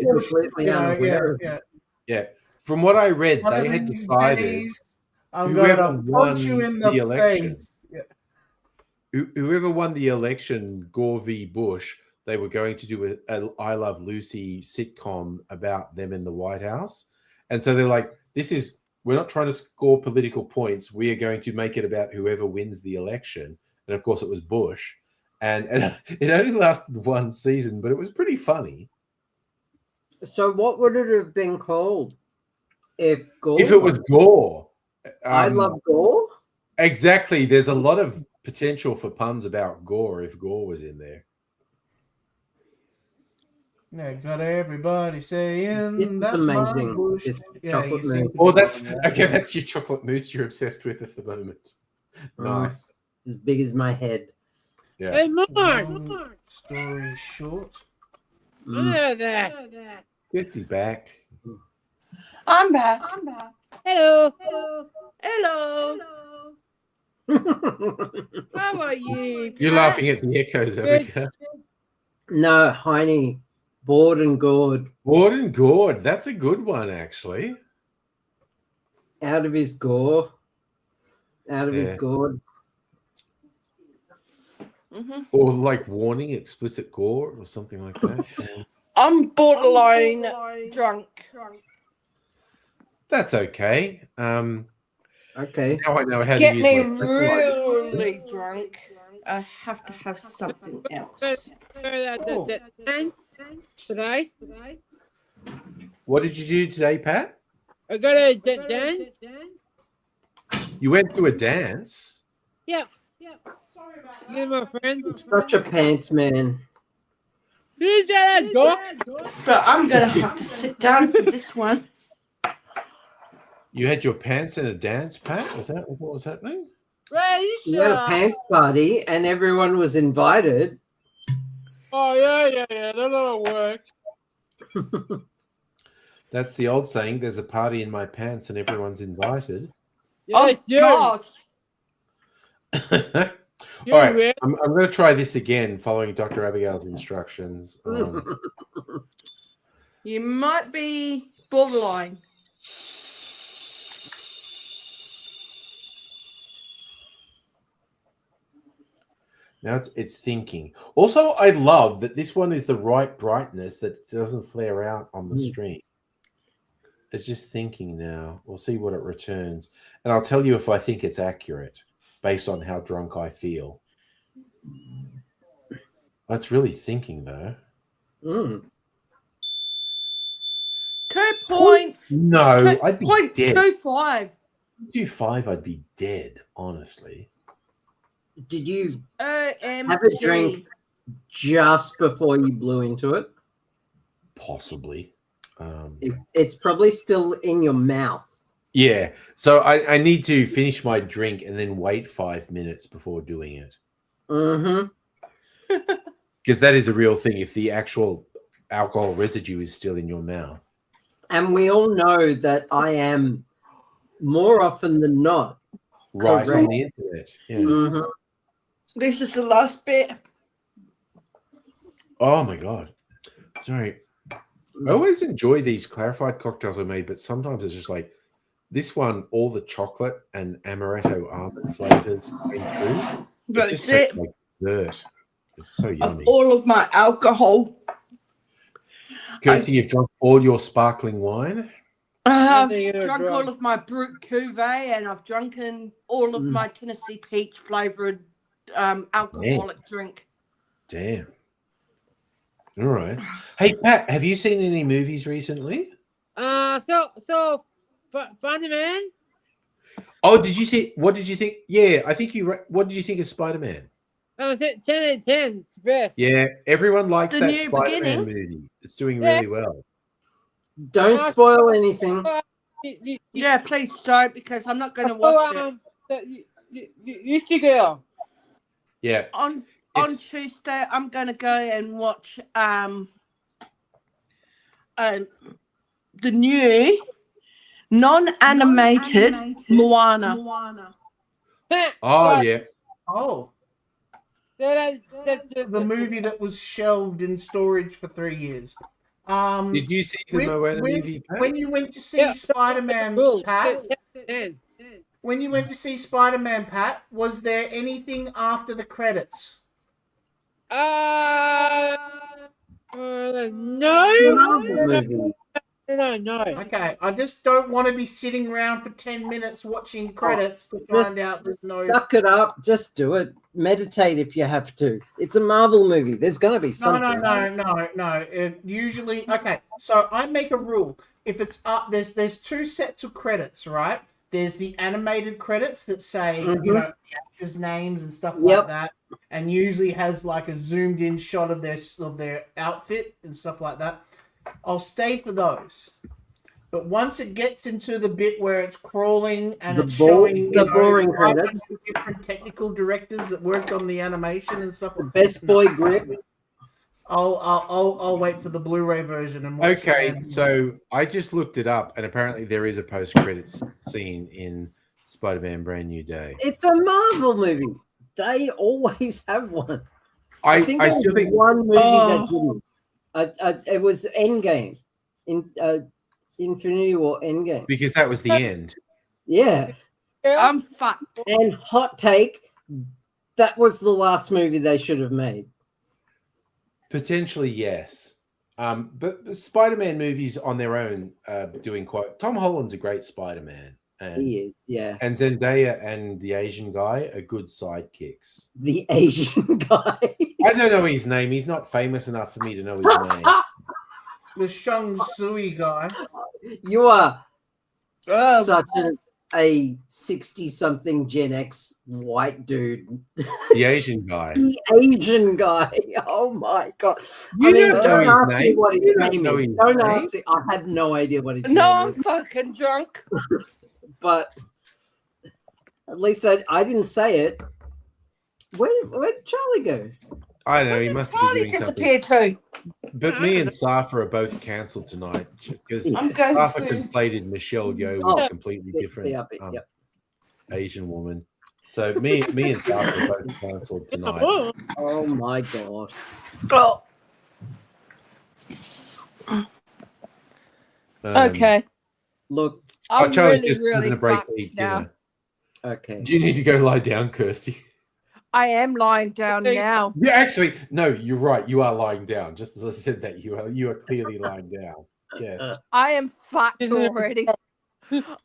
from what I read, they had decided whoever won the election. Whoever won the election, Gore v. Bush, they were going to do a I Love Lucy sitcom about them in the White House. And so they're like, we're not trying to score political points. We are going to make it about whoever wins the election. And of course it was Bush. And it only lasted one season, but it was pretty funny. So what would it have been called if Gore? If it was Gore. I Love Gore? Exactly. There's a lot of potential for puns about Gore if Gore was in there. Yeah, got everybody saying this is that's amazing. My Bush. Chocolate mousse. Oh, that's your chocolate mousse you're obsessed with at the moment. Nice. As big as my head. Yeah. Hey, Mark. Story short. Hello there. Get you back. I'm back. Hello. How are you? You're laughing at the echoes, Erica. No, Heine. Bored and gored. Bored and gored. That's a good one, actually. Out of his gore. Out of his gourd. Mm-hmm. Or like warning, explicit gore or something like that. I'm borderline drunk. That's okay. Okay. Now I know how Get to use me my really drunk. I have to have something else. The dance today. What did you do today, Pat? I got a dance. You went to a dance? Yeah. You my friends. Such a pants man. Who's that door? But I'm gonna have to sit down for this one. You had your pants in a dance, Pat? Is that what was happening? We had a pants party and everyone was invited. Oh, yeah. That all worked. That's the old saying, there's a party in my pants and everyone's invited. Yes, God. All right, I'm going to try this again, following Dr. Abigail's instructions. You might be borderline. Now it's thinking. Also, I love that this one is the right brightness that doesn't flare out on the stream. It's just thinking now. We'll see what it returns. And I'll tell you if I think it's accurate based on how drunk I feel. That's really thinking, though. 2 points. No, I'd be dead. 2.5. 2.5, I'd be dead, honestly. Did you OMG. have a drink just before you blew into it? Possibly. It's probably still in your mouth. Yeah. So I need to finish my drink and then wait 5 minutes before doing it. Mm-hmm. Because that is a real thing if the actual alcohol residue is still in your mouth. And we all know that I am more often than not right correct. on the internet. Yeah. Mm-hmm. This is the last bit. Oh my God. Sorry. I always enjoy these clarified cocktails I made, but sometimes it's just like this one, all the chocolate and amaretto almond flavors came through. But just it. tastes like dessert. It's so yummy. All of my alcohol. Kirsty, you've drunk all your sparkling wine? I've drunk all of my Brut Cuvée and I've drunken all of my Tennessee peach flavored alcoholic drink. Damn. All right. Hey, Pat, have you seen any movies recently? So Spider-Man. Oh, did you see? What did you think? Yeah, I think what did you think of Spider-Man? 10 out of 10. Best. Yeah, everyone likes The that New Spider-Man Beginning. movie. It's doing really well. Don't spoil anything. Yeah, please don't because I'm not going to watch it. You see, girl. Yeah. On Tuesday, I'm going to go and watch the new non-animated Moana. Oh, yeah. Oh, the movie that was shelved in storage for 3 years. Did you see the Moana movie, Pat? When you went to see Spider-Man, Pat? When you went to see Spider-Man, Pat, was there anything after the credits? No. No. Okay, I just don't want to be sitting around for 10 minutes watching credits to find out there's no... Suck it up. Just do it. Meditate if you have to. It's a Marvel movie. There's going to be something. No. It usually... Okay, so I make a rule. If it's up... There's 2 sets of credits, right? There's the animated credits that say, you know, the actors' names and stuff like that. And usually has like a zoomed in shot of their outfit and stuff like that. I'll stay for those. But once it gets into the bit where it's crawling and it's showing the boring credits, different technical directors that worked on the animation and stuff. Best boy grip. I'll wait for the Blu-ray version and watch Okay, so I just looked it up, and apparently there is a post-credits scene in Spider-Man: Brand New Day. It's a Marvel movie. They always have one. I think still think one movie that didn't. It was Endgame, Infinity War Endgame. because that was the end. Yeah. I'm fucked. And hot take, that was the last movie they should have made. Potentially, yes. But the Spider-Man movies on their own doing quite... Tom Holland's a great Spider-Man. And, He is, yeah. And Zendaya and the Asian guy are good sidekicks. The Asian guy. I don't know his name. He's not famous enough for me to know his name. The Shang Tsui guy. You are such a 60-something Gen X white dude. The Asian guy. The Asian guy. Oh my god! You don't know his ask me name. what his You don't name know is. his Don't name. ask me. I have no idea what his No, name I'm is. fucking drunk. But at least I didn't say it. Where'd Charlie go? I don't know. He must be Charlie doing something. disappeared too. But me and Safa are both cancelled tonight because I'm going Safa to- conflated Michelle Yeoh with Oh, a completely different Yep. Asian woman. So me and Dark are both cancelled tonight. Oh my god. Oh, okay. Look, I'm Charlie's really, just really having a break fucked to eat now. dinner. okay. Do you need to go lie down, Kirsty? I am lying down now. Yeah, actually, no, you're right. You are lying down. Just as I said that, you are clearly lying down. Yes. I am fucked already.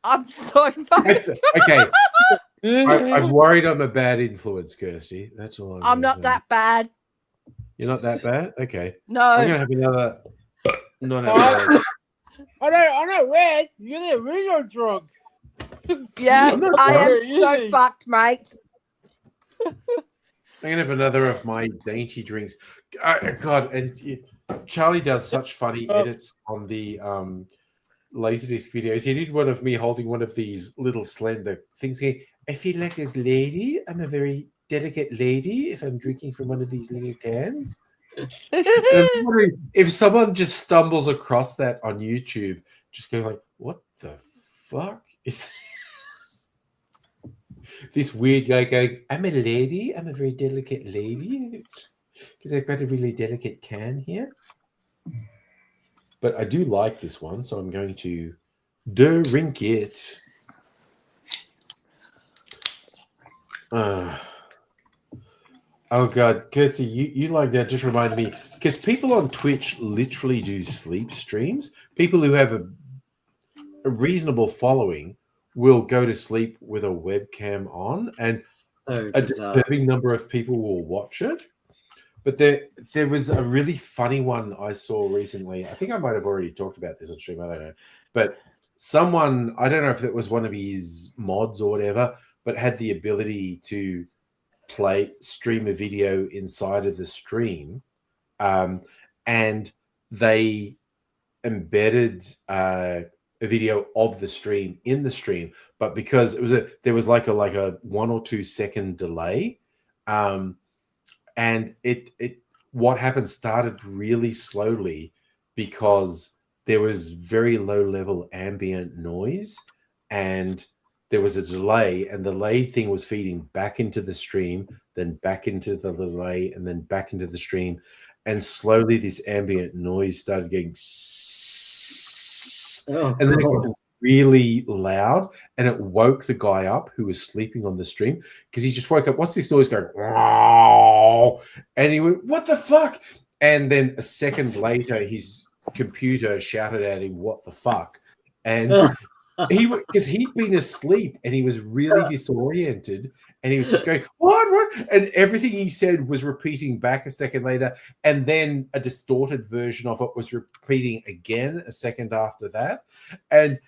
I'm so fucked. Okay. I'm worried I'm a bad influence, Kirsty. That's all I'm not that bad. You're not that bad? Okay. No. I'm gonna have another. I know, Red. You're the original drunk. Yeah, I'm not I drunk. am so fucked, mate. I'm gonna have another of my dainty drinks. God, and Charlie does such funny edits on the Laserdisc videos. He did one of me holding one of these little slender things here. I feel like a lady. I'm a very delicate lady if I'm drinking from one of these little cans. I'm wondering if someone just stumbles across that on YouTube, just going like, "What the fuck is this?" This weird guy going, "I'm a lady. I'm a very delicate lady because I've got a really delicate can here." But I do like this one, so I'm going to drink it. Oh God, Kirsty, you like that just reminded me, because people on Twitch literally do sleep streams. People who have a reasonable following will go to sleep with a webcam on, and a disturbing number of people will watch it. But there was a really funny one I saw recently. I think I might have already talked about this on stream. I don't know. But someone, I don't know if it was one of his mods or whatever, but had the ability to stream a video inside of the stream. And they embedded a video of the stream in the stream. But because there was like a 1 or 2 second delay. And what happened started really slowly because there was very low level ambient noise and there was a delay, and the delay thing was feeding back into the stream, then back into the delay, and then back into the stream. And slowly this ambient noise started getting and then it got really loud, and it woke the guy up who was sleeping on the stream because he just woke up. What's this noise going? And he went, "What the fuck?" And then a second later, his computer shouted at him, "What the fuck?" And because he'd been asleep and he was really disoriented, and he was just going, what? And everything he said was repeating back a second later, and then a distorted version of it was repeating again a second after that, and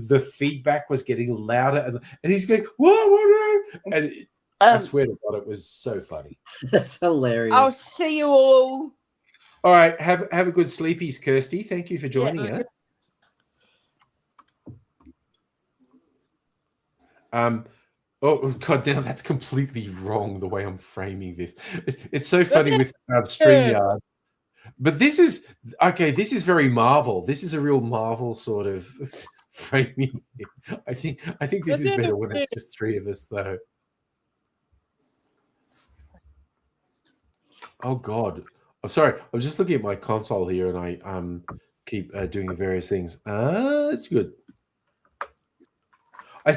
the feedback was getting louder, and he's going, what? And I swear to God, it was so funny. That's hilarious. I'll see you all. All right, have a good sleepies, Kirsty. Thank you for joining us. Oh God! Now that's completely wrong the way I'm framing this. It's so funny with StreamYard, but this is okay. This is very Marvel. This is a real Marvel sort of framing. I think this is better when it's just 3 of us, though. Oh God! I'm sorry. I'm just looking at my console here, and I keep doing various things. It's good.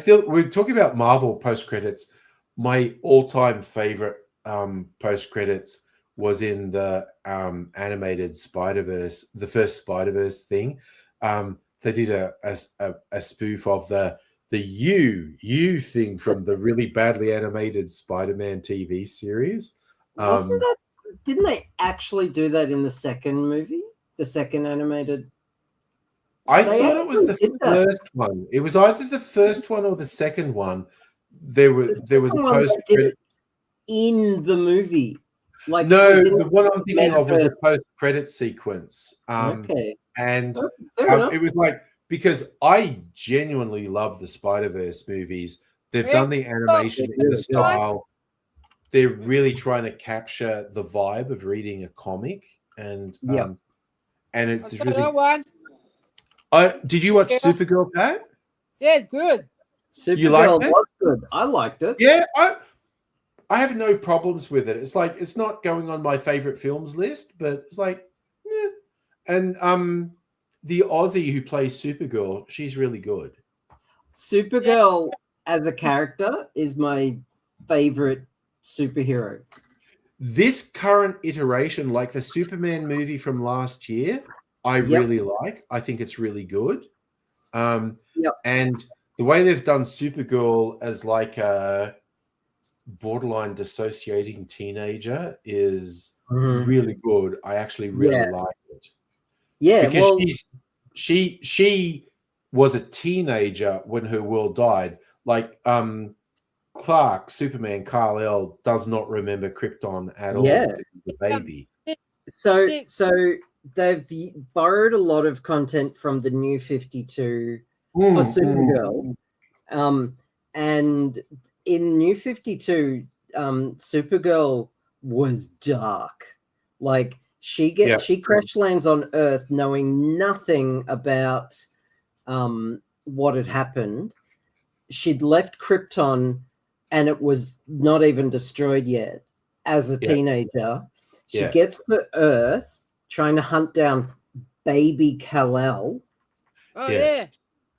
We're talking about Marvel post credits. My all-time favorite post credits was in the animated Spider-Verse, the first Spider-Verse thing. They did a spoof of the you thing from the really badly animated Spider-Man TV series. Didn't they actually do that in the second movie? The second animated. I thought it was the first one. It was either the first one or the second one. There was a post credit in the movie. Like no, the one I'm thinking of was the post credit sequence. Okay, and it was like, because I genuinely love the Spider-Verse movies. They've done the animation in the style. They're really trying to capture the vibe of reading a comic, and it's really. Did you watch Supergirl, Pat? Yeah, good. Supergirl liked it? was good. I liked it. Yeah, I have no problems with it. It's like it's not going on my favorite films list, but it's like, yeah. And the Aussie who plays Supergirl, she's really good. Supergirl as a character is my favorite superhero. This current iteration, like the Superman movie from last year, I really like. I think it's really good. And the way they've done Supergirl as like a borderline dissociating teenager is really good. I actually really like it. Yeah, because she was a teenager when her world died. Like Clark, Superman, Kal-El does not remember Krypton at all. Yeah, the baby. So they've borrowed a lot of content from the New 52 for Supergirl, and in New 52, Supergirl was dark. Like she crash lands on Earth knowing nothing about what had happened. She'd left Krypton and it was not even destroyed yet. As a teenager, she gets to Earth trying to hunt down baby Kal-El. Oh yeah.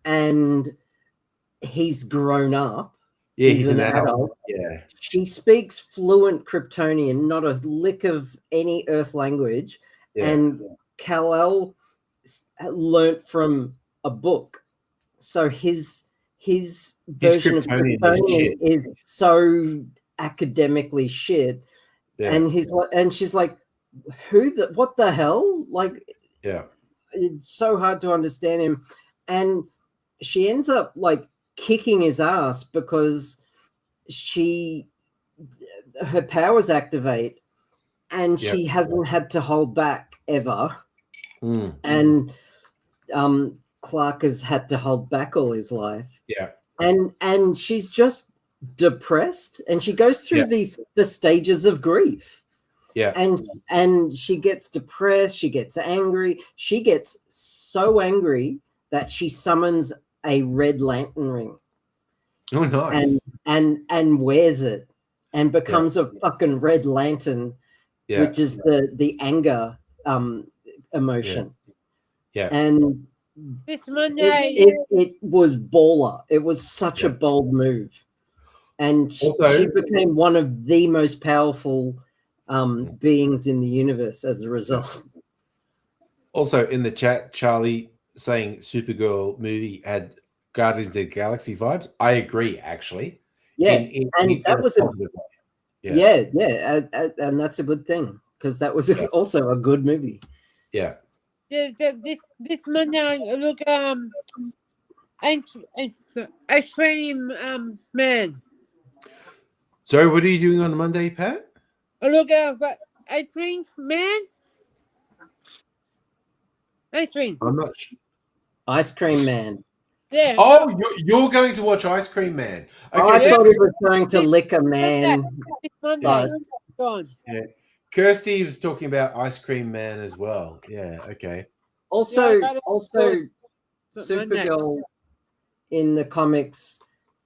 And he's grown up. Yeah, he's an adult. Yeah. She speaks fluent Kryptonian, not a lick of any Earth language. Yeah. And Kal-El learnt from a book. So his version of Kryptonian is so academically shit. Yeah. And she's like, what the hell? Like, it's so hard to understand him. And she ends up like kicking his ass because her powers activate and she hasn't had to hold back ever. And Clark has had to hold back all his life. Yeah. And she's just depressed and she goes through the stages of grief. Yeah. And she gets depressed, she gets angry, she gets so angry that she summons a red lantern ring. Oh, nice. And wears it and becomes a fucking red lantern, which is the anger emotion. Yeah. And this Monday it was baller. It was such a bold move. And she became one of the most powerful beings in the universe as a result. Also in the chat, Charlie saying Supergirl movie had Guardians of the Galaxy vibes. I agree, actually. Yeah, and that was and that's a good thing because that was also a good movie. Yeah. This Monday, look, Ice Cream Man. Sorry, what are you doing on Monday, Pat? Look, Ice Cream Man. Ice cream. I'm not sure. Ice Cream Man. Yeah. Oh, you're going to watch Ice Cream Man. Okay, I thought he was going to lick a man. It's Monday. Gone. Yeah. Kirsty was talking about Ice Cream Man as well. Yeah, okay. Also, Supergirl in the comics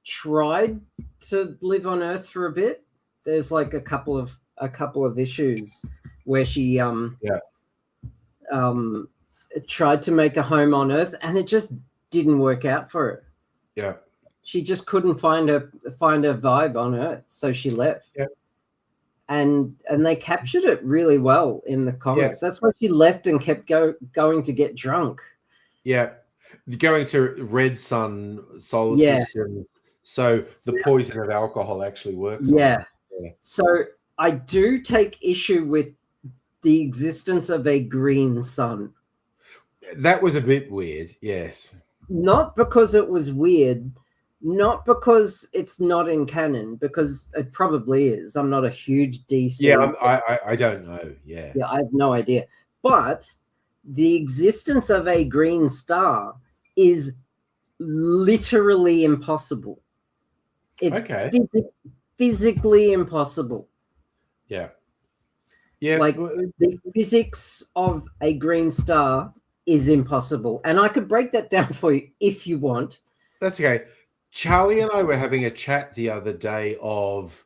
tried to live on Earth for a bit. There's like a couple of issues where she tried to make a home on Earth and it just didn't work out for her. Yeah. She just couldn't find her vibe on Earth, so she left. Yeah. And they captured it really well in the comics. Yeah. That's why she left and kept going to get drunk. Yeah. Going to Red Sun solar system. So the poison of alcohol actually works. Yeah. So I do take issue with the existence of a green sun. That was a bit weird, yes. Not because it was weird, not because it's not in canon, because it probably is. I'm not a huge DC. Yeah, I don't know. Yeah. Yeah, I have no idea. But the existence of a green star is literally impossible. It's physically impossible. Yeah. Yeah. Like the physics of a green star is impossible. And I could break that down for you if you want. That's okay. Charlie and I were having a chat the other day of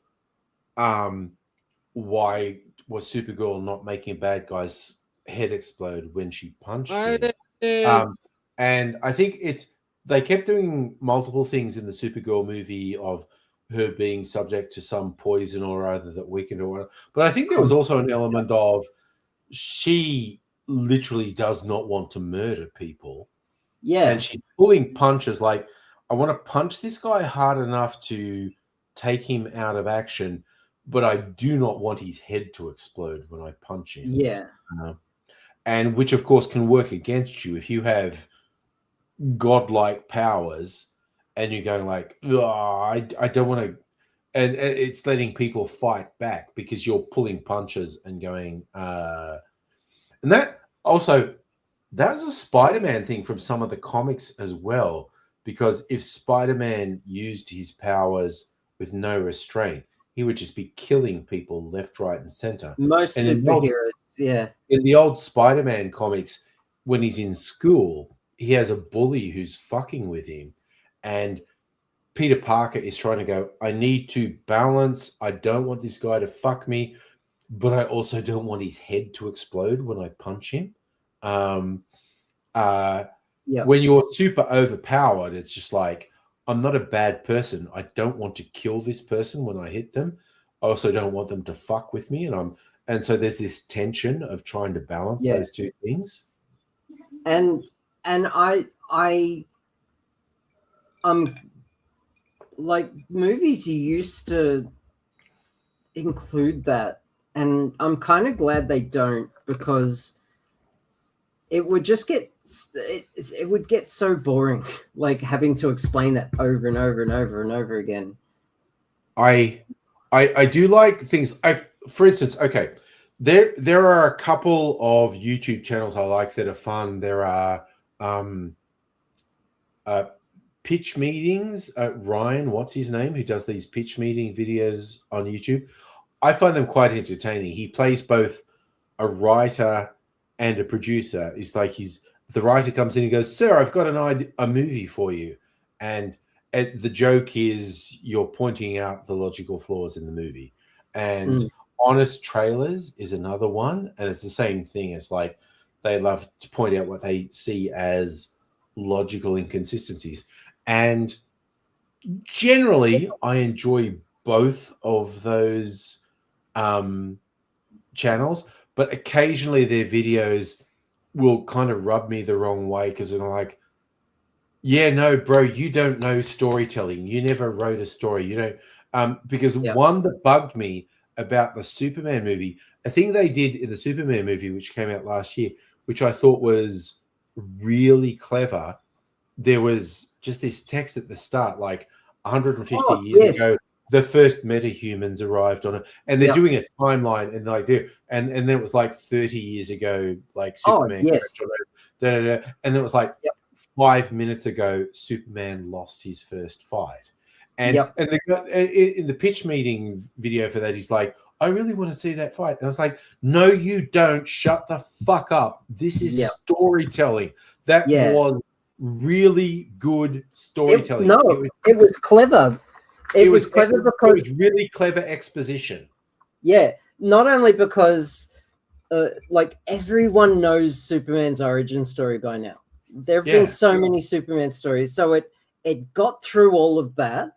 why was Supergirl not making a bad guy's head explode when she punched him? And I think they kept doing multiple things in the Supergirl movie of her being subject to some poison or other that weakened her. But I think there was also an element of she literally does not want to murder people. Yeah. And she's pulling punches like, I want to punch this guy hard enough to take him out of action, but I do not want his head to explode when I punch him. Yeah. And which, of course, can work against you if you have godlike powers and you're going like, I don't want to. And it's letting people fight back because you're pulling punches and going. And that also, that was a Spider-Man thing from some of the comics as well. Because if Spider-Man used his powers with no restraint, he would just be killing people left, right, and center. Most superheroes, yeah. In the old Spider-Man comics, when he's in school, he has a bully who's fucking with him. And Peter Parker is trying to go, I need to balance. I don't want this guy to fuck me, but I also don't want his head to explode when I punch him. When you're super overpowered, it's just like, I'm not a bad person. I don't want to kill this person when I hit them. I also don't want them to fuck with me. And so there's this tension of trying to balance those two things. And I'm like, movies used to include that, and I'm kind of glad they don't, because it would just get it would get so boring, like having to explain that over and over and over and over again. I do like things. For instance, okay, there are a couple of YouTube channels I like that are fun. There are pitch meetings. Ryan, what's his name, who does these pitch meeting videos on YouTube. I find them quite entertaining. He plays both a writer and a producer. It's like the writer comes in and goes, "Sir, I've got a movie for you," and the joke is you're pointing out the logical flaws in the movie. And Honest Trailers is another one, and it's the same thing. It's like they love to point out what they see as logical inconsistencies. And generally, I enjoy both of those channels, but occasionally their videos will kind of rub me the wrong way because I'm like, yeah, no, bro, you don't know storytelling. You never wrote a story. You know, because one that bugged me about the Superman movie, a thing they did in the Superman movie, which came out last year, which I thought was really clever. There was just this text at the start, like 150 years ago, the first metahumans arrived on it, and they're doing a timeline, and like and then it was like 30 years ago, like Superman, and then it was like 5 minutes ago, Superman lost his first fight, and in the pitch meeting video for that, he's like, I really want to see that fight, and I was like, no, you don't. Shut the fuck up. This is storytelling. That was really good storytelling. It was clever. It was clever because it was really clever exposition. Yeah, not only because like everyone knows Superman's origin story by now. There have been so many Superman stories, so it got through all of that.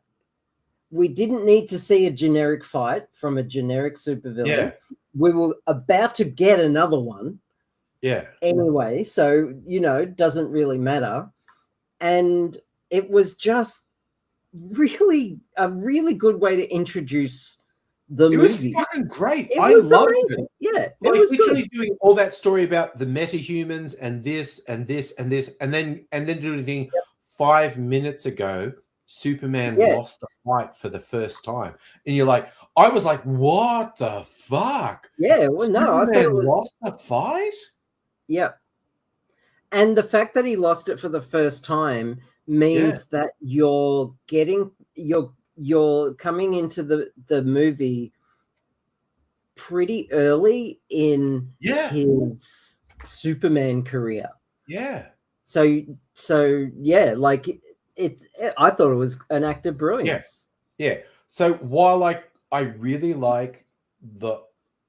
We didn't need to see a generic fight from a generic supervillain. Yeah. We were about to get another one. Yeah. Anyway, so it doesn't really matter. And it was just really a really good way to introduce the movie. It was fucking great. I loved it. Yeah, it was literally doing all that story about the metahumans and this and this and this, and then doing anything 5 minutes ago. Superman lost a fight for the first time, and you're like, I was like, what the fuck? Yeah, well, no, I thought it was lost the fight. Yeah, and the fact that he lost it for the first time means that you're coming into the movie pretty early in his Superman career. Yeah. So yeah, like I thought it was an act of brilliance. Yes. Yeah. So while I really like the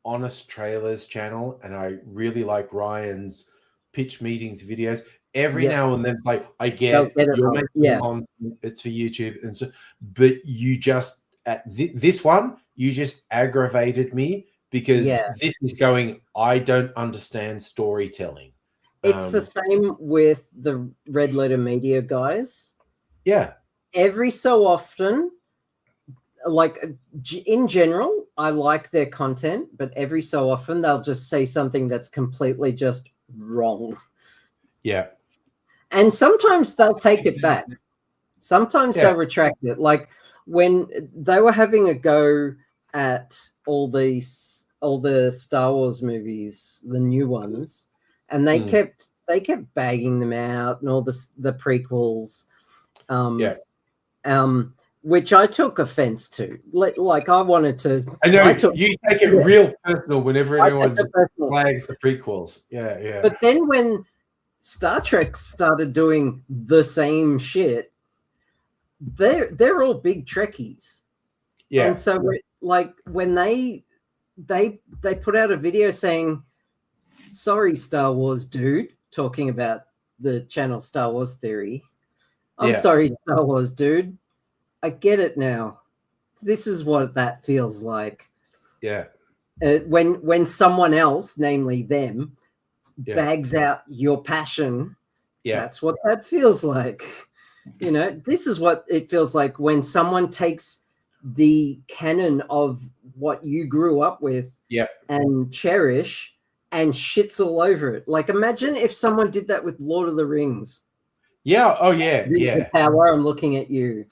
Honest Trailers channel and I really like Ryan's pitch meetings videos, every now and then it's like I get you're making content, it's for YouTube, and so, but you just at this one you just aggravated me because this is going. I don't understand storytelling. It's the same with the Red Letter Media guys. Yeah. Every so often, like in general, I like their content, but every so often they'll just say something that's completely just wrong. Yeah. And sometimes they'll take it back. Sometimes they'll retract it. Like when they were having a go at all the Star Wars movies, the new ones, and they kept bagging them out and all the prequels. Which I took offense to. Like I wanted to. I know you take it real personal whenever anyone flags the prequels. Yeah, yeah. But then when Star Trek started doing the same shit, they're all big Trekkies. Yeah. And so like when they put out a video saying, "Sorry, Star Wars dude," talking about the channel Star Wars Theory. I'm sorry, Star Wars dude. I get it now. This is what that feels like. Yeah. When someone else, namely them, bags out your passion, that's what that feels like. You know, this is what it feels like when someone takes the canon of what you grew up with and cherish and shits all over it. Like, imagine if someone did that with Lord of the Rings. Yeah. Oh, yeah. Yeah. Power, I'm looking at you.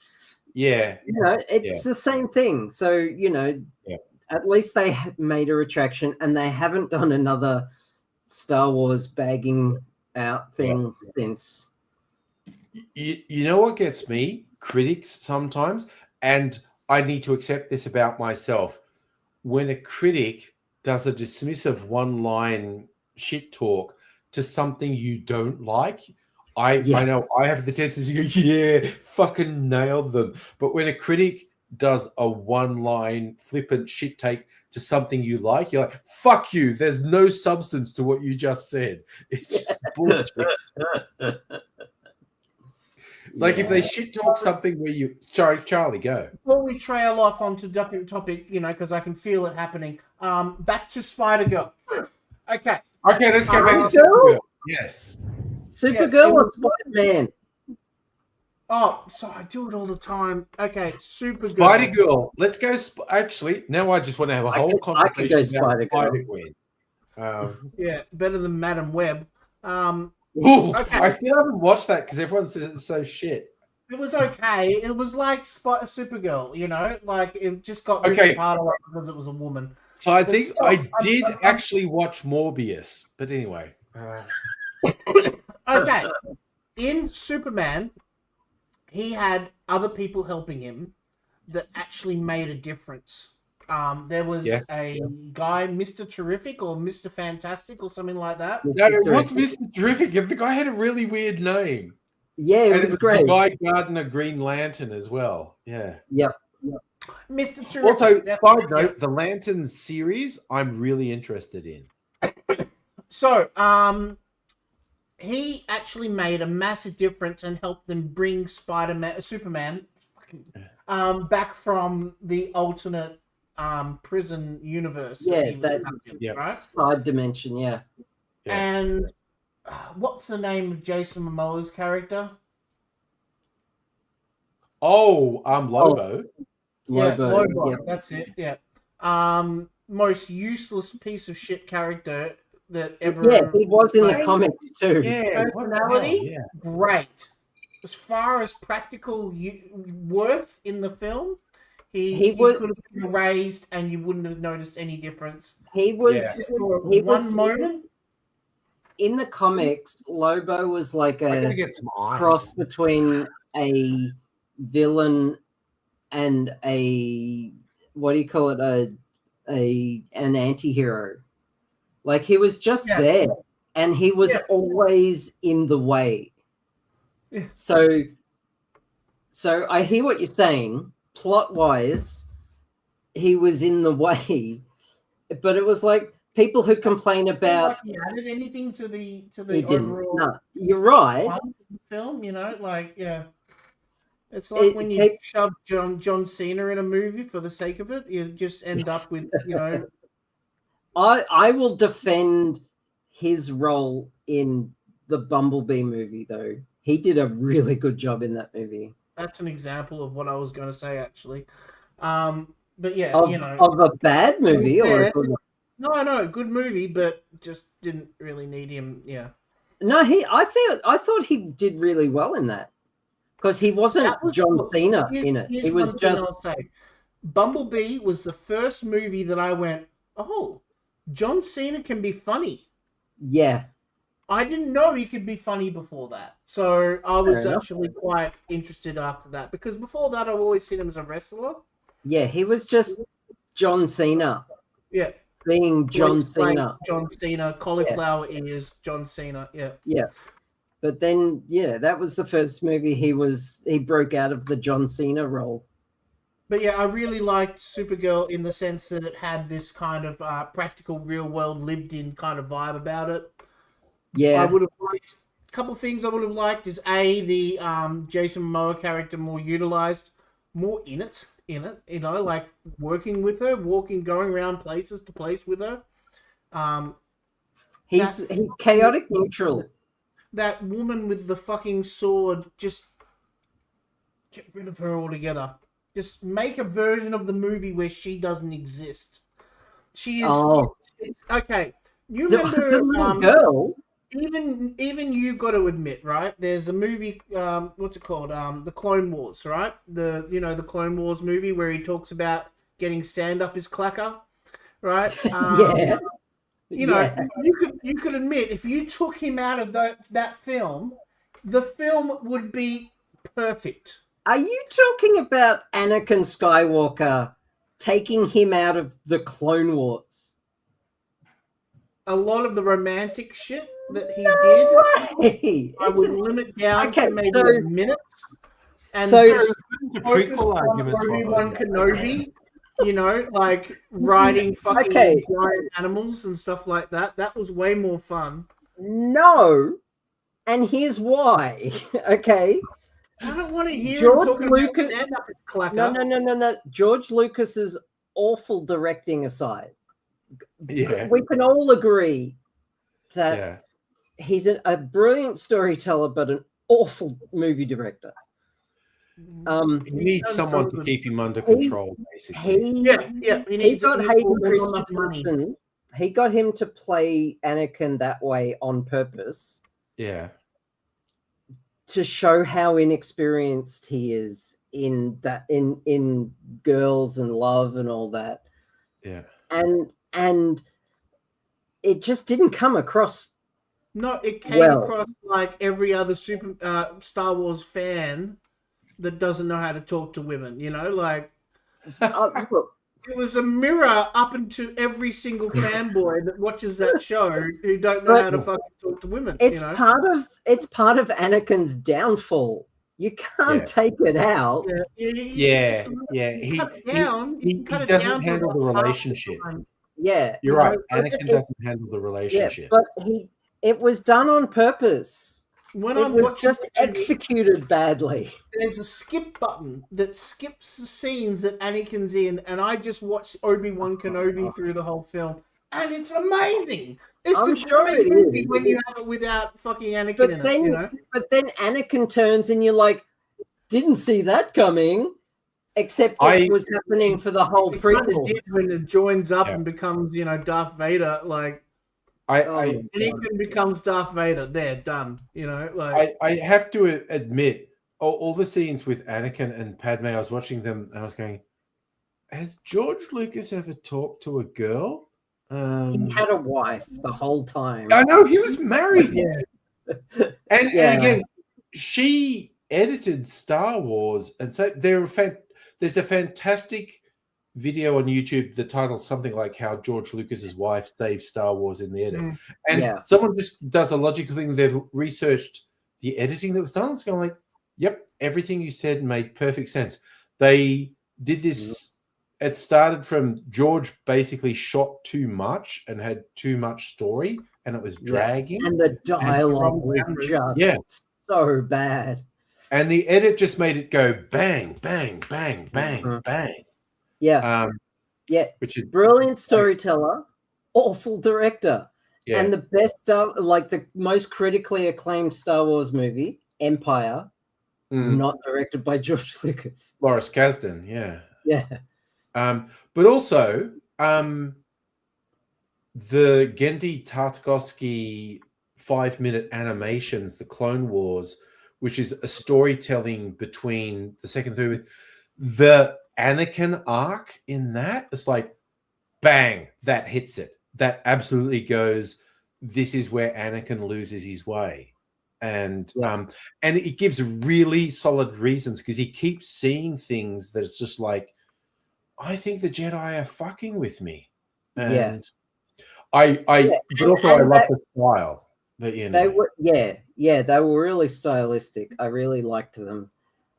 Yeah. You know, it's the same thing. So, you know, at least they made a retraction and they haven't done another Star Wars bagging out thing since. You know what gets me? Critics sometimes, and I need to accept this about myself. When a critic does a dismissive one-line shit talk to something you don't like, I know I have the tendency to go, yeah, fucking nailed them. But when a critic does a one-line flippant shit take to something you like, you're like, fuck you. There's no substance to what you just said. It's just bullshit. It's like if they shit talk something where you... Sorry, Charlie, go. Before we trail off onto a different topic, you know, because I can feel it happening. Back to Spider-Girl. Okay. Okay, let's go back to Supergirl. Yes. Supergirl or Spider-Man? Oh, so I do it all the time. Okay, Supergirl. Spider-Girl. Let's go. Actually, now I just want to have a whole conversation about Spider-Gwen. Yeah, better than Madam Web. I still haven't watched that because everyone says it's so shit. It was okay. It was like Supergirl, you know? Like, it just got really part of it because it was a woman. So I think I did actually watch Morbius. But anyway. Okay. In Superman, he had other people helping him that actually made a difference. There was a guy, Mr. Terrific or Mr. Fantastic or something like that. No, it was Mr. Terrific. The guy had a really weird name. Yeah, it was great. The Guy Gardner Green Lantern as well. Yeah. Yep. Mr. Terrific. Also, side note, the Lantern series, I'm really interested in. So, he actually made a massive difference and helped them bring Superman, back from the alternate prison universe. Right? Side dimension, And what's the name of Jason Momoa's character? Lobo. Lobo. That's it. Yeah. Most useless piece of shit character that ever. Yeah, he was in the comics too. Yeah. Personality, great. As far as practical worth in the film, he could have been erased and you wouldn't have noticed any difference. He was moment. In the comics, Lobo was like a cross between a villain and a an anti-hero. Like he was just there and he was always in the way. Yeah. So So I hear what you're saying. Plot-wise, he was in the way, but it was like people who complain about. Like he added anything to the He didn't. overall No, you're right. film, you know, like yeah. It's like when you shove John Cena in a movie for the sake of it, you just end up with, you know. I will defend his role in the Bumblebee movie, though. He did a really good job in that movie. That's an example of what I was going to say, actually. But yeah, of a bad movie or a good one? No, good movie, but just didn't really need him. Yeah. No, I thought he did really well in that. Because he wasn't John Cena in it. He was just. Bumblebee was the first movie that I went, oh, John Cena can be funny. Yeah. I didn't know he could be funny before that. So I was actually quite interested after that. Because before that, I've always seen him as a wrestler. Yeah, he was just John Cena. Yeah. Being John Cena. John Cena, cauliflower ears, John Cena. Yeah. Yeah. But then, that was the first movie he broke out of the John Cena role. But yeah, I really liked Supergirl in the sense that it had this kind of practical, real-world, lived-in kind of vibe about it. Yeah. I would have liked a couple of things I would have liked is the Jason Momoa character more utilized, more in it, you know, like working with her, going around places to place with her. He's chaotic neutral. That woman with the fucking sword, just get rid of her altogether. Just make a version of the movie where she doesn't exist. She is okay. You remember the little girl? Even you've got to admit, right? There's a movie, what's it called? The Clone Wars, right? The Clone Wars movie where he talks about getting stand up his clacker, right? Yeah. You could admit if you took him out of that film, the film would be perfect. Are you talking about Anakin Skywalker taking him out of the Clone Wars? A lot of the romantic shit that he did, I would limit down to maybe a minute. And just focus on Obi-Wan Kenobi, you know, like riding fucking giant animals and stuff like that. That was way more fun. No. And here's why. Okay. I don't want to hear George Lucas. No. George Lucas's awful directing aside, yeah, we can all agree that he's a brilliant storyteller, but an awful movie director. He needs someone to keep him under control, basically. He got Hayden Christensen. He got him to play Anakin that way on purpose. Yeah. To show how inexperienced he is in girls and love and all that. Yeah. And it just didn't come across. No, it came across like every other Star Wars fan that doesn't know how to talk to women, you know, like it was a mirror up into every single fanboy that watches that show who don't know how to fucking talk to women. It's part of Anakin's downfall. You can't take it out. Yeah. He doesn't handle the relationship. Yeah, you're right. Anakin doesn't handle the relationship. Yeah, but it was done on purpose. It was just executed badly. There's a skip button that skips the scenes that Anakin's in, and I just watched Obi-Wan Kenobi through the whole film, and it's amazing. I'm sure it is when you have it without fucking Anakin in it. You know? But then Anakin turns, and you're like, didn't see that coming. Except it was happening for the whole prequel. When it joins up and becomes, you know, Darth Vader, like. Anakin becomes Darth Vader. They're done. You know, like I have to admit, all the scenes with Anakin and Padme, I was watching them and I was going, "Has George Lucas ever talked to a girl?" He had a wife the whole time. I know, he was married. And again, she edited Star Wars, and so there's a fantastic video on YouTube. The title's something like "How George Lucas's Wife Saved Star Wars in the Edit," and someone just does a logical thing. They've researched the editing that was done. It's going like, Yep, everything you said made perfect sense. They did this. It started from George basically shot too much and had too much story, and it was dragging. And the dialogue was just so bad. And the edit just made it go bang, bang, bang, bang, bang. Yeah. Which is brilliant storyteller, awful director. Yeah. And the best the most critically acclaimed Star Wars movie, Empire, not directed by George Lucas. Lawrence Kasdan, yeah. Yeah. But also the Genndy Tartakovsky 5-minute animations, the Clone Wars, which is a storytelling between the second, third, the Anakin arc in that, it's like, bang, that hits it. That absolutely goes, this is where Anakin loses his way. And it gives really solid reasons, because he keeps seeing things that it's just like, I think the Jedi are fucking with me. And but also I love the style. But they were they were really stylistic. I really liked them.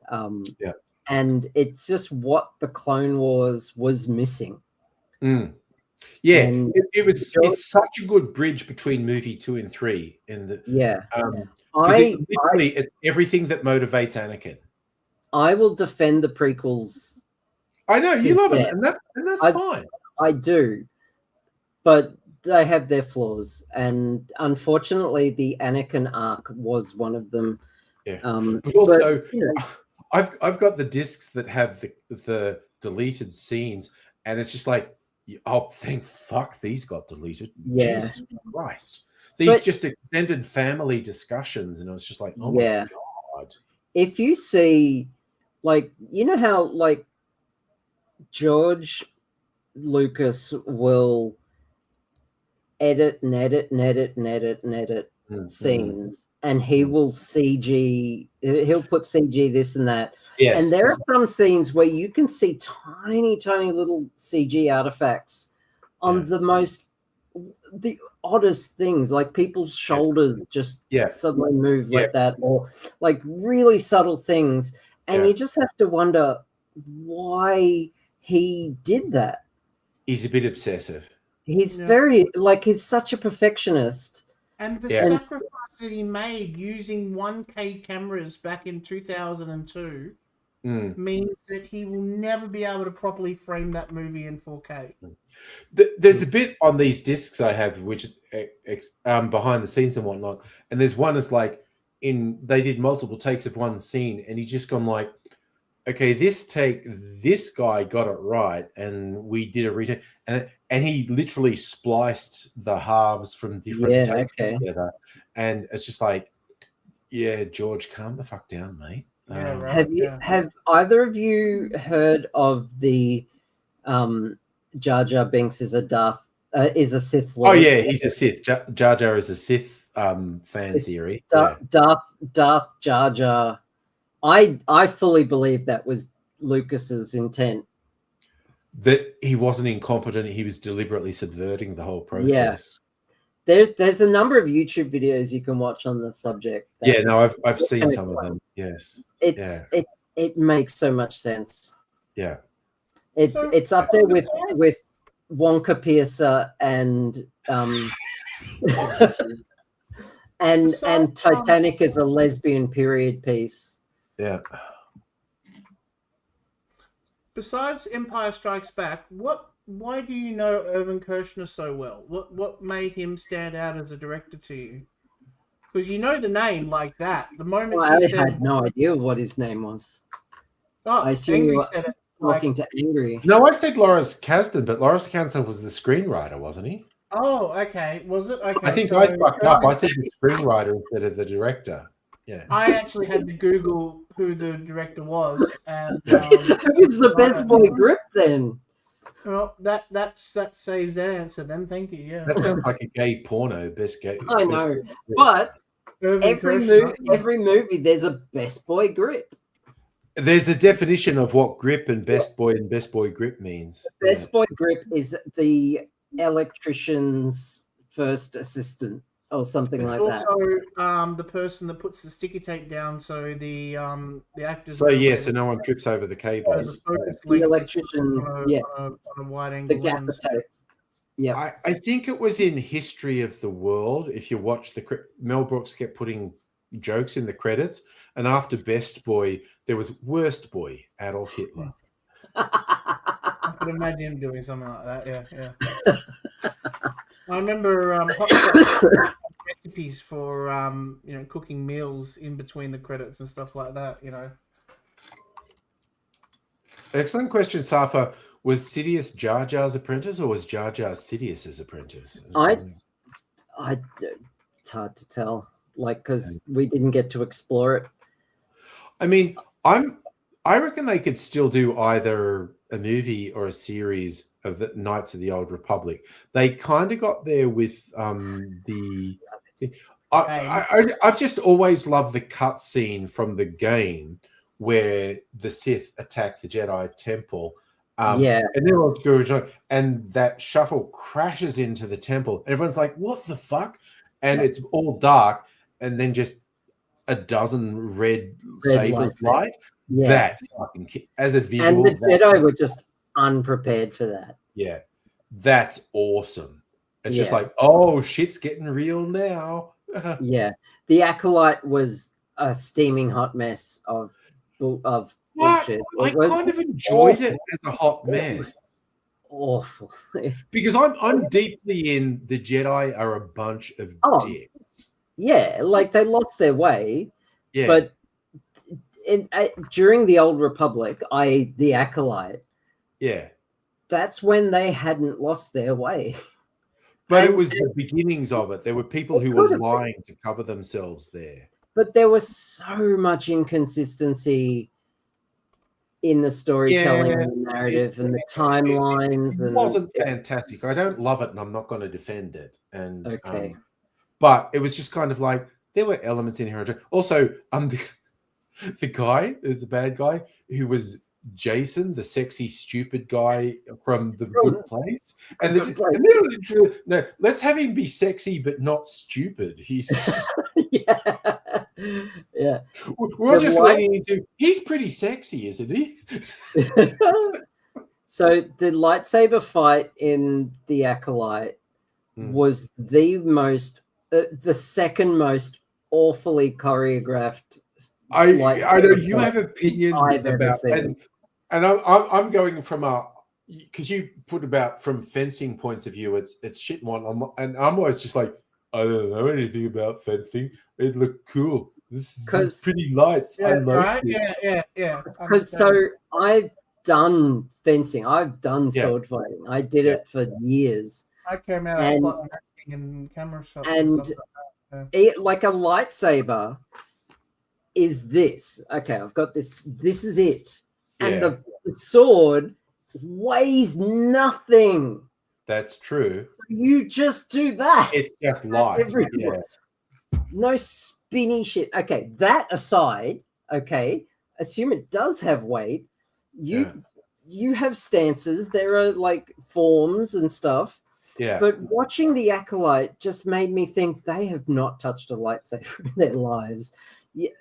And it's just what the Clone Wars was missing. Yeah, it's such a good bridge between movie 2 and 3. It's everything that motivates Anakin. I will defend the prequels. I know you love it, and that's fine. I do, but they have their flaws, and unfortunately, the Anakin arc was one of them. Yeah, but also, I've got the discs that have the deleted scenes, and it's just like, oh, thank fuck, these got deleted. Yeah, Jesus Christ, these just extended family discussions, and it was just like, oh my god. If you see, how George Lucas will edit scenes, and he will he'll put CG this and that. Yes. And there are some scenes where you can see tiny little CG artifacts on the oddest things, like people's shoulders just suddenly move like that, or like really subtle things. And you just have to wonder why he did that. He's a bit obsessive. He's he's such a perfectionist. And the sacrifice that he made using 1K cameras back in 2002 means that he will never be able to properly frame that movie in 4K. There's a bit on these discs I have, which behind the scenes and whatnot, and there's one is like they did multiple takes of one scene, and he's just gone like, okay, this guy got it right, and we did a retake, and he literally spliced the halves from different takes together, and it's just like, George, calm the fuck down, mate. Have either of you heard of the Jar Jar Binks is a Sith Lord? Oh yeah, he's a Sith. Jar Jar is a Sith fan theory. Darth Jar Jar. I fully believe that was Lucas's intent. That he wasn't incompetent; he was deliberately subverting the whole process. There's a number of YouTube videos you can watch on the subject. I've seen some of them. Yes, it makes so much sense. Yeah, it's up there with Wonka Piercer and and Titanic is a lesbian period piece. Yeah. Besides Empire Strikes Back, why do you know Irvin Kershner so well? What made him stand out as a director to you? Because you know the name like that. The moment I had no idea what his name was. Oh, I assume you were talking to Angry. No, I said Lawrence Kasdan, but Lawrence Kasdan was the screenwriter, wasn't he? Oh, okay. Was it? Okay. I think I fucked up. I said the screenwriter instead of the director. Yeah. I actually had to Google who the director was, and it's the Best Boy Grip then. Well, that saves that answer then. Thank you. Yeah. That sounds like a gay porno. Best gay. I know, but every movie there's a Best Boy Grip. There's a definition of what grip and Best Boy Grip means. Best Boy Grip is the electrician's first assistant. or something like also, that. the person that puts the sticky tape down, so the actors. So so no one trips over the cables. The electrician, on a wide angle the gaffer lens. tape. Yeah, I think it was in History of the World. If you watch Mel Brooks kept putting jokes in the credits, and after Best Boy, there was Worst Boy, Adolf Hitler. I could imagine him doing something like that. Yeah. I remember hot recipes for cooking meals in between the credits and stuff like that. Excellent question, Safa. Was Sidious Jar Jar's apprentice, or was Jar Jar Sidious's apprentice? It's hard to tell, because we didn't get to explore it. I mean, I reckon they could still do either a movie or a series of the Knights of the Old Republic. They kind of got there with I've just always loved the cutscene from the game where the Sith attack the Jedi Temple. And everyone's going, and that shuttle crashes into the temple. And everyone's like, "What the fuck?" And it's all dark, and then just a dozen red sabers light. Yeah. That fucking as a visual, and the Jedi were just unprepared for that. Yeah, that's awesome. It's just like, oh, shit's getting real now. Yeah, the Acolyte was a steaming hot mess of bullshit. I kind of enjoyed it as a hot mess. Awful. Because I'm deeply in the Jedi are a bunch of dicks. Yeah, they lost their way. Yeah. But during the Old Republic, i.e. the Acolyte, that's when they hadn't lost their way. But it was the beginnings of it. There were people who were lying to cover themselves there. But there was so much inconsistency in the storytelling and the narrative and the timelines. It wasn't fantastic. I don't love it, and I'm not going to defend it. And okay. But it was just kind of like there were elements in here. Also, the guy, the bad guy, who was Jason, the sexy, stupid guy from The Good Place. No, let's have him be sexy but not stupid. He's yeah. We're all just leaning into. He's pretty sexy, isn't he? So the lightsaber fight in The Acolyte was the second most awfully choreographed. I know you have opinions about, and I'm going from because you put about from fencing points of view, it's shit one, and I'm always just like, I don't know anything about fencing. It looked cool. This is pretty lights. Yeah, right. Yeah. Because I've done fencing. I've done sword fighting. I did it for years. I came out and camera shots and stuff like that. Like a lightsaber is this. Okay, I've got this. This is it. And the sword weighs nothing. That's true. So you just do that. It's just light. No spinny shit. Okay, that aside, assume it does have weight. You have stances. There are forms and stuff. Yeah. But watching The Acolyte just made me think they have not touched a lightsaber in their lives. Yeah,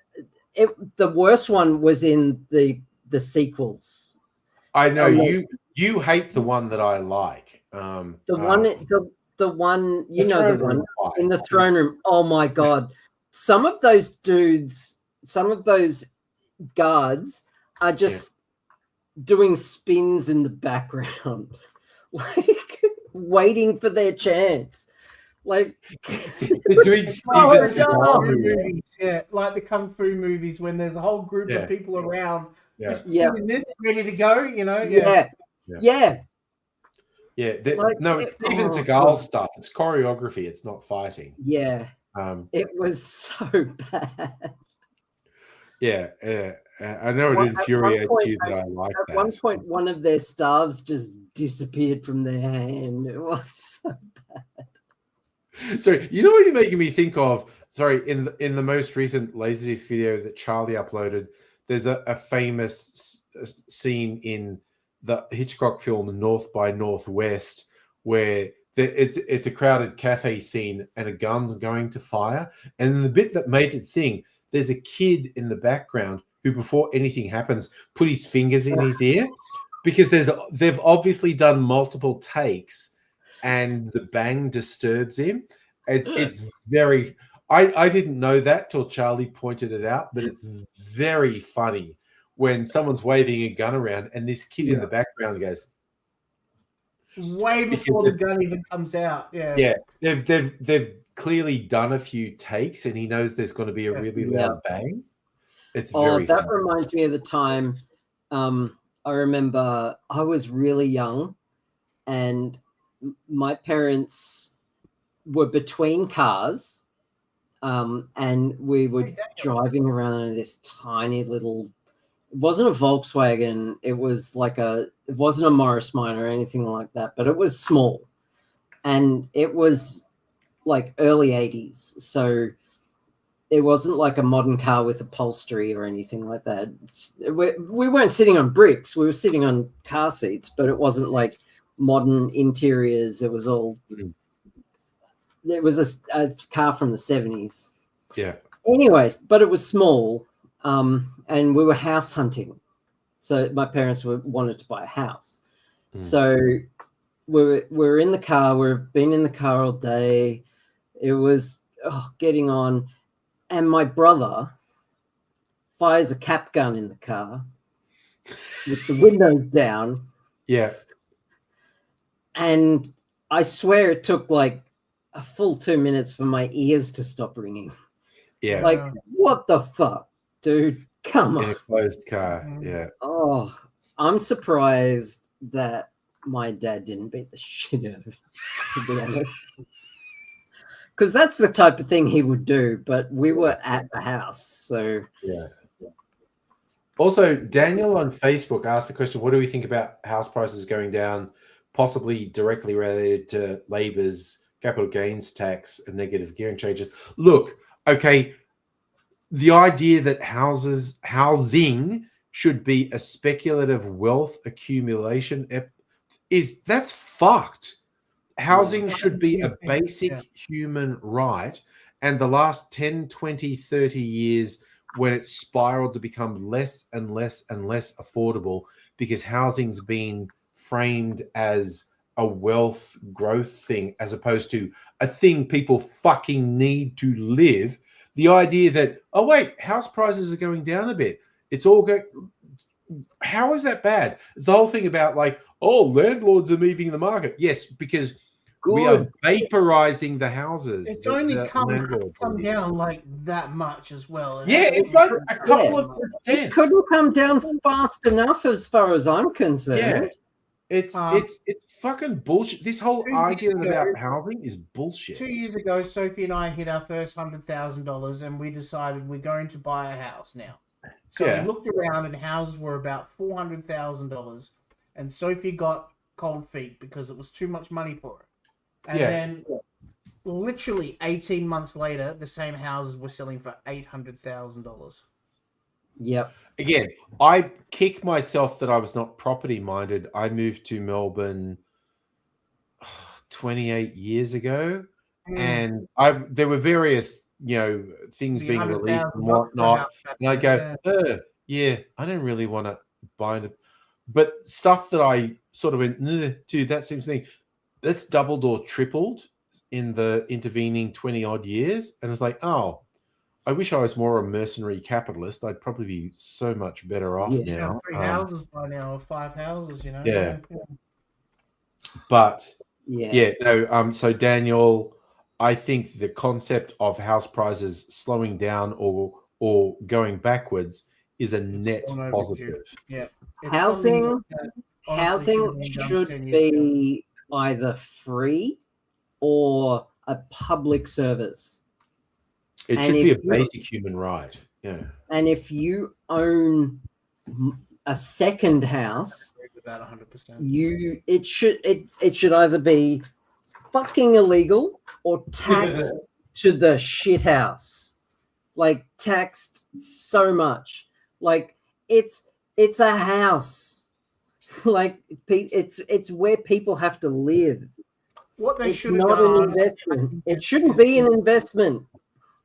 the worst one was in the sequels. I know you hate the one that I like. The one you know, the one in the throne room. Oh my god! Some of those dudes, some of those guards are just doing spins in the background, waiting for their chance. They're doing movies, like the kung fu movies when there's a whole group of people around, just doing this, ready to go. Yeah. It's Steven Seagal stuff. It's choreography. It's not fighting. Yeah. It was so bad. Yeah. I know it infuriates you that I like that. At one point, one of their staves just disappeared from their hand. It was so bad. So you know what you're making me think of? Sorry, in the most recent Laserdisc video that Charlie uploaded, there's a famous scene in the Hitchcock film North by Northwest where it's a crowded cafe scene and a gun's going to fire. And then the bit that made it thing, there's a kid in the background who, before anything happens, put his fingers in his ear because they've obviously done multiple takes and the bang disturbs him. It's very... I didn't know that till Charlie pointed it out, but it's very funny when someone's waving a gun around and this kid in the background goes... Way before the gun even comes out. Yeah. They've clearly done a few takes, and he knows there's going to be a really loud bang. It's very. That reminds me of the time. I remember I was really young, and my parents were between cars, and we were driving around in this tiny little. It wasn't a Volkswagen. It was it wasn't a Morris Minor or anything like that, but it was small. And it was like early 80s. So it wasn't like a modern car with upholstery or anything like that. We weren't sitting on bricks. We were sitting on car seats, but it wasn't like modern interiors. It was all... It was a car from the 70s. Yeah. Anyways, but it was small. And we were house hunting. So my parents wanted to buy a house. So we're in the car. We've been in the car all day. It was getting on. And my brother fires a cap gun in the car with the windows down. Yeah. And I swear it took like a full 2 minutes for my ears to stop ringing. Yeah. Like, what the fuck, dude? Come on. In a closed car, yeah. Oh, I'm surprised that my dad didn't beat the shit out of him, to be honest. Because that's the type of thing he would do, but we were at the house, so... Yeah. Also, Daniel on Facebook asked the question, what do we think about house prices going down, possibly directly related to Labor's capital gains tax and negative gearing changes? Look, okay... The idea that housing should be a speculative wealth accumulation that's fucked. Housing should be a basic human right. And the last 10, 20, 30 years when it's spiraled to become less and less and less affordable because housing's been framed as a wealth growth thing as opposed to a thing people fucking need to live. The idea that, oh, wait, house prices are going down a bit. It's all going... How is that bad? It's the whole thing about like, oh, landlords are moving the market. Yes, because we are vaporizing the houses. It's only come down like that much as well. Yeah, it's like a couple of percent. It couldn't come down fast enough as far as I'm concerned. Yeah. It's fucking bullshit. This whole argument about housing is bullshit. 2 years ago, Sophie and I hit our first $100,000 and we decided we're going to buy a house now. So we looked around and houses were about $400,000 and Sophie got cold feet because it was too much money for her. And then literally 18 months later, the same houses were selling for $800,000. Yep. Again, I kick myself that I was not property minded. I moved to Melbourne 28 years ago, and there were various, things being released and whatnot. And I go, I don't really want to buy it. But stuff that I sort of went, dude, that seems to me, that's doubled or tripled in the intervening 20 odd years. And it's like, oh, I wish I was more a mercenary capitalist. I'd probably be so much better off now. 3 houses by now, or 5 houses, Yeah. But so Daniel, I think the concept of house prices slowing down or going backwards is a net positive. Yeah. Housing should be either free or a public service. It should be a basic human right. Yeah. And if you own a second house, about 100%. It should either be fucking illegal or taxed to the shit house. Like taxed so much. Like it's a house. Like it's where people have to live. What they It's should have not done. an investment. It shouldn't be an investment.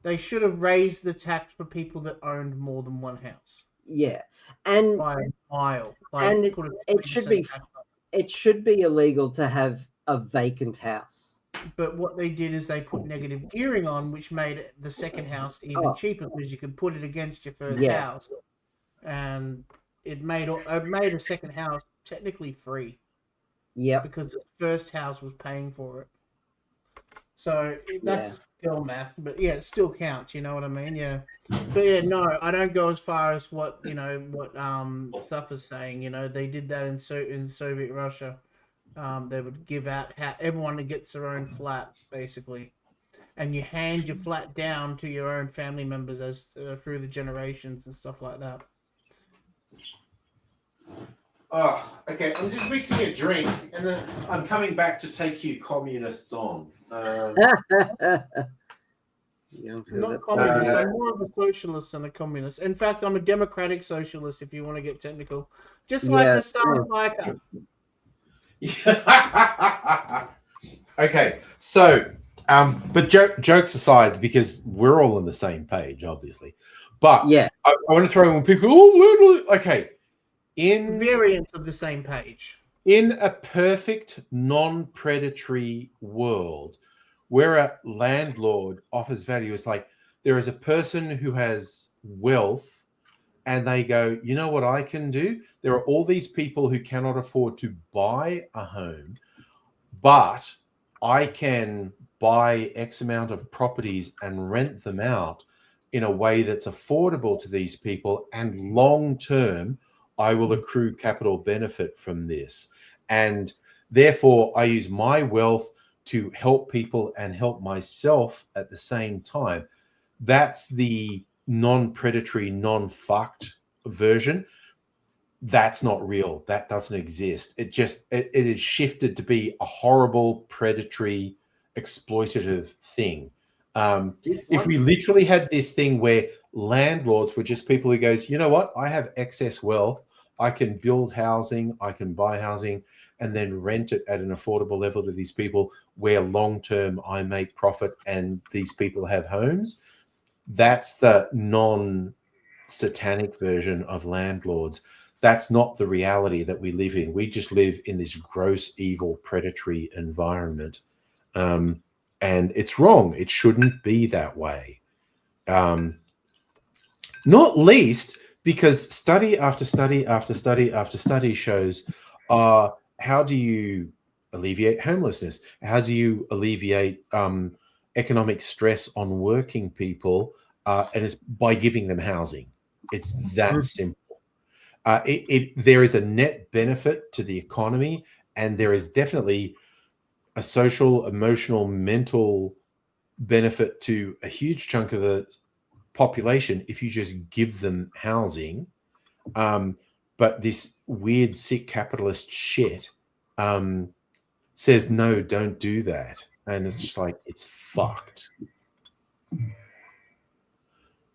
They should have raised the tax for people that owned more than one house. Yeah, and by a mile. And it should be illegal to have a vacant house. But what they did is they put negative gearing on, which made the second house even cheaper because you could put it against your first house, and it made a second house technically free. Yeah, because the first house was paying for it. So that's girl math, but yeah, it still counts. You know what I mean? Yeah. But yeah, no, I don't go as far as what Suffer's saying. You know, they did that in Soviet Russia. They would give out everyone gets their own flat basically, and you hand your flat down to your own family members as through the generations and stuff like that. Oh, okay. I'm just mixing a drink, and then I'm coming back to take you communists on. Not communist. I'm more of a socialist than a communist. In fact, I'm a democratic socialist. If you want to get technical, just like the South Biker. Okay, so, but jokes aside, because we're all on the same page, obviously. But I want to throw in people. Okay. In variants of the same page. In a perfect non-predatory world where a landlord offers value, it's like there is a person who has wealth and they go, you know what I can do? There are all these people who cannot afford to buy a home, but I can buy X amount of properties and rent them out in a way that's affordable to these people, and long-term I will accrue capital benefit from this. And therefore, I use my wealth to help people and help myself at the same time. That's the non-predatory, non-fucked version. That's not real. That doesn't exist. It is shifted to be a horrible, predatory, exploitative thing. If we literally had this thing where landlords were just people who goes, you know what, I have excess wealth, I can build housing, I can buy housing, and then rent it at an affordable level to these people where long-term I make profit and these people have homes. That's the non-satanic version of landlords. That's not the reality that we live in. We just live in this gross, evil, predatory environment. And it's wrong. It shouldn't be that way. Not least because study after study after study after study shows how do you alleviate homelessness? How do you alleviate economic stress on working people? And it's by giving them housing. It's that simple. There is a net benefit to the economy, and there is definitely a social, emotional, mental benefit to a huge chunk of the population if you just give them housing. But this weird, sick capitalist shit says, no, don't do that. And it's just like, it's fucked.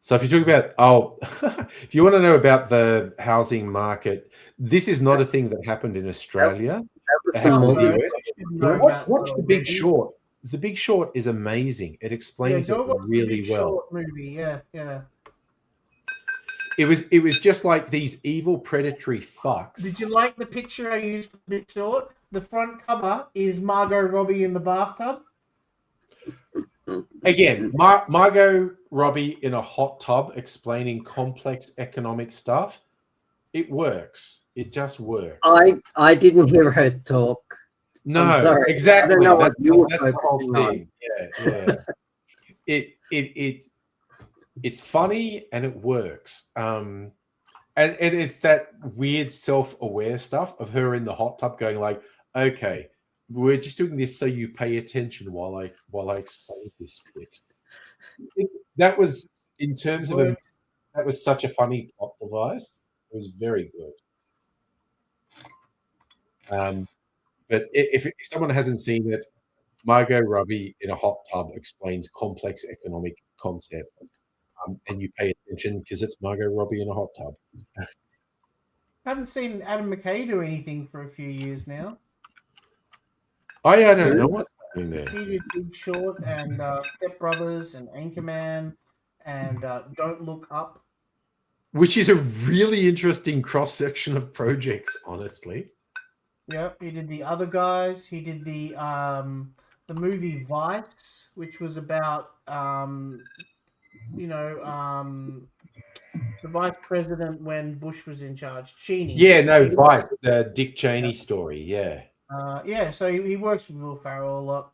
So if you talk about, if you want to know about the housing market, this is not a thing that happened in Australia. Watch The Big Short. The Big Short is amazing. It explains it really well. Short movie. Yeah. It was just like these evil predatory fucks. Did you like the picture I used for The Big Short? The front cover is Margot Robbie in the bathtub. Again, Margot Robbie in a hot tub explaining complex economic stuff. It works. It just works. I didn't hear her talk. No, exactly. I don't know what you were that's the whole thing. Yeah. It's funny and it works. And it's that weird self-aware stuff of her in the hot tub going like, okay, we're just doing this so you pay attention while I explain this bit. That was, in terms of that was such a funny plot device. It was very good. But if someone hasn't seen it, Margot Robbie in a hot tub explains complex economic concepts, and you pay attention because it's Margot Robbie in a hot tub. I haven't seen Adam McKay do anything for a few years now. I don't know what's doing there? He did Big Short and Step Brothers and Anchorman and Don't Look Up. Which is a really interesting cross section of projects, honestly. Yep, he did The Other Guys. He did the movie Vice, which was about the vice president when Bush was in charge, Cheney. Yeah, no, Vice, the Dick Cheney story. Yeah. So he works with Will Ferrell a lot.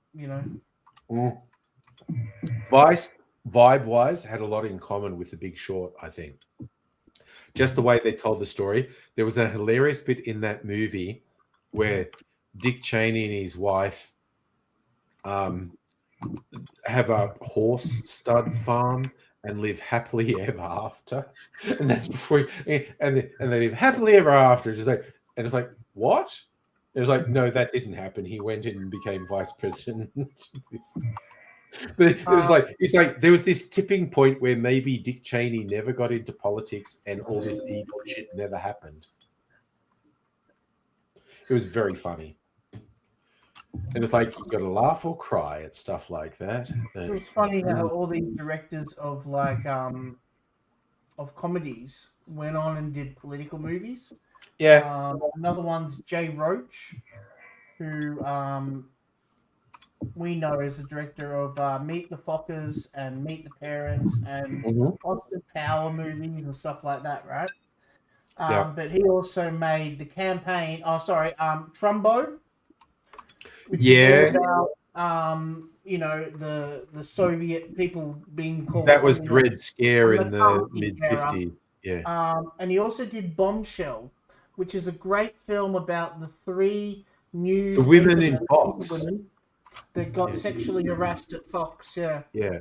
Vice, vibe-wise, had a lot in common with The Big Short, I think. Just the way they told the story. There was a hilarious bit in that movie where Dick Cheney and his wife have a horse stud farm and live happily ever after. And that's before and they live happily ever after. It's like, what? It was like, no, that didn't happen. He went in and became vice president. But it's like there was this tipping point where maybe Dick Cheney never got into politics and all this evil shit never happened. It was very funny. And it's like you got to laugh or cry at stuff like that. It's funny how all these directors of of comedies went on and did political movies. Yeah. Another one's Jay Roach, who we know as the director of Meet the Fockers and Meet the Parents and Austin Power movies and stuff like that, right? But he also made the campaign. Trumbo. Which is all about, the Soviet people being called. That was the Red Scare in the mid-50s. Yeah. And he also did Bombshell, which is a great film about the three news. The women in Fox. That got sexually harassed at Fox, yeah. Yeah.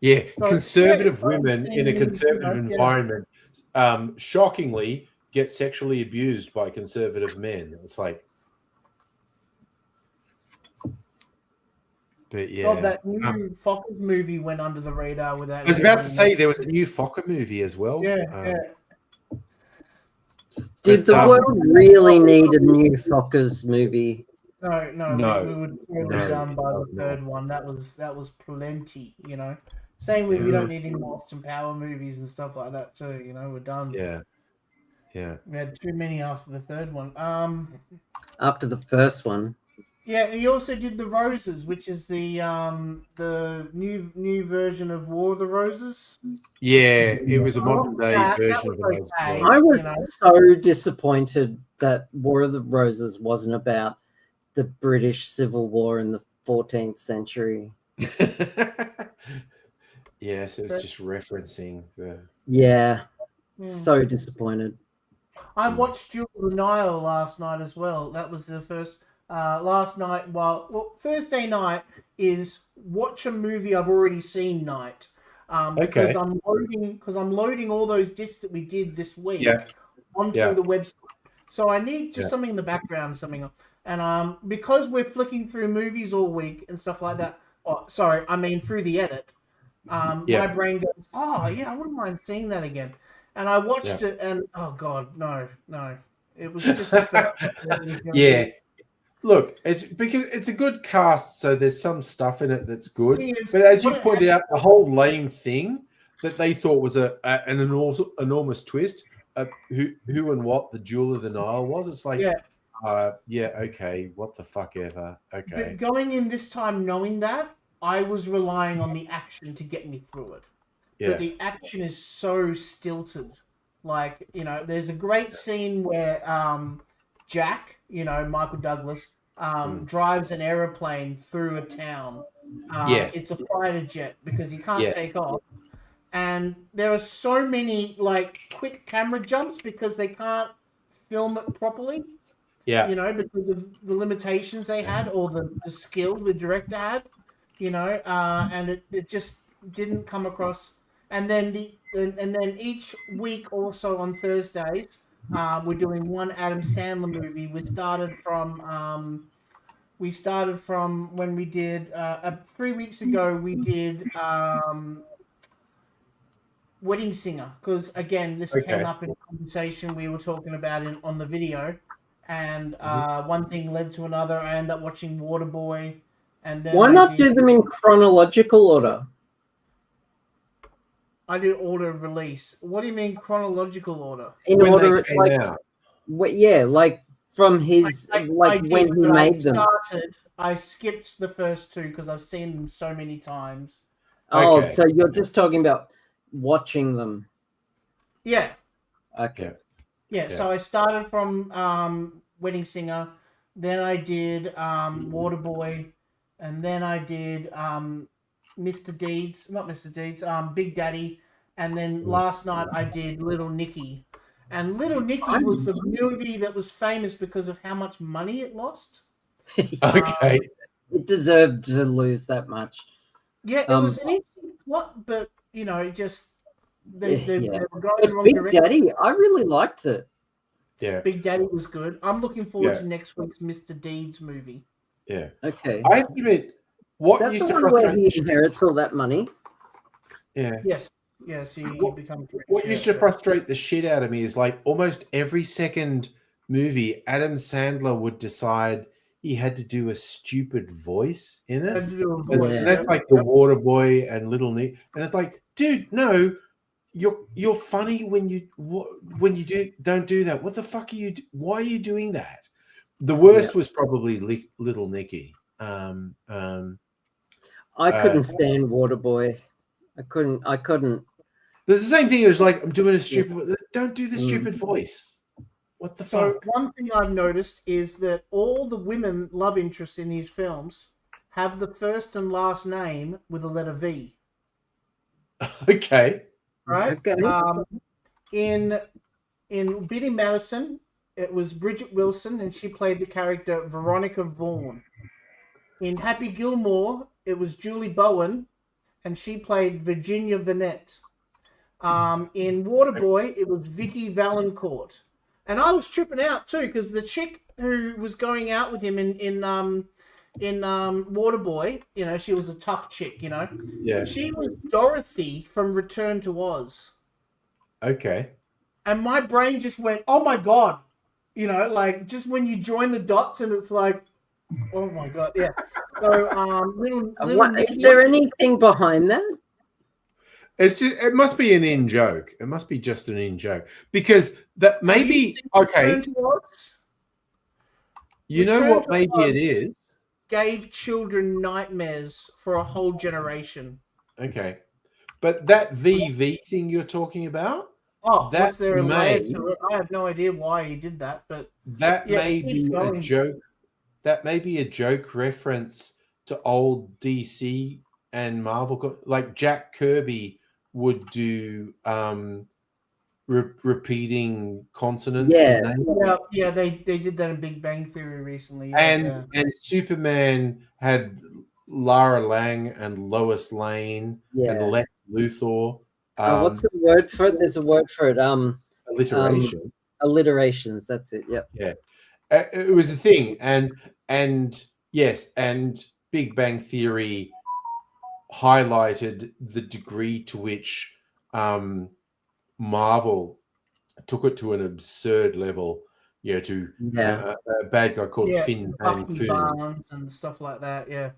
Yeah. So conservative women in a conservative environment shockingly get sexually abused by conservative men. It's like, but yeah. Oh, that new Fokker movie went under the radar without. I was about to say there was a new Fokker movie as well. Yeah. Did the world really need a new Fokkers movie? No. We would be done by the third one. That was plenty, Same with we don't need any more Austin Power movies and stuff like that too. We're done. Yeah. We had too many after the third one. After the first one. Yeah, he also did The Roses, which is the new version of War of the Roses. Yeah, it was a modern day version of the Roses. I was so disappointed that War of the Roses wasn't about the British Civil War in the 14th century. Yes, it was just referencing the. Yeah, so disappointed. I watched Jewel of the Nile last night as well. That was the first. Last night, Thursday night is watch a movie I've already seen night. Because I'm loading all those discs that we did this week onto the website. So I need just something in the background, and because we're flicking through movies all week and stuff like that. Oh, sorry, I mean through the edit. My brain goes, I wouldn't mind seeing that again. And I watched it, and oh god, no, it was just yeah. Look, it's because it's a good cast, so there's some stuff in it that's good. But as you pointed out, the whole lame thing that they thought was an enormous twist, who and what the Jewel of the Nile was. It's like, okay, what the fuck ever. Okay. But going in this time knowing that, I was relying on the action to get me through it. Yeah. But the action is so stilted. Like, there's a great scene where Jack, Michael Douglas, drives an aeroplane through a town. It's a fighter jet because he can't take off. And there are so many quick camera jumps because they can't film it properly. Yeah. Because of the limitations they had or the skill the director had, and it just didn't come across. And then each week also on Thursdays, we're doing one Adam Sandler movie. We started from when we did 3 weeks ago. We did Wedding Singer because again this came up in a conversation we were talking about on the video, and one thing led to another. I ended up watching Waterboy, and then Why not do them in chronological order? I do order of release. What do you mean chronological order? In When order, they came like, out. yeah, like from his, like when he made them. I skipped the first two because I've seen them so many times. Oh, Okay. so you're just talking about watching them. Yeah. Okay. Yeah, so I started from Wedding Singer, then I did Waterboy, and then I did Mr. Deeds, not Mr. Deeds, Big Daddy, and then last night I did Little Nicky. And Little Nicky was the movie that was famous because of how much money it lost. Okay. It deserved to lose that much. Yeah, it was an interesting plot, but you know, just they were going But the wrong Big direction. Daddy, I really liked it. Yeah. Big Daddy was good. I'm looking forward to next week's Mr. Deeds movie. Yeah. Okay. I have to admit, what Is that used the to one where frustrate he inherits all that money? Yeah. Yes. Yes, he becomes rich. What used to frustrate the shit out of me is like almost every second movie, Adam Sandler would decide he had to do a stupid voice in it. And that's like the Waterboy and Little Nick. And it's like, dude, no, you're funny when you don't do that. What the fuck are you? Why are you doing that? The worst was probably Little Nicky. I couldn't stand Waterboy. I couldn't. There's the same thing as like I'm doing a stupid. Don't do the stupid voice. What the fuck? One thing I've noticed is that all the women love interests in these films have the first and last name with a letter V. Okay. Right. Okay. In Billy Madison, it was Bridget Wilson, and she played the character Veronica Vaughn. In Happy Gilmore, it was Julie Bowen, and she played Virginia Vanette. In Waterboy, it was Vicky Valancourt. And I was tripping out too because the chick who was going out with him in Waterboy, you know, she was a tough chick, you know. Yeah. She was Dorothy from Return to Oz. Okay. And my brain just went, "Oh my god," you know, like just when you join the dots and it's like, "Oh my god," yeah. So, Is there anything behind that? It's just, it must be an in joke. It must be just an in joke because that maybe okay. You know what? Maybe it is. Gave children nightmares for a whole generation. Okay, but that VV thing you're talking about. Oh, that's there a layer to it? I have no idea why he did that, but that may be a joke. That may be a joke reference to old DC and Marvel, like Jack Kirby would do repeating consonants. Yeah, they did that in Big Bang Theory recently. And Superman had Lara Lang and Lois Lane and Lex Luthor. What's the word for it? There's a word for it. Alliteration. Alliterations. That's it. Yep. Yeah. It was a thing, and yes, and Big Bang Theory highlighted the degree to which Marvel took it to an absurd level. Yeah, to a bad guy called Finn Barnes and stuff like that. Yeah.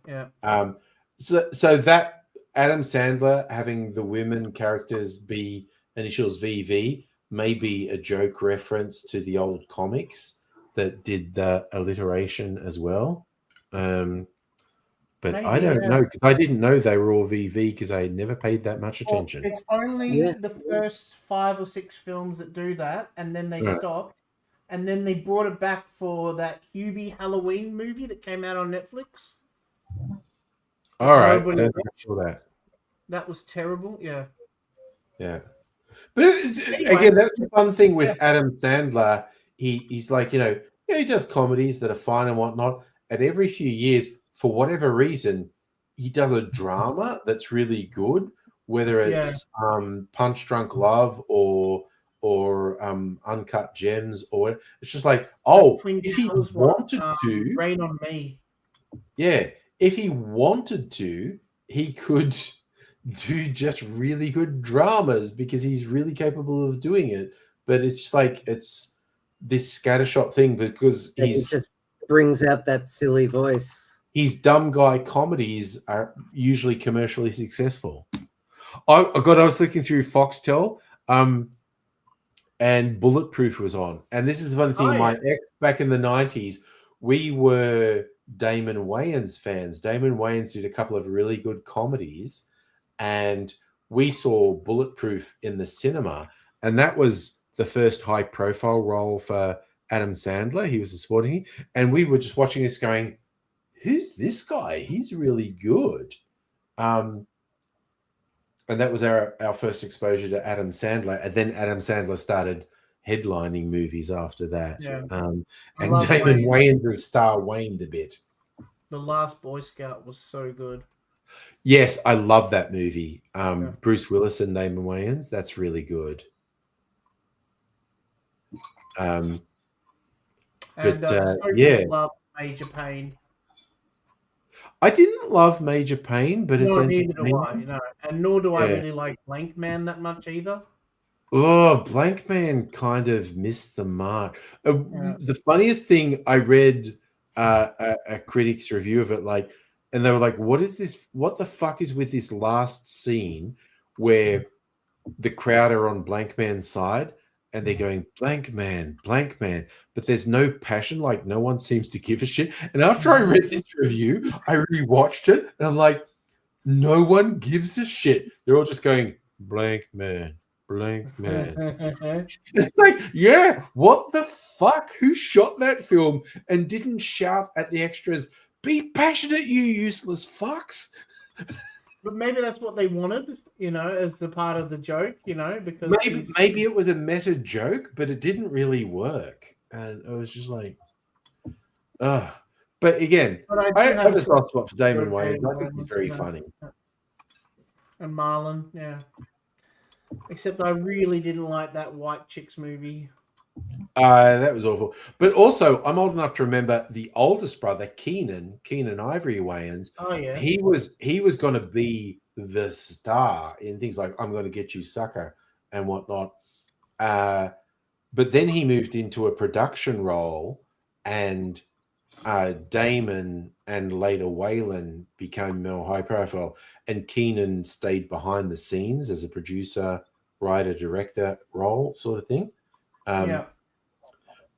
So that Adam Sandler having the women characters be initials VV may be a joke reference to the old comics that did the alliteration as well. But maybe, I don't know because I didn't know they were all VV because I had never paid that much attention. It's only the first 5 or 6 films that do that, and then they stopped, and then they brought it back for that Hubie Halloween movie that came out on Netflix. All right, that was terrible. Yeah. But again, that's the fun thing with Adam Sandler. He's like, he does comedies that are fine and whatnot, and every few years, for whatever reason, he does a drama that's really good, whether it's Punch Drunk Love or Uncut Gems, or it's just like, if he wanted to, Rain on Me. Yeah, if he wanted to, he could do just really good dramas because he's really capable of doing it. But it's just like it's this scattershot thing because he just brings out that silly voice. his dumb guy comedies are usually commercially successful. I was looking through Foxtel, and Bulletproof was on. And this is the funny thing, my ex back in the 90s, we were Damon Wayans fans. Damon Wayans did a couple of really good comedies, and we saw Bulletproof in the cinema, and that was the first high-profile role for Adam Sandler. He was a supporting, and we were just watching this going, who's this guy? He's really good. And that was our first exposure to Adam Sandler. And then Adam Sandler started headlining movies after that. Yeah. And Damon Wayans' star waned a bit. The Last Boy Scout was so good. Yes, I love that movie. Bruce Willis and Damon Wayans. That's really good. Love Major Payne. I didn't love Major Payne, but it's neither do I, and nor do I really like Blank Man that much either. Oh, Blank Man kind of missed the mark. The funniest thing, I read a critic's review of it, and they were like, "What is this? What the fuck is with this last scene where the crowd are on Blank Man's side?" And they're going, blank man, but there's no passion. Like, no one seems to give a shit. And after I read this review, I rewatched it, and I'm like, no one gives a shit. They're all just going, blank man. It's like, yeah, what the fuck? Who shot that film and didn't shout at the extras, be passionate, you useless fucks? But maybe that's what they wanted, as a part of the joke, because maybe it was a meta joke, but it didn't really work, and it was just like, ugh. But again, I have a soft spot for Damon Wayans. I think he's very funny. And Marlon, yeah. Except I really didn't like that White Chicks movie. That was awful. But also, I'm old enough to remember the oldest brother, Keenan Ivory Wayans. Oh yeah, he was going to be the star in things like I'm Going to Get You, Sucker, and whatnot. But then he moved into a production role, and Damon and later Waylon became more high profile, and Keenan stayed behind the scenes as a producer, writer, director role sort of thing. Yeah.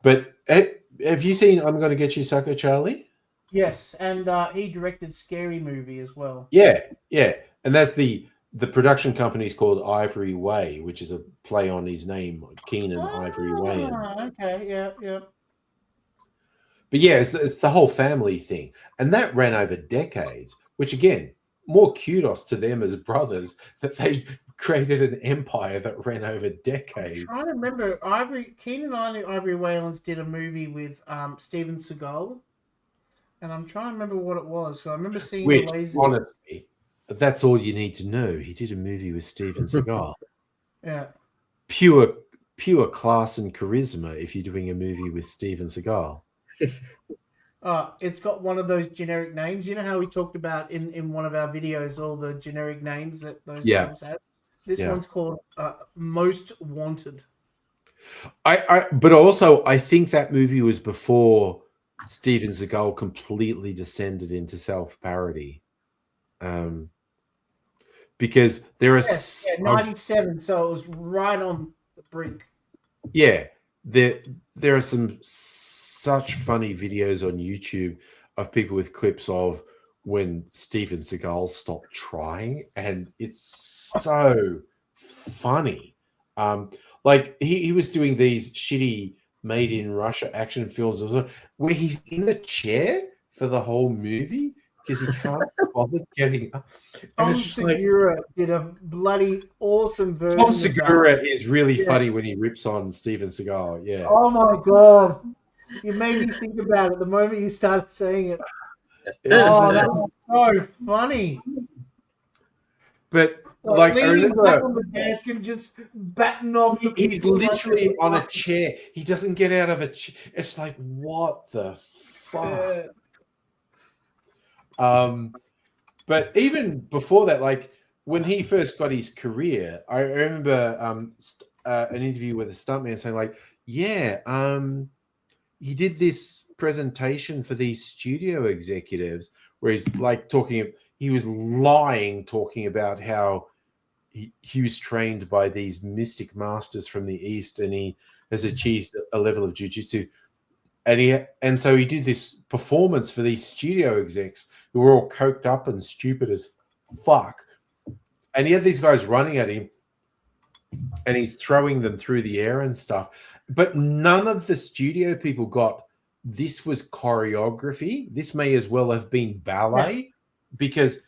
But have you seen I'm Going to Get You, Sucker, Charlie? Yes, and he directed Scary Movie as well. Yeah. And that's the production company's called Ivory Way, which is a play on his name, Keenan Ivory Wayans. Okay, yeah. But yeah, it's the whole family thing. And that ran over decades, which again, more kudos to them as brothers that they created an empire that ran over decades. I'm trying to remember, Keenan and Ivory Wayans did a movie with Steven Seagal, and I'm trying to remember what it was. So I remember seeing the laser. Honestly, that's all you need to know. He did a movie with Steven Seagal. Yeah, pure class and charisma. If you're doing a movie with Steven Seagal, it's got one of those generic names. You know how we talked about in one of our videos all the generic names that those films have. This one's called Most Wanted. But also I think that movie was before Steven Seagal completely descended into self-parody. Because there are 97, so it was right on the brink. Yeah, there are some such funny videos on YouTube of people with clips of when Steven Seagal stopped trying, and it's so funny. Like he was doing these shitty made in Russia action films where he's in a chair for the whole movie because he can't bother getting up. Tom Segura did a bloody awesome version. Tom Segura is really funny when he rips on Steven Seagal. Yeah. Oh my god, you made me think about it the moment you started saying it. That was so funny. But like, leaning back on the desk and just batting off. He's literally on a chair. He doesn't get out of a chair. It's like, what the fuck? But even before that, like when he first got his career, I remember an interview with a stuntman saying, like, he did this presentation for these studio executives where he's like he was lying, talking about how he was trained by these mystic masters from the East and he has achieved a level of jiu-jitsu. And so he did this performance for these studio execs who were all coked up and stupid as fuck. And he had these guys running at him and he's throwing them through the air and stuff. But none of the studio people got this was choreography. This may as well have been ballet because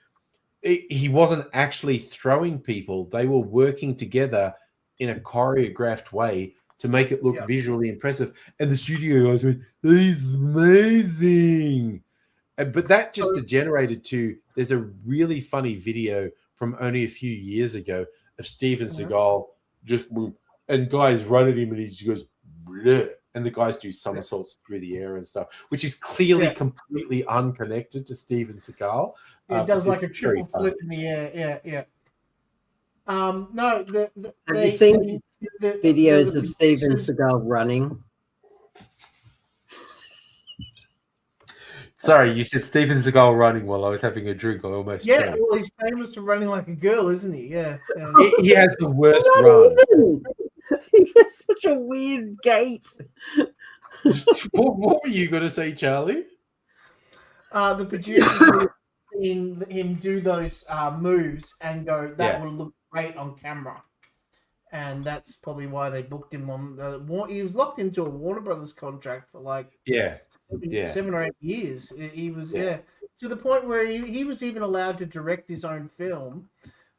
he wasn't actually throwing people. They were working together in a choreographed way to make it look visually impressive. And the studio guys went, he's amazing. But that just degenerated to, there's a really funny video from only a few years ago of Steven Seagal and guys run at him and he just goes, bleh. And the guys do somersaults through the air and stuff, which is clearly completely unconnected to Steven Seagal. It does like a triple flip in the air. Yeah. No, have you seen videos of Steven Seagal running? Sorry, you said Steven Seagal running while I was having a drink. I almost well, he's famous for running like a girl, isn't he? Yeah. He has the worst run. He has such a weird gait. What were you going to say, Charlie? The producers seen him do those moves and go, that would look great on camera. And that's probably why they booked him on he was locked into a Warner Brothers contract for like 7 or 8 years. He was to the point where he was even allowed to direct his own film.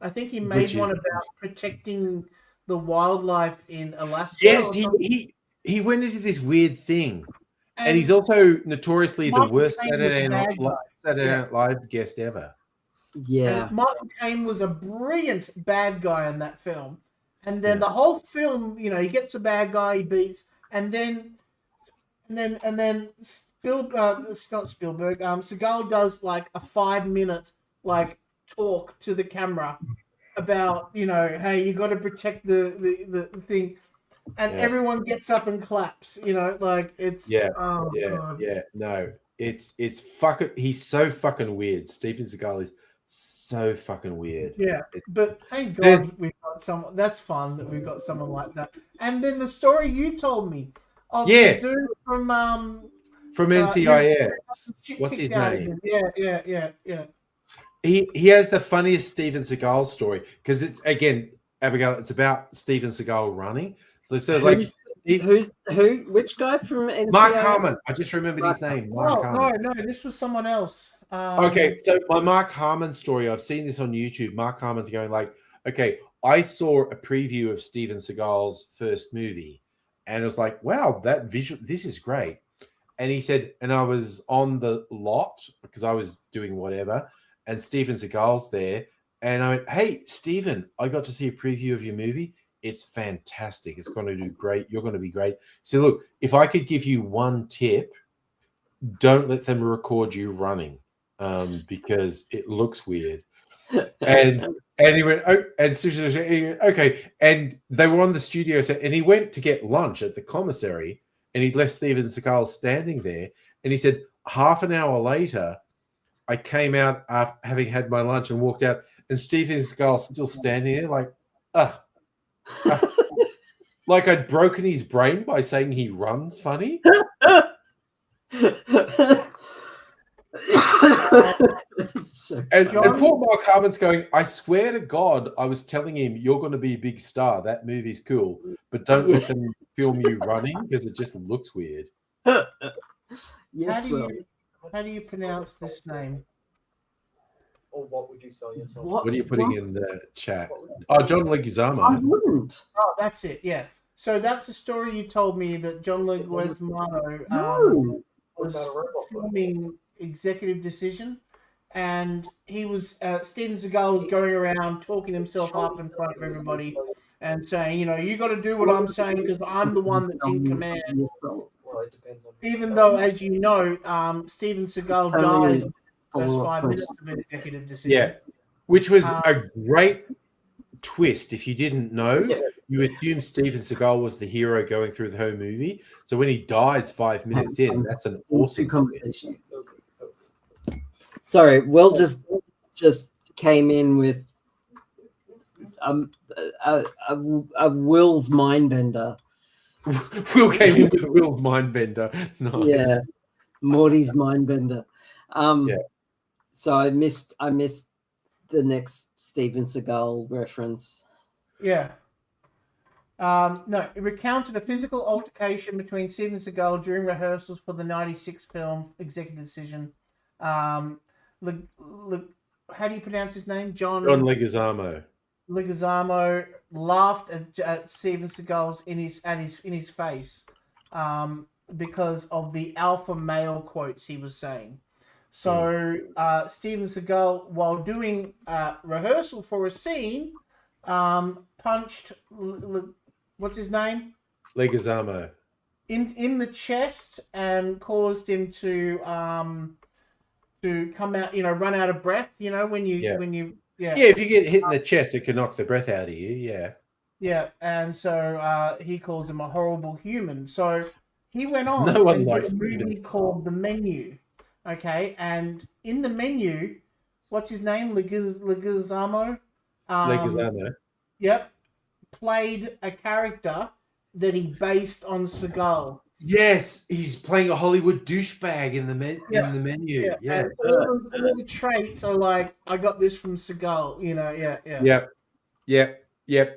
I think he made one about protecting the wildlife in Alaska. Yes, he went into this weird thing. And he's also notoriously the worst Saturday Night Live guest ever. Yeah. And Michael Caine was a brilliant bad guy in that film. And then the whole film, he gets a bad guy, he beats, and then Seagal does like a 5-minute talk to the camera about, hey, you got to protect the thing. And everyone gets up and claps, it's no, it's fucking, he's so fucking weird. Steven Seagal is so fucking weird. Yeah, but thank God we've got someone. That's fun that we've got someone like that. And then the story you told me of the dude from NCIS. What's his name? Yeah. He has the funniest Steven Seagal story because it's Abigail. It's about Steven Seagal running. So which guy from NCIS? Mark Harmon. I just remembered his name. Mark Harmon. No, this was someone else. Okay, so my Mark Harmon story, I've seen this on YouTube. Mark Harmon's going like, okay, I saw a preview of Steven Seagal's first movie, and it was like, wow, this is great. And he said, and I was on the lot because I was doing whatever, and Steven Seagal's there, and I went, hey, Steven, I got to see a preview of your movie. It's fantastic. It's going to do great. You're going to be great. So look, if I could give you one tip, don't let them record you running. Because it looks weird. And he went, oh, and he went, okay. And they were on the studio set, and he went to get lunch at the commissary, and he'd left Steven Seagal standing there. And he said, half an hour later, I came out after having had my lunch and walked out, and Steven Seagal's still standing there, like, like I'd broken his brain by saying he runs funny. And poor Mark Harmon's going, I swear to God, I was telling him, you're going to be a big star. That movie's cool. But don't let them film you running because it just looks weird. Yes, how do you pronounce this name? Or what would you sell yourself? What are you putting in the chat? Oh, John Leguizamo. I wouldn't. Oh, that's it. Yeah. So that's a story you told me that John Leguizamo was filming Executive Decision, and he was Steven Seagal was going around talking himself up in front of everybody and saying, you got to do what I'm saying because I'm the one that's in command. Even though, as you know, Steven Seagal dies in the first 5 minutes of Executive Decision. Yeah, which was a great twist if you didn't know, you assume Steven Seagal was the hero going through the whole movie. So when he dies 5 minutes in, that's an awesome conversation. Sorry, Will just came in with a Will's mind bender. Will came in with Will's mind bender. Nice. Yeah, Morty's mind bender. Yeah. So I missed the next Steven Seagal reference. Yeah. No, it recounted a physical altercation between Steven Seagal during rehearsals for the '96 film Executive Decision. How do you pronounce his name? John Leguizamo. Leguizamo laughed at Steven Seagal's in his face because of the alpha male quotes he was saying. So Steven Seagal, while doing rehearsal for a scene, punched what's his name? Leguizamo. In the chest and caused him to come out, run out of breath. When you if you get hit in the chest, it can knock the breath out of you. Yeah. Yeah, and so he calls him a horrible human. So he went on and did a movie called The Menu. Okay, and in The Menu, what's his name? Leguizamo. Leguizamo. Yep, played a character that he based on Seagal. Yes, he's playing a Hollywood douchebag in the menu. Yeah. And all the traits are like, I got this from Seagal. Yep.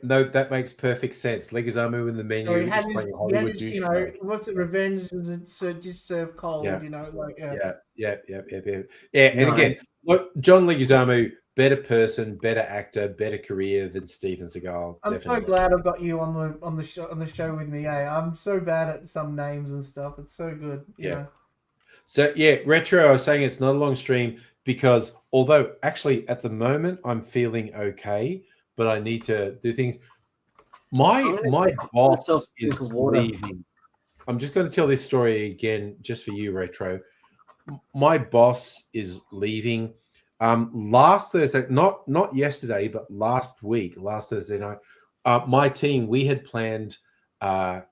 No, that makes perfect sense. Leguizamo in the menu. So he had playing a Hollywood douchebag. what's it? Revenge is just served cold. Yeah. Yeah. And again, look, John Leguizamo, better person, better actor, better career than Steven Seagal. I'm definitely. so glad I've got you on the show with me. I'm so bad at some names and stuff. It's so good. Yeah. So Retro, I was saying it's not a long stream because although actually at the moment I'm feeling okay, but I need to do things. My boss is leaving. I'm just going to tell this story again just for you, Retro. My boss is leaving. Last Thursday, not yesterday, but last Thursday night, my team, we had planned a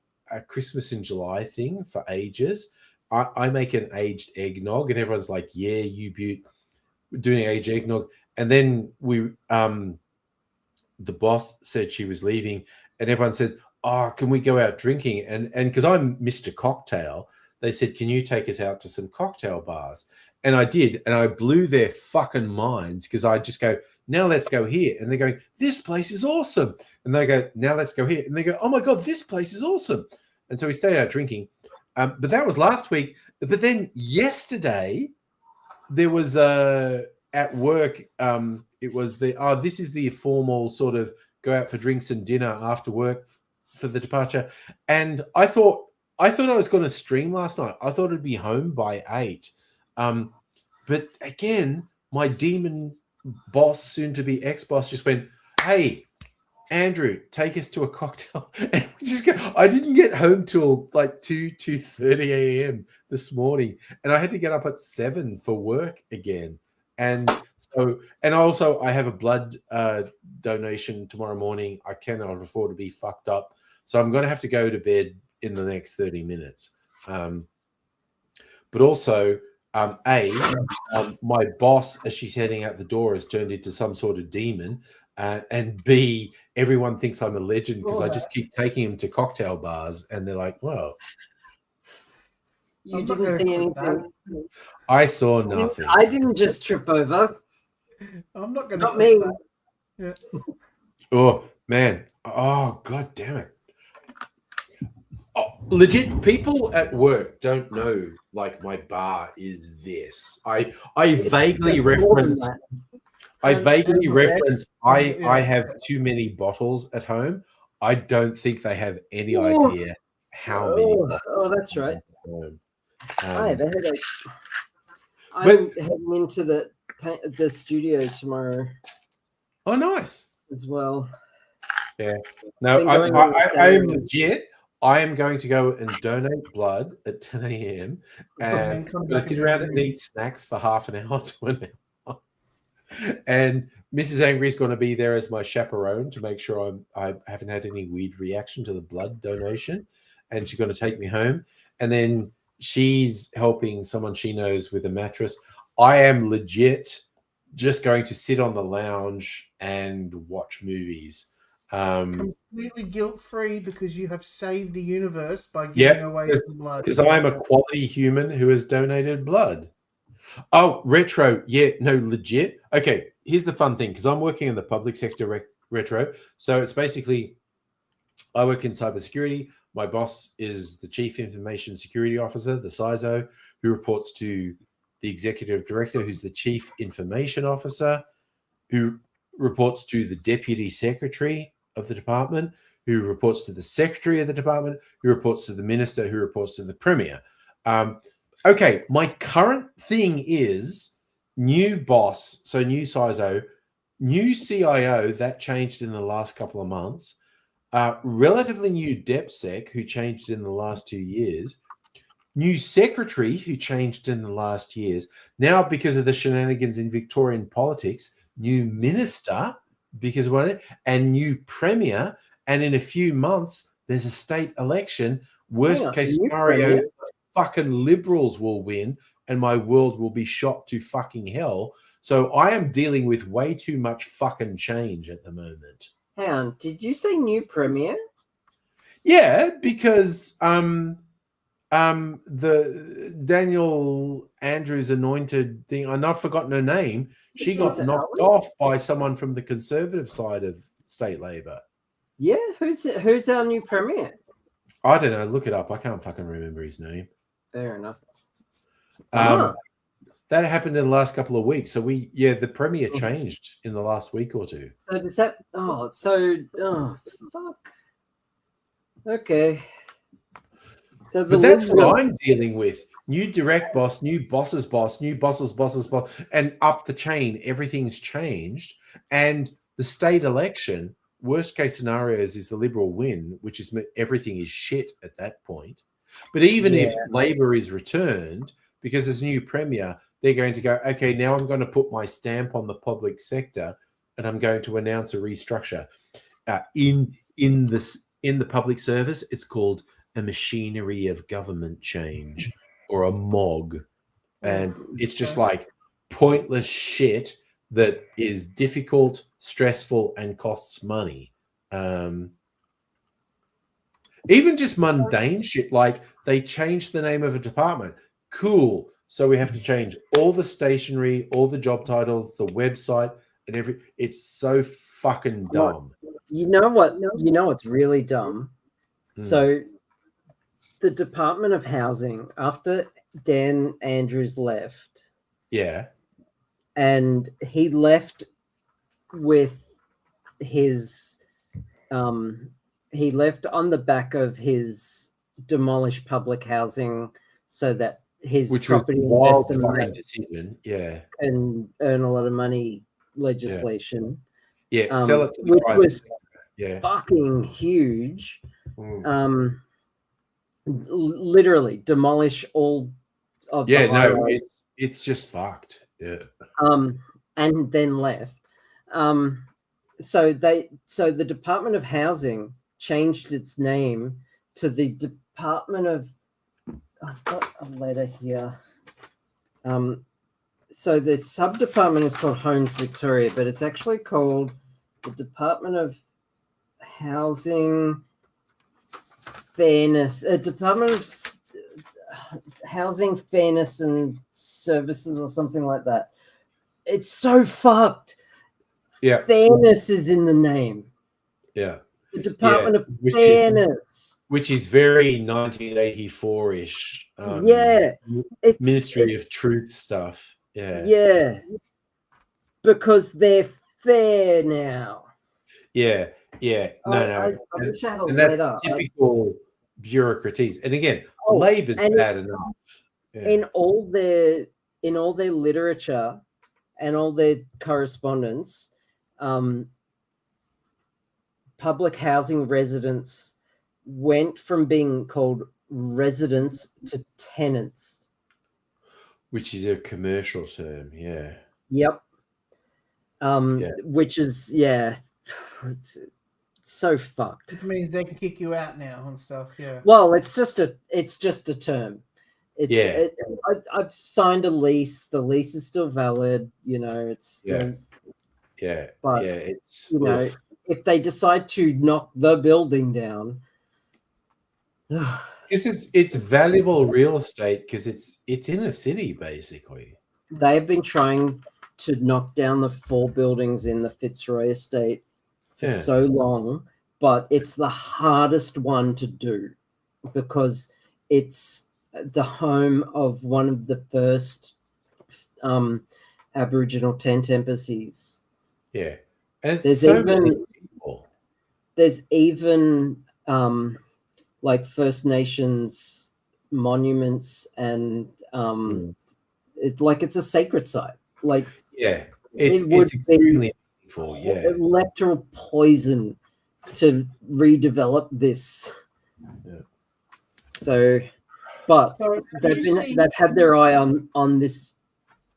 Christmas in July thing for ages. I make an aged eggnog, and everyone's like, "Yeah, you Butte, doing aged eggnog." And then the boss said she was leaving, and everyone said, "Oh, can we go out drinking?" And because I'm Mr. Cocktail, they said, "Can you take us out to some cocktail bars?" And I did, and I blew their fucking minds because I just go, "Now let's go here," and they're going, "This place is awesome," and they go, "Now let's go here," and they go, "Oh my god, this place is awesome," and so we stayed out drinking. But that was last week. But then yesterday, there was at work. It was this is the formal sort of go out for drinks and dinner after work for the departure. And I thought I was going to stream last night. I thought I'd be home by 8. But again, my demon boss, soon to be ex-boss, just went, "Hey, Andrew, take us to a cocktail." And I didn't get home till like 2:30 a.m. this morning, and I had to get up at 7 for work again. And so, and also I have a blood donation tomorrow morning. I cannot afford to be fucked up, so I'm going to have to go to bed in the next 30 minutes. But also, my boss, as she's heading out the door, has turned into some sort of demon. And B, everyone thinks I'm a legend because I just keep taking them to cocktail bars, and they're like, "Whoa." You didn't see anything. I saw nothing. I didn't just trip over. I'm not going to. Not me. Yeah. Oh man! Oh god damn it! Oh, legit, people at work don't know. Like my bar is this. I vaguely reference. I have too many bottles at home. I don't think they have any idea how many. Oh, that's right. I have a headache. I'm heading into the studio tomorrow. Oh, nice. As well. Yeah. No, I am legit. I am going to go and donate blood at 10 a.m. and I'm going to sit around and eat snacks for half an hour to an hour. And Mrs. Angry is going to be there as my chaperone to make sure I haven't had any weird reaction to the blood donation. And she's going to take me home. And then she's helping someone she knows with a mattress. I am legit just going to sit on the lounge and watch movies. Completely guilt-free because you have saved the universe by giving away some blood. Because I am a quality human who has donated blood. Oh, retro. Yeah, no, legit. Okay, here's the fun thing, because I'm working in the public sector retro. So it's basically, I work in cybersecurity. My boss is the Chief Information Security Officer, the CISO, who reports to the Executive Director, who's the Chief Information Officer, who reports to the Deputy Secretary of the department, who reports to the Secretary of the department, who reports to the Minister, who reports to the Premier. Okay, my current thing is new boss, so new CISO, new CIO, that changed in the last couple of months, relatively new DepSec, who changed in the last 2 years, new secretary, who changed in the last years. Now, because of the shenanigans in Victorian politics, new minister, because of it, and new premier, and in a few months, there's a state election. Worst case scenario, fucking Liberals will win and my world will be shot to fucking hell. So I am dealing with way too much fucking change at the moment. Hang on, did you say new premier? Yeah, because the Daniel Andrews anointed thing, I've forgotten her name. She got knocked off by someone from the Conservative side of state Labor. Yeah, who's our new premier? I don't know. Look it up. I can't fucking remember his name. Fair enough. That happened in the last couple of weeks. So the premier changed in the last week or two. So does that? Fuck. Okay. So but that's what I'm dealing with. New direct boss, new boss's boss, new boss's boss's boss, and up the chain, everything's changed. And the state election, worst case scenarios is the Liberal win, which is everything is shit at that point. But even if Labor is returned, because there's a new premier, they're going to go, okay, now I'm going to put my stamp on the public sector and I'm going to announce a restructure. In the public service, it's called a machinery of government change, or a MOG. And it's just like pointless shit that is difficult, stressful, and costs money. Even just mundane shit, like they changed the name of a department. Cool. So we have to change all the stationery, all the job titles, the website, and it's so fucking dumb. You know what? You know what's really dumb? So the Department of Housing, after Dan Andrews left, and he left with his he left on the back of his demolish public housing so that his property investment decision, and earn a lot of money legislation. Sell it to the which private was sector. fucking huge. Literally demolish all of the it's just fucked. And then left. So the Department of Housing changed its name to the Department of, I've got a letter here. So the sub-department is called Homes Victoria, but it's actually called the Department of Housing Fairness, Department of Housing Fairness and Services, or something like that. It's so fucked. Yeah. Fairness is in the name. Yeah. The Department of Fairness. Which is very 1984-ish. Ministry of Truth stuff. Yeah. Yeah. Because they're fair now. Yeah. No. And that's typical bureaucraties. And again, Labor's bad enough. Yeah. In all their literature and all their correspondence, public housing residents went from being called residents to tenants, which is a commercial term. Yeah. Yep. which is it's so fucked. Which means they can kick you out now and stuff. Yeah. Well, it's just a term. I've signed a lease. The lease is still valid. It's still, But it's if they decide to knock the building down, it's valuable real estate because it's in a city basically. They've been trying to knock down the 4 buildings in the Fitzroy estate for so long, but it's the hardest one to do because it's the home of one of the first Aboriginal tent embassies. Yeah, and it's many people. There's even like First Nations monuments and it's a sacred site. Like it's extremely meaningful. Yeah, electoral poison to redevelop this. Yeah. So, but they've had their eye on this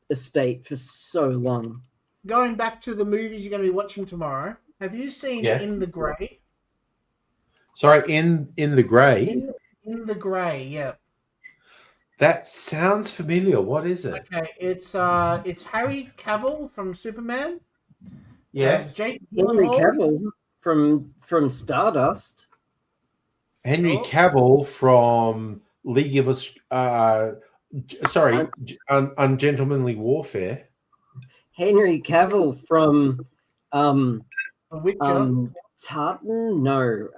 estate for so long. Going back to the movies you're going to be watching tomorrow, have you seen In the Grey? Sorry, in the Grey. In the Grey, yeah. That sounds familiar. What is it? Okay, it's Harry Cavill from Superman. Yes. Jake Henry Gyllenhaal. Cavill from Stardust. Henry Cavill from League of Ungentlemanly Warfare. Henry Cavill from The Witcher. Tartan? No.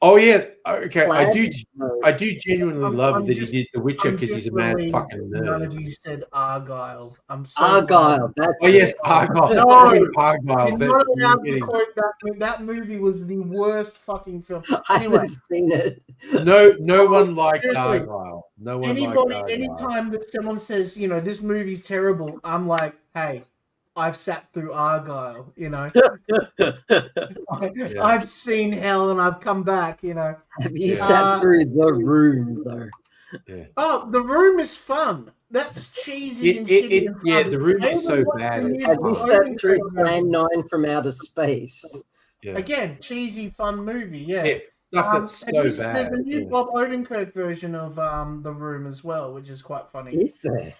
Oh yeah, okay. Flag? I do genuinely love that he did The Witcher because he's a mad really fucking nerd. None of you said Argyle. I'm so Argyle. glad. That's Yes, Argyle. No, Argyle. You're not allowed to quote that movie was the worst fucking film. I Anyway, haven't seen it. No one liked Seriously, Argyle. No one anybody, liked Argyle. anytime that someone says, this movie's terrible, I'm like, hey, I've sat through Argyle, I've seen hell and I've come back, Have you sat through The Room, though? Yeah. Oh, The Room is fun. That's cheesy and shitty. And fun. The Room is so bad. Have you sat through Plan 9 from Outer Space? Yeah. Again, cheesy, fun movie, yeah. Stuff that's so There's bad. a new Bob Odenkirk version of The Room as well, which is quite funny. Is there?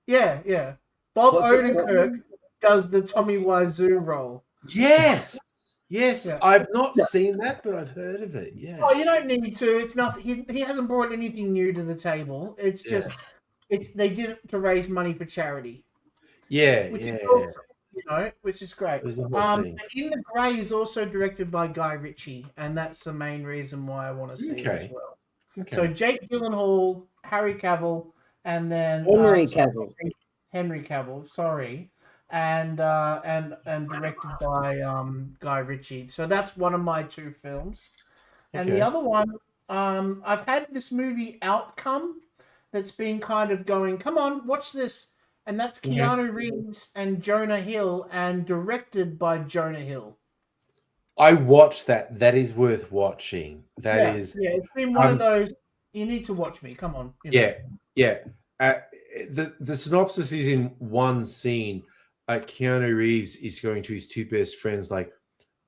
Yeah. Bob What's it Odenkirk does the Tommy Wiseau role. Yes. Yeah. I've not Yeah. seen that, but I've heard of it. Yeah. Oh, you don't need to. It's not. He hasn't brought anything new to the table. It's just they did it to raise money for charity. Yeah. Which is awesome, which is great. There's a whole thing. In the Grey is also directed by Guy Ritchie, and that's the main reason why I want to see it as well. Okay. So Jake Gyllenhaal, Harry Cavill, and then Henry Cavill. Sorry. And directed by Guy Ritchie. So that's one of my 2 films. And the other one, I've had this movie Outcome that's been kind of going, come on, watch this. And that's Keanu Reeves and Jonah Hill, and directed by Jonah Hill. I watched that. That is worth watching. That is. Yeah, it's been one of those, you need to watch me. Come on. Yeah. The synopsis is in one scene. Keanu Reeves is going to his 2 best friends like,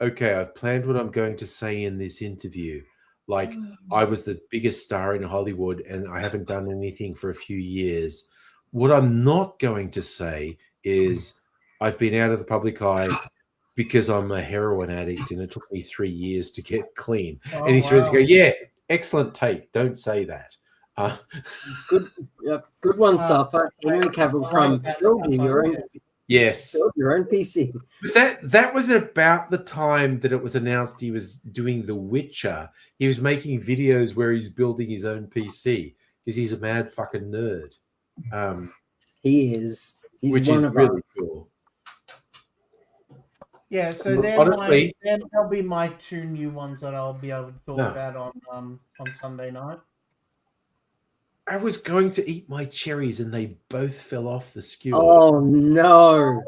okay, I've planned what I'm going to say in this interview. Like, I was the biggest star in Hollywood and I haven't done anything for a few years. What I'm not going to say is I've been out of the public eye because I'm a heroin addict and it took me 3 years to get clean. And his friends go, yeah, excellent take. Don't say that. Good one, Safa. Henry Cavill from Yes. Build your own PC. But that was about the time that it was announced he was doing The Witcher. He was making videos where he's building his own PC because he's a mad fucking nerd. He is. He's which one is of really us. cool. Yeah, so there'll be my 2 new ones that I'll be able to talk about on Sunday night. I was going to eat my cherries and they both fell off the skewer. Oh no!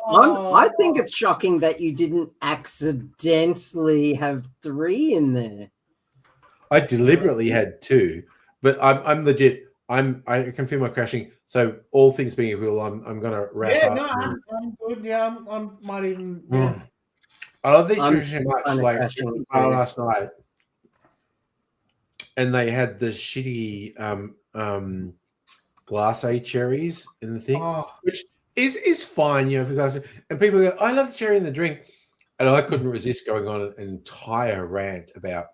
I think it's shocking that you didn't accidentally have 3 in there. I deliberately had 2, but I'm legit. I can feel my crashing. So all things being equal, I'm gonna wrap up. No, I'm good. Yeah, I might even. Yeah. I love these traditions much. Like last night, and they had the shitty glacé cherries in the thing, which is fine, for guys. And people go, "I love the cherry in the drink," and I couldn't resist going on an entire rant about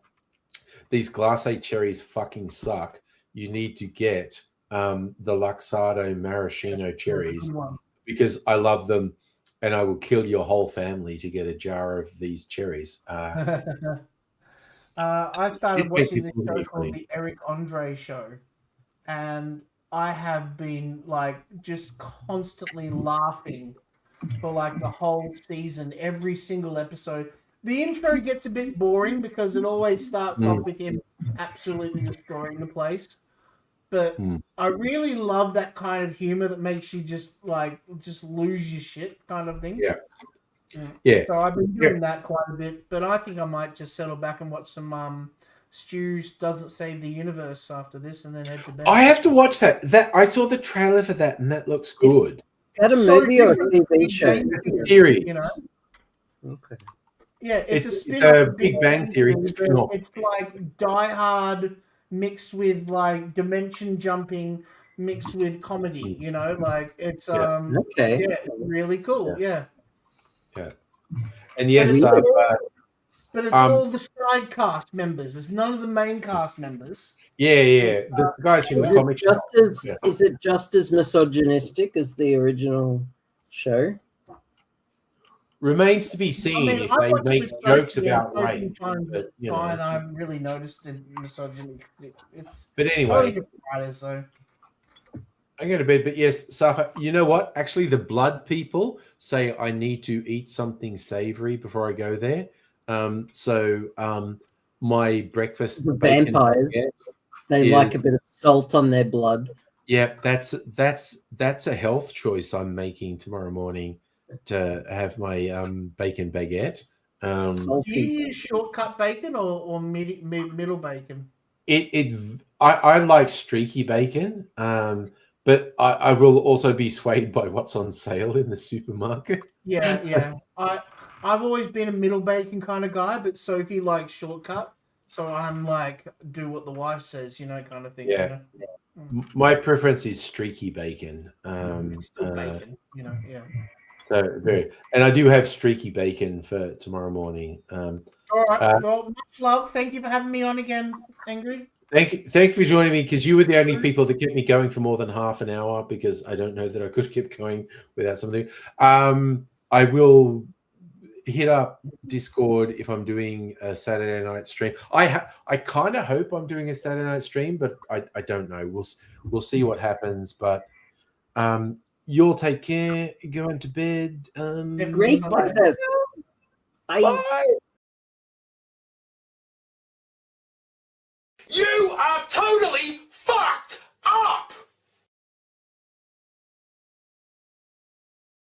these glacé cherries fucking suck. You need to get the Luxardo maraschino cherries because I love them, and I will kill your whole family to get a jar of these cherries. I started watching this show called The Eric Andre Show, and I have been like just constantly laughing for like the whole season, every single episode. The intro gets a bit boring because it always starts off with him absolutely destroying the place. But I really love that kind of humor that makes you just lose your shit kind of thing. Yeah. So I've been doing that quite a bit, but I think I might just settle back and watch some Stu's Doesn't Save the Universe after this, and then head to bed. I have to watch that. I saw the trailer for that, and that looks good. Is that a movie or a TV show? Series. Okay. Yeah, it's a spin-off. It's a Big Bang Theory spin-off. It's like Die Hard mixed with like dimension jumping mixed with comedy. It's really cool. Yeah. And yes, but it's all the side cast members. There's none of the main cast members. The guys from the comic show. Is it just as misogynistic as the original show? Remains to be seen if they make jokes about rape. But, fine, I haven't really noticed the misogyny. But anyway, I go to bed. But yes, Safa, you know what? Actually, the blood people say I need to eat something savory before I go there. My breakfast vampires, they like a bit of salt on their blood. Yeah, that's a health choice I'm making tomorrow morning to have my bacon baguette. Do you use shortcut bacon or middle bacon? I like streaky bacon, but I will also be swayed by what's on sale in the supermarket. Yeah. I've always been a middle bacon kind of guy, but Sophie likes shortcut, so I'm like, do what the wife says, kind of thing. Yeah. My preference is streaky bacon. Bacon, So and I do have streaky bacon for tomorrow morning. All right. Well, much love. Thank you for having me on again, Ingrid. Thank you for joining me, because you were the only people that kept me going for more than half an hour, because I don't know that I could keep going without something. I will hit up Discord if I'm doing a Saturday night stream. I kind of hope I'm doing a Saturday night stream, but I don't know. We'll see what happens. But you'll take care. Going to bed. Great process. Bye. You are totally fucked up!